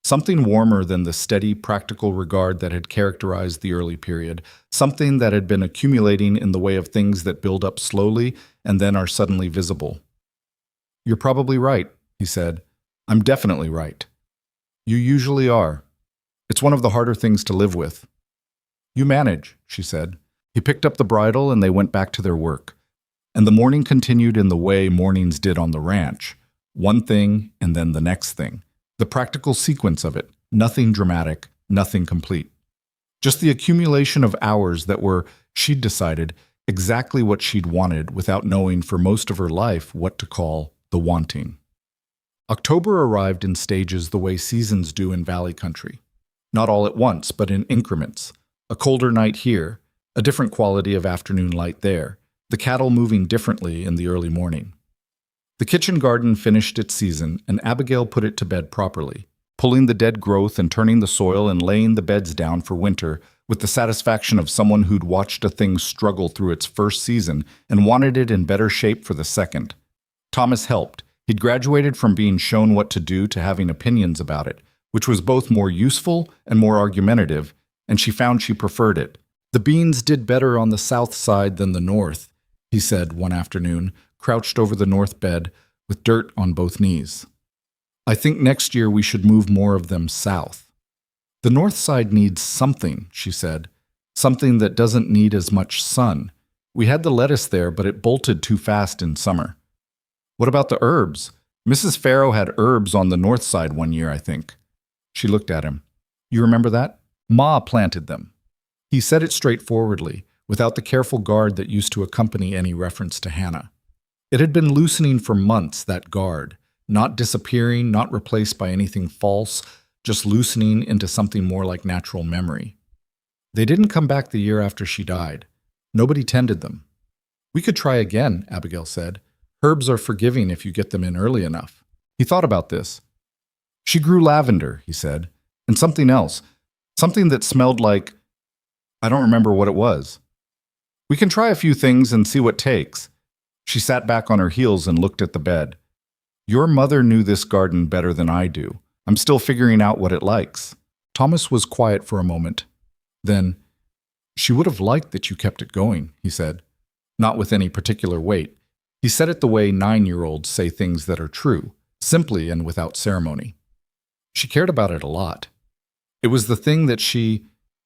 Something warmer than the steady, practical regard that had characterized the early period. Something that had been accumulating in the way of things that build up slowly and then are suddenly visible. "You're probably right," he said. "I'm definitely right. You usually are. It's one of the harder things to live with." "You manage," she said. He picked up the bridle and they went back to their work. And the morning continued in the way mornings did on the ranch. One thing and then the next thing. The practical sequence of it. Nothing dramatic, nothing complete. Just the accumulation of hours that were, she'd decided, exactly what she'd wanted without knowing for most of her life what to call the wanting. October arrived in stages the way seasons do in valley country. Not all at once, but in increments. A colder night here, a different quality of afternoon light there, the cattle moving differently in the early morning. The kitchen garden finished its season, and Abigail put it to bed properly, pulling the dead growth and turning the soil and laying the beds down for winter with the satisfaction of someone who'd watched a thing struggle through its first season and wanted it in better shape for the second. Thomas helped. He'd graduated from being shown what to do to having opinions about it, which was both more useful and more argumentative, and she found she preferred it. "The beans did better on the south side than the north," he said one afternoon, crouched over the north bed with dirt on both knees. "I think next year we should move more of them south." "The north side needs something," she said. "Something that doesn't need as much sun. We had the lettuce there, but it bolted too fast in summer." "What about the herbs? Mrs. Farrow had herbs on the north side one year, I think." She looked at him. "You remember that? Ma planted them." He said it straightforwardly, without the careful guard that used to accompany any reference to Hannah. It had been loosening for months, that guard, not disappearing, not replaced by anything false, just loosening into something more like natural memory. "They didn't come back the year after she died. Nobody tended them." "We could try again," Abigail said. "Herbs are forgiving if you get them in early enough." He thought about this. "She grew lavender," he said, "and something else. Something that smelled like... I don't remember what it was. We can try a few things and see what takes." She sat back on her heels and looked at the bed. "Your mother knew this garden better than I do. I'm still figuring out what it likes." Thomas was quiet for a moment. Then, "She would have liked that you kept it going," he said. Not with any particular weight. He said it the way 9-year-olds say things that are true, simply and without ceremony. She cared about it a lot. It was the thing that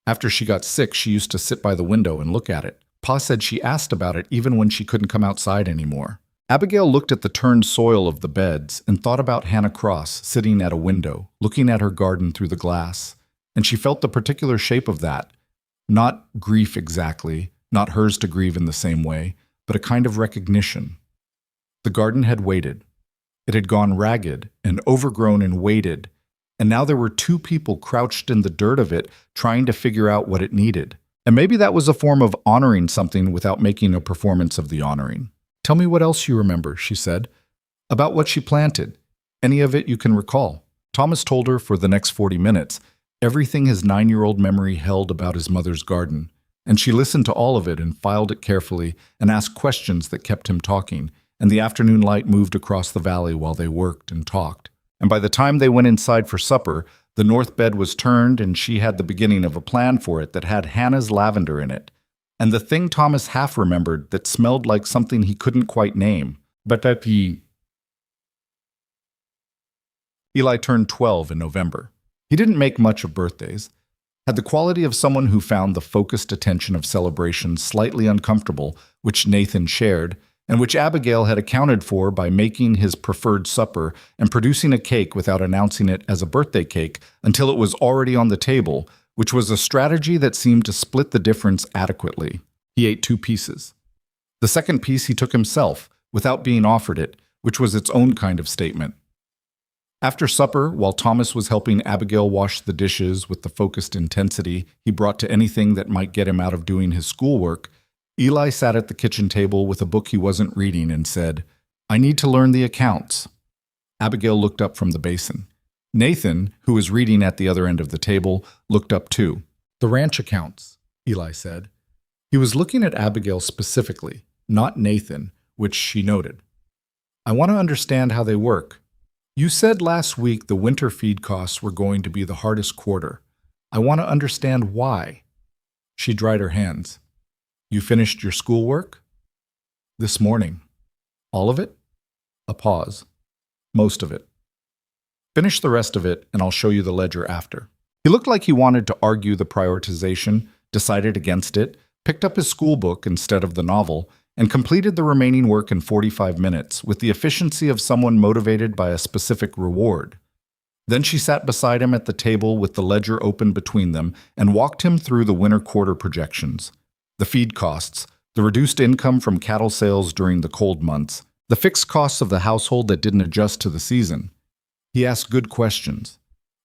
after she got sick, she used to sit by the window and look at it. Pa said she asked about it even when she couldn't come outside anymore. Abigail looked at the turned soil of the beds and thought about Hannah Cross sitting at a window, looking at her garden through the glass, and she felt the particular shape of that. Not grief exactly, not hers to grieve in the same way, but a kind of recognition. The garden had waited. It had gone ragged and overgrown and waited, and now there were 2 people crouched in the dirt of it trying to figure out what it needed. And maybe that was a form of honoring something without making a performance of the honoring. "Tell me what else you remember," she said. "About what she planted. Any of it you can recall." Thomas told her for the next 40 minutes, everything his 9-year-old memory held about his mother's garden, and she listened to all of it and filed it carefully and asked questions that kept him talking, and the afternoon light moved across the valley while they worked and talked. And by the time they went inside for supper, the north bed was turned and she had the beginning of a plan for it that had Hannah's lavender in it, and the thing Thomas half remembered that smelled like something he couldn't quite name. But that Eli turned 12 in November. He didn't make much of birthdays, had the quality of someone who found the focused attention of celebrations slightly uncomfortable, which Nathan shared, and which Abigail had accounted for by making his preferred supper and producing a cake without announcing it as a birthday cake until it was already on the table, which was a strategy that seemed to split the difference adequately. He ate 2 pieces. The second piece he took himself, without being offered it, which was its own kind of statement. After supper, while Thomas was helping Abigail wash the dishes with the focused intensity he brought to anything that might get him out of doing his schoolwork, Eli sat at the kitchen table with a book he wasn't reading and said, "I need to learn the accounts." Abigail looked up from the basin. Nathan, who was reading at the other end of the table, looked up too. "The ranch accounts," Eli said. He was looking at Abigail specifically, not Nathan, which she noted. "I want to understand how they work. You said last week the winter feed costs were going to be the hardest quarter. I want to understand why." She dried her hands. "You finished your schoolwork?" "This morning." "All of it?" A pause. "Most of it." "Finish the rest of it, and I'll show you the ledger after." He looked like he wanted to argue the prioritization, decided against it, picked up his school book instead of the novel, and completed the remaining work in 45 minutes with the efficiency of someone motivated by a specific reward. Then she sat beside him at the table with the ledger open between them and walked him through the winter quarter projections. The feed costs, the reduced income from cattle sales during the cold months, the fixed costs of the household that didn't adjust to the season. He asked good questions.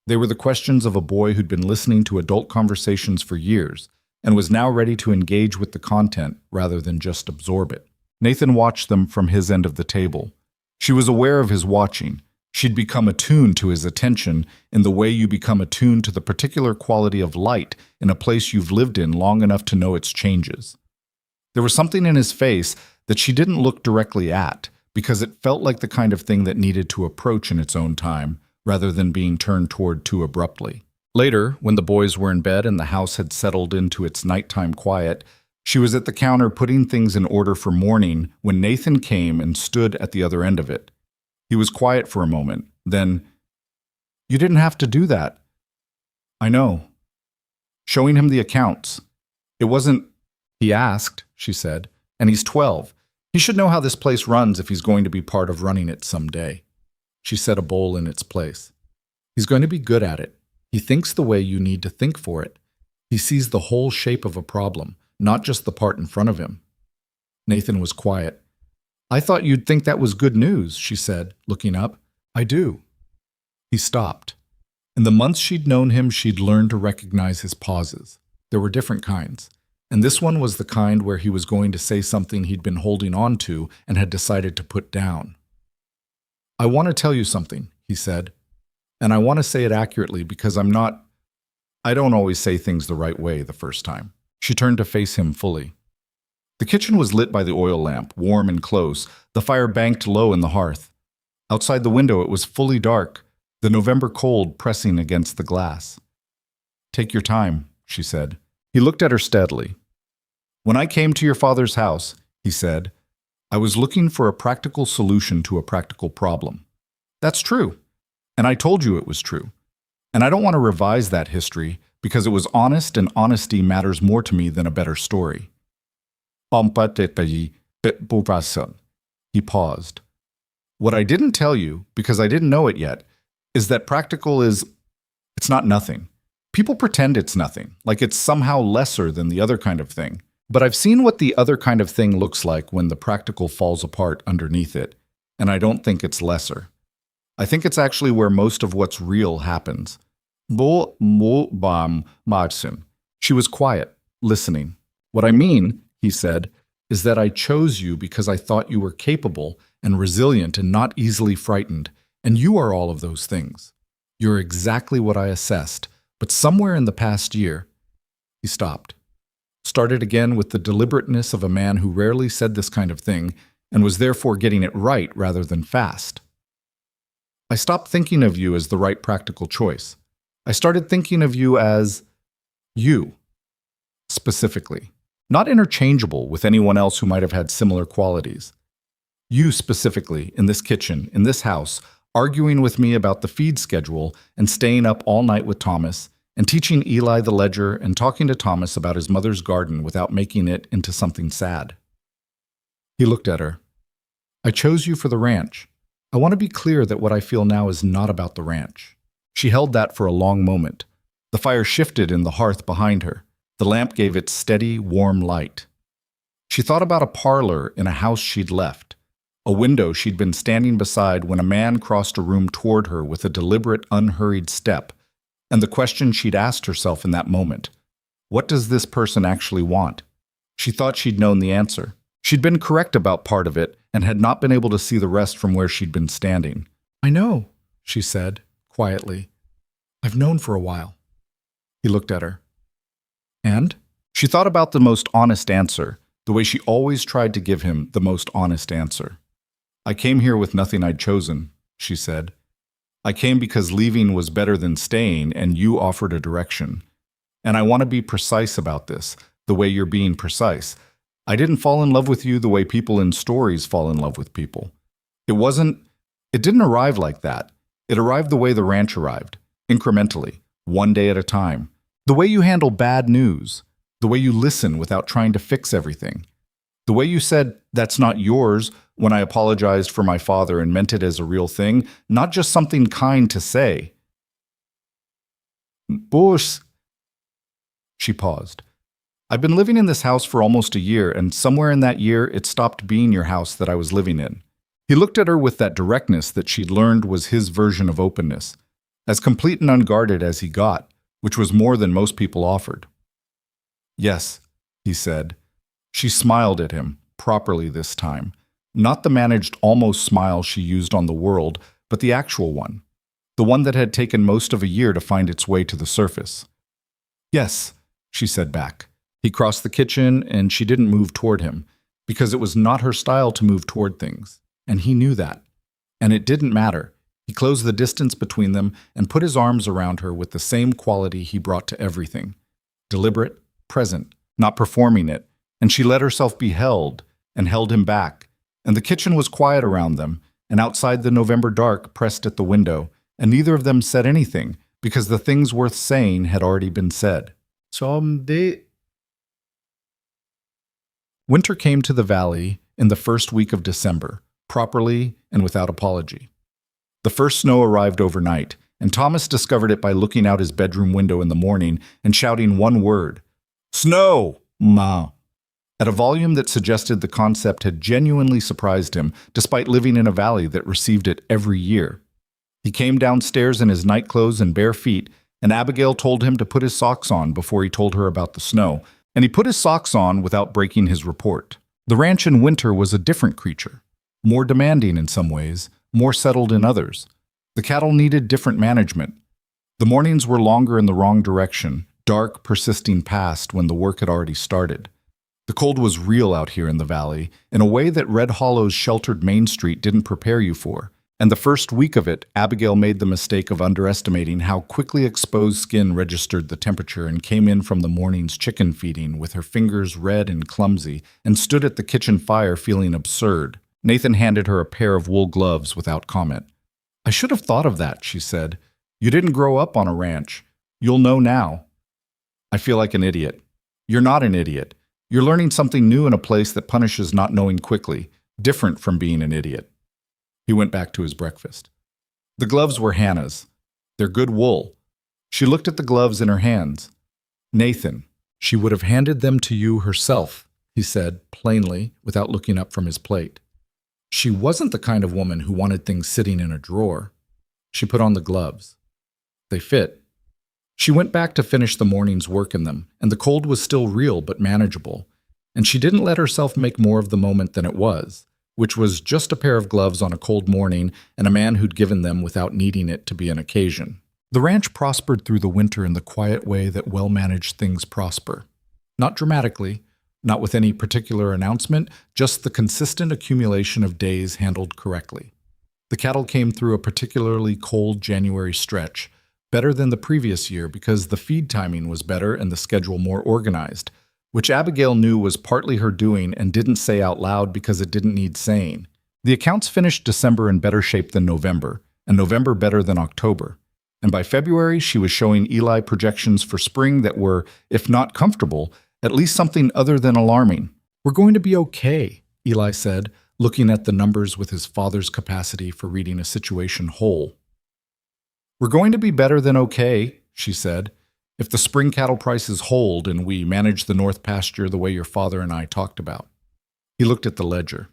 They were the questions of a boy who'd been listening to adult conversations for years and was now ready to engage with the content rather than just absorb it. Nathan watched them from his end of the table. She was aware of his watching. She'd become attuned to his attention in the way you become attuned to the particular quality of light in a place you've lived in long enough to know its changes. There was something in his face that she didn't look directly at, because it felt like the kind of thing that needed to approach in its own time, rather than being turned toward too abruptly. Later, when the boys were in bed and the house had settled into its nighttime quiet, she was at the counter putting things in order for morning when Nathan came and stood at the other end of it. He was quiet for a moment. Then, "You didn't have to do that." "I know." Showing him the accounts. "It wasn't—" "He asked," she said, "and he's 12. He should know how this place runs if he's going to be part of running it someday." She set a bowl in its place. "He's going to be good at it. He thinks the way you need to think for it. He sees the whole shape of a problem, not just the part in front of him." Nathan was quiet. "I thought you'd think that was good news," she said, looking up. "I do." He stopped. In the months she'd known him, she'd learned to recognize his pauses. There were different kinds, and this one was the kind where he was going to say something he'd been holding on to and had decided to put down. "I want to tell you something," he said. "And I want to say it accurately because I don't always say things the right way the first time." She turned to face him fully. The kitchen was lit by the oil lamp, warm and close, the fire banked low in the hearth. Outside the window it was fully dark, the November cold pressing against the glass. "Take your time," she said. He looked at her steadily. "When I came to your father's house," he said, "I was looking for a practical solution to a practical problem. That's true. And I told you it was true. And I don't want to revise that history because it was honest, and honesty matters more to me than a better story." He paused. "What I didn't tell you, because I didn't know it yet, is that practical it's not nothing. People pretend it's nothing, like it's somehow lesser than the other kind of thing. But I've seen what the other kind of thing looks like when the practical falls apart underneath it, and I don't think it's lesser. I think it's actually where most of what's real happens." She was quiet, listening. "What I mean," he said, "is that I chose you because I thought you were capable and resilient and not easily frightened, and you are all of those things. You're exactly what I assessed, But somewhere in the past year, he stopped. Started again with the deliberateness of a man who rarely said this kind of thing and was therefore getting it right rather than fast. I stopped thinking of you as the right practical choice. I started thinking of you as you, specifically, not interchangeable with anyone else who might have had similar qualities. You specifically, in this kitchen, in this house, arguing with me about the feed schedule and staying up all night with Thomas, and teaching Eli the ledger and talking to Thomas about his mother's garden without making it into something sad. He looked at her. I chose you for the ranch. I want to be clear that what I feel now is not about the ranch. She held that for a long moment. The fire shifted in the hearth behind her. The lamp gave its steady, warm light. She thought about a parlor in a house she'd left, a window she'd been standing beside when a man crossed a room toward her with a deliberate, unhurried step, and the question she'd asked herself in that moment. What does this person actually want? She thought she'd known the answer. She'd been correct about part of it and had not been able to see the rest from where she'd been standing. I know, she said, quietly. I've known for a while. He looked at her. And? She thought about the most honest answer, the way she always tried to give him the most honest answer. I came here with nothing I'd chosen, she said. I came because leaving was better than staying, and you offered a direction. And I want to be precise about this, the way you're being precise. I didn't fall in love with you the way people in stories fall in love with people. It didn't arrive like that. It arrived the way the ranch arrived, incrementally, one day at a time. The way you handle bad news, the way you listen without trying to fix everything. The way you said, that's not yours, when I apologized for my father and meant it as a real thing, not just something kind to say. Bush. She paused. I've been living in this house for almost a year, and somewhere in that year, it stopped being your house that I was living in. He looked at her with that directness that she'd learned was his version of openness, as complete and unguarded as he got, which was more than most people offered. Yes, he said. She smiled at him, properly this time. Not the managed almost smile she used on the world, but the actual one. The one that had taken most of a year to find its way to the surface. Yes, she said back. He crossed the kitchen, and she didn't move toward him, because it was not her style to move toward things, and he knew that. And it didn't matter. He closed the distance between them and put his arms around her with the same quality he brought to everything. Deliberate, present, not performing it, and she let herself be held, and held him back. And the kitchen was quiet around them, and outside the November dark pressed at the window, and neither of them said anything, because the things worth saying had already been said. Winter came to the valley in the first week of December, properly and without apology. The first snow arrived overnight, and Thomas discovered it by looking out his bedroom window in the morning and shouting one word, "Snow, Ma!" at a volume that suggested the concept had genuinely surprised him, despite living in a valley that received it every year. He came downstairs in his nightclothes and bare feet, and Abigail told him to put his socks on before he told her about the snow, and he put his socks on without breaking his report. The ranch in winter was a different creature, more demanding in some ways, more settled in others. The cattle needed different management. The mornings were longer in the wrong direction, dark, persisting past when the work had already started. The cold was real out here in the valley, in a way that Red Hollow's sheltered Main Street didn't prepare you for. And the first week of it, Abigail made the mistake of underestimating how quickly exposed skin registered the temperature and came in from the morning's chicken feeding with her fingers red and clumsy, and stood at the kitchen fire feeling absurd. Nathan handed her a pair of wool gloves without comment. I should have thought of that, she said. You didn't grow up on a ranch. You'll know now. I feel like an idiot. You're not an idiot. You're learning something new in a place that punishes not knowing quickly, different from being an idiot. He went back to his breakfast. The gloves were Hannah's. They're good wool. She looked at the gloves in her hands. Nathan, she would have handed them to you herself, he said, plainly, without looking up from his plate. She wasn't the kind of woman who wanted things sitting in a drawer. She put on the gloves. They fit. She went back to finish the morning's work in them, and the cold was still real but manageable, and she didn't let herself make more of the moment than it was, which was just a pair of gloves on a cold morning and a man who'd given them without needing it to be an occasion. The ranch prospered through the winter in the quiet way that well-managed things prosper. Not dramatically, not with any particular announcement, just the consistent accumulation of days handled correctly. The cattle came through a particularly cold January stretch, better than the previous year because the feed timing was better and the schedule more organized, which Abigail knew was partly her doing and didn't say out loud because it didn't need saying. The accounts finished December in better shape than November, and November better than October. And by February, she was showing Eli projections for spring that were, if not comfortable, at least something other than alarming. "We're going to be okay," Eli said, looking at the numbers with his father's capacity for reading a situation whole. "We're going to be better than okay," she said, "if the spring cattle prices hold and we manage the north pasture the way your father and I talked about." He looked at the ledger.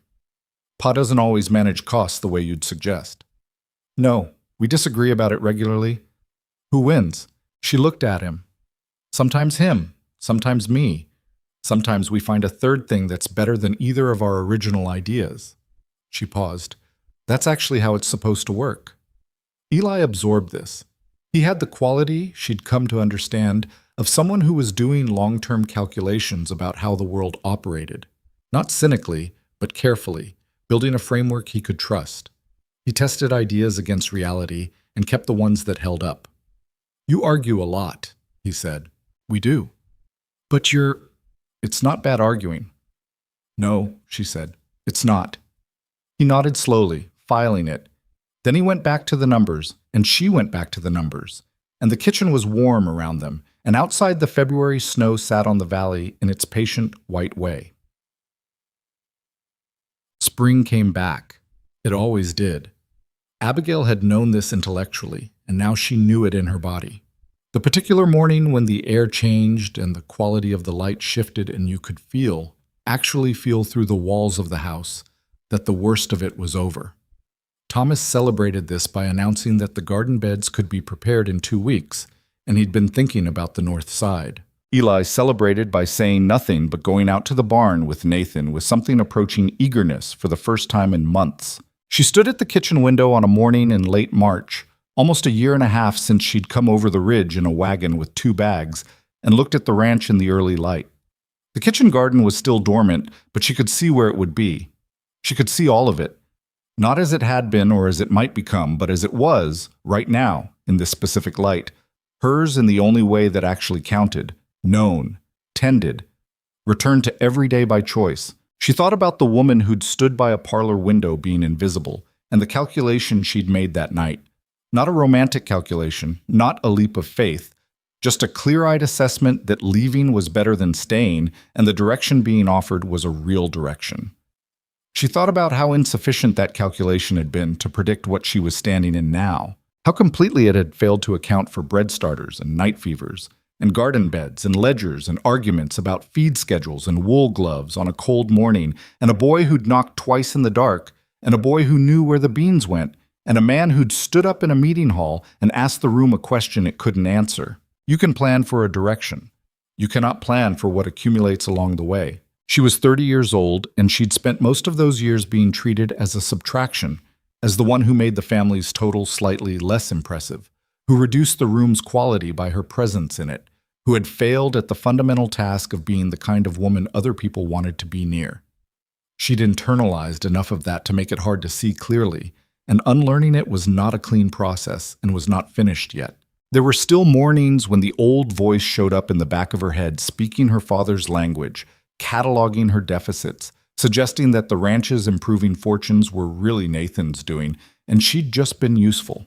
"Pa doesn't always manage costs the way you'd suggest." "No, we disagree about it regularly." "Who wins?" She looked at him. "Sometimes him, sometimes me. Sometimes we find a third thing that's better than either of our original ideas." She paused. "That's actually how it's supposed to work." Eli absorbed this. He had the quality, she'd come to understand, of someone who was doing long-term calculations about how the world operated. Not cynically, but carefully, building a framework he could trust. He tested ideas against reality and kept the ones that held up. "You argue a lot," he said. "We do." "But it's not bad arguing." "No," she said, "it's not." He nodded slowly, filing it. Then he went back to the numbers, and she went back to the numbers, and the kitchen was warm around them, and outside the February snow sat on the valley in its patient white way. Spring came back. It always did. Abigail had known this intellectually, and now she knew it in her body. The particular morning when the air changed and the quality of the light shifted and you could actually feel through the walls of the house, that the worst of it was over. Thomas celebrated this by announcing that the garden beds could be prepared in 2 weeks, and he'd been thinking about the north side. Eli celebrated by saying nothing but going out to the barn with Nathan with something approaching eagerness for the first time in months. She stood at the kitchen window on a morning in late March, almost a year and a half since she'd come over the ridge in a wagon with 2 bags, and looked at the ranch in the early light. The kitchen garden was still dormant, but she could see where it would be. She could see all of it. Not as it had been or as it might become, but as it was, right now, in this specific light. Hers in the only way that actually counted. Known. Tended. Returned to every day by choice. She thought about the woman who'd stood by a parlor window being invisible, and the calculation she'd made that night. Not a romantic calculation, not a leap of faith, just a clear-eyed assessment that leaving was better than staying, and the direction being offered was a real direction. She thought about how insufficient that calculation had been to predict what she was standing in now, how completely it had failed to account for bread starters and night fevers, and garden beds and ledgers and arguments about feed schedules and wool gloves on a cold morning, and a boy who'd knocked twice in the dark, and a boy who knew where the beans went, and a man who'd stood up in a meeting hall and asked the room a question it couldn't answer. You can plan for a direction. You cannot plan for what accumulates along the way. She was 30 years old, and she'd spent most of those years being treated as a subtraction, as the one who made the family's total slightly less impressive, who reduced the room's quality by her presence in it, who had failed at the fundamental task of being the kind of woman other people wanted to be near. She'd internalized enough of that to make it hard to see clearly, and unlearning it was not a clean process and was not finished yet. There were still mornings when the old voice showed up in the back of her head, speaking her father's language, cataloging her deficits, suggesting that the ranch's improving fortunes were really Nathan's doing, and she'd just been useful.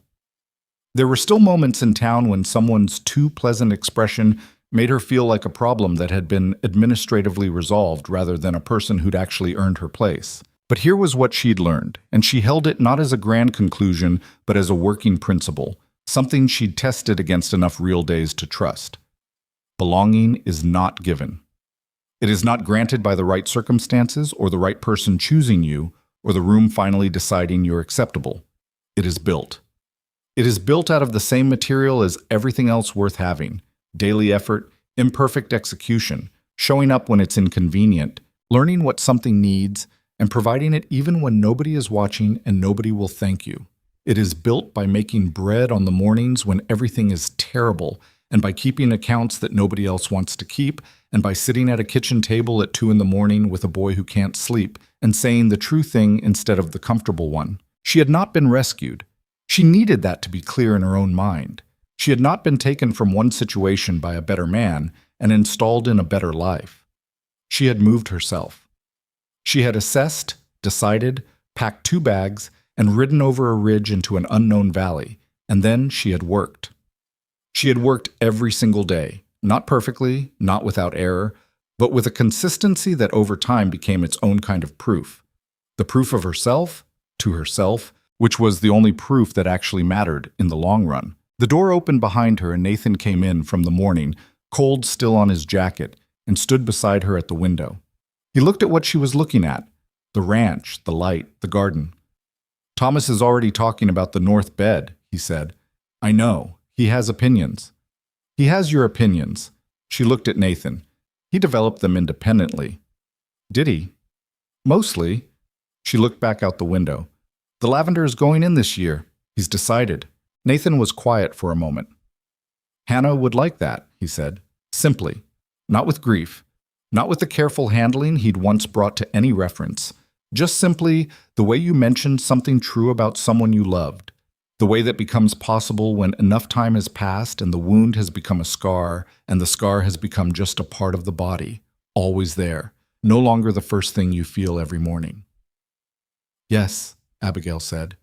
There were still moments in town when someone's too pleasant expression made her feel like a problem that had been administratively resolved rather than a person who'd actually earned her place. But here was what she'd learned, and she held it not as a grand conclusion, but as a working principle, something she'd tested against enough real days to trust. Belonging is not given. It is not granted by the right circumstances or the right person choosing you or the room finally deciding you're acceptable. It is built. It is built out of the same material as everything else worth having: daily effort, imperfect execution, showing up when it's inconvenient, learning what something needs, and providing it even when nobody is watching and nobody will thank you. It is built by making bread on the mornings when everything is terrible, and by keeping accounts that nobody else wants to keep, and by sitting at a kitchen table at 2 in the morning with a boy who can't sleep, and saying the true thing instead of the comfortable one. She had not been rescued. She needed that to be clear in her own mind. She had not been taken from one situation by a better man and installed in a better life. She had moved herself. She had assessed, decided, packed 2 bags, and ridden over a ridge into an unknown valley, and then she had worked. She had worked every single day, not perfectly, not without error, but with a consistency that over time became its own kind of proof. The proof of herself, to herself, which was the only proof that actually mattered in the long run. The door opened behind her and Nathan came in from the morning, cold still on his jacket, and stood beside her at the window. He looked at what she was looking at, the ranch, the light, the garden. "Thomas is already talking about the north bed," he said. "I know. He has opinions." "He has your opinions." She looked at Nathan. "He developed them independently." "Did he?" "Mostly." She looked back out the window. "The lavender is going in this year. He's decided." Nathan was quiet for a moment. "Hannah would like that," he said, simply, not with grief, not with the careful handling he'd once brought to any reference, just simply the way you mentioned something true about someone you loved, the way that becomes possible when enough time has passed and the wound has become a scar and the scar has become just a part of the body, always there, no longer the first thing you feel every morning. "Yes," Abigail said.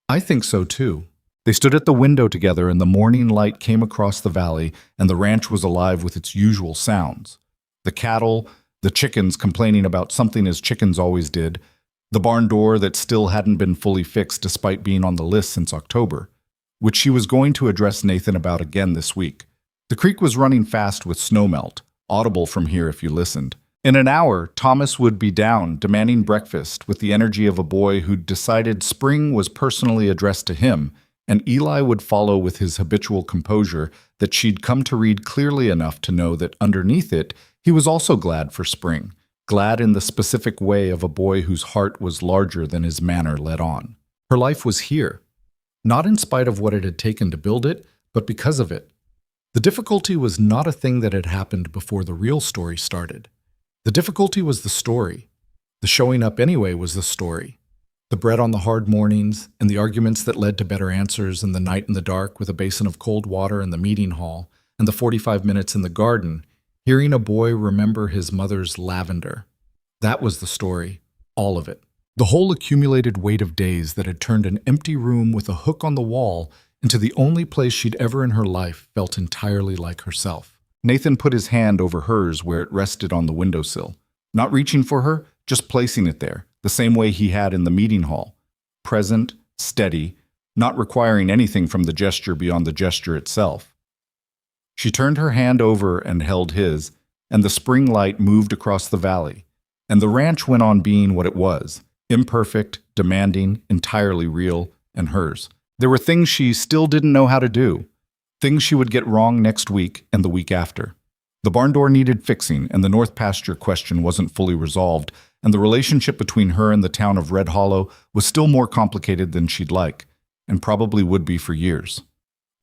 "I think so too." They stood at the window together and the morning light came across the valley and the ranch was alive with its usual sounds. The cattle, the chickens complaining about something as chickens always did, the barn door that still hadn't been fully fixed despite being on the list since October, which she was going to address Nathan about again this week. The creek was running fast with snowmelt, audible from here if you listened. In an hour, Thomas would be down, demanding breakfast with the energy of a boy who'd decided spring was personally addressed to him, and Eli would follow with his habitual composure that she'd come to read clearly enough to know that underneath it, he was also glad for spring, glad in the specific way of a boy whose heart was larger than his manner let on. Her life was here, not in spite of what it had taken to build it, but because of it. The difficulty was not a thing that had happened before the real story started. The difficulty was the story. The showing up anyway was the story. The bread on the hard mornings, and the arguments that led to better answers, and the night in the dark with a basin of cold water in the meeting hall, and the 45 minutes in the garden, hearing a boy remember his mother's lavender. That was the story, all of it. The whole accumulated weight of days that had turned an empty room with a hook on the wall into the only place she'd ever in her life felt entirely like herself. Nathan put his hand over hers where it rested on the windowsill, not reaching for her, just placing it there, the same way he had in the meeting hall. Present, steady, not requiring anything from the gesture beyond the gesture itself. She turned her hand over and held his, and the spring light moved across the valley, and the ranch went on being what it was, imperfect, demanding, entirely real, and hers. There were things she still didn't know how to do, things she would get wrong next week and the week after. The barn door needed fixing, and the North Pasture question wasn't fully resolved, and the relationship between her and the town of Red Hollow was still more complicated than she'd like, and probably would be for years.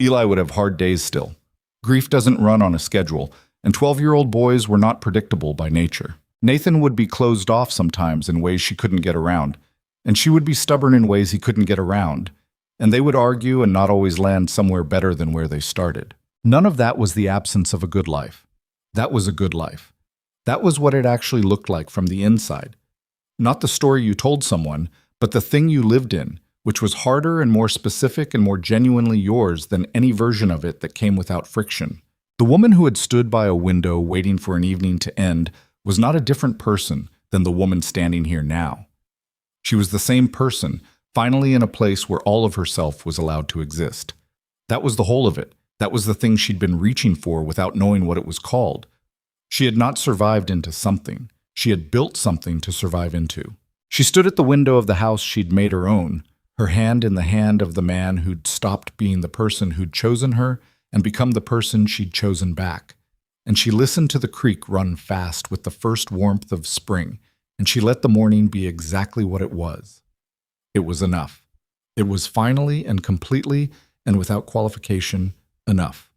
Eli would have hard days still. Grief doesn't run on a schedule, and 12-year-old boys were not predictable by nature. Nathan would be closed off sometimes in ways she couldn't get around, and she would be stubborn in ways he couldn't get around, and they would argue and not always land somewhere better than where they started. None of that was the absence of a good life. That was a good life. That was what it actually looked like from the inside. Not the story you told someone, but the thing you lived in, which was harder and more specific and more genuinely yours than any version of it that came without friction. The woman who had stood by a window waiting for an evening to end was not a different person than the woman standing here now. She was the same person, finally in a place where all of herself was allowed to exist. That was the whole of it. That was the thing she'd been reaching for without knowing what it was called. She had not survived into something. She had built something to survive into. She stood at the window of the house she'd made her own, her hand in the hand of the man who'd stopped being the person who'd chosen her and become the person she'd chosen back. And she listened to the creek run fast with the first warmth of spring, and she let the morning be exactly what it was. It was enough. It was finally and completely and without qualification enough.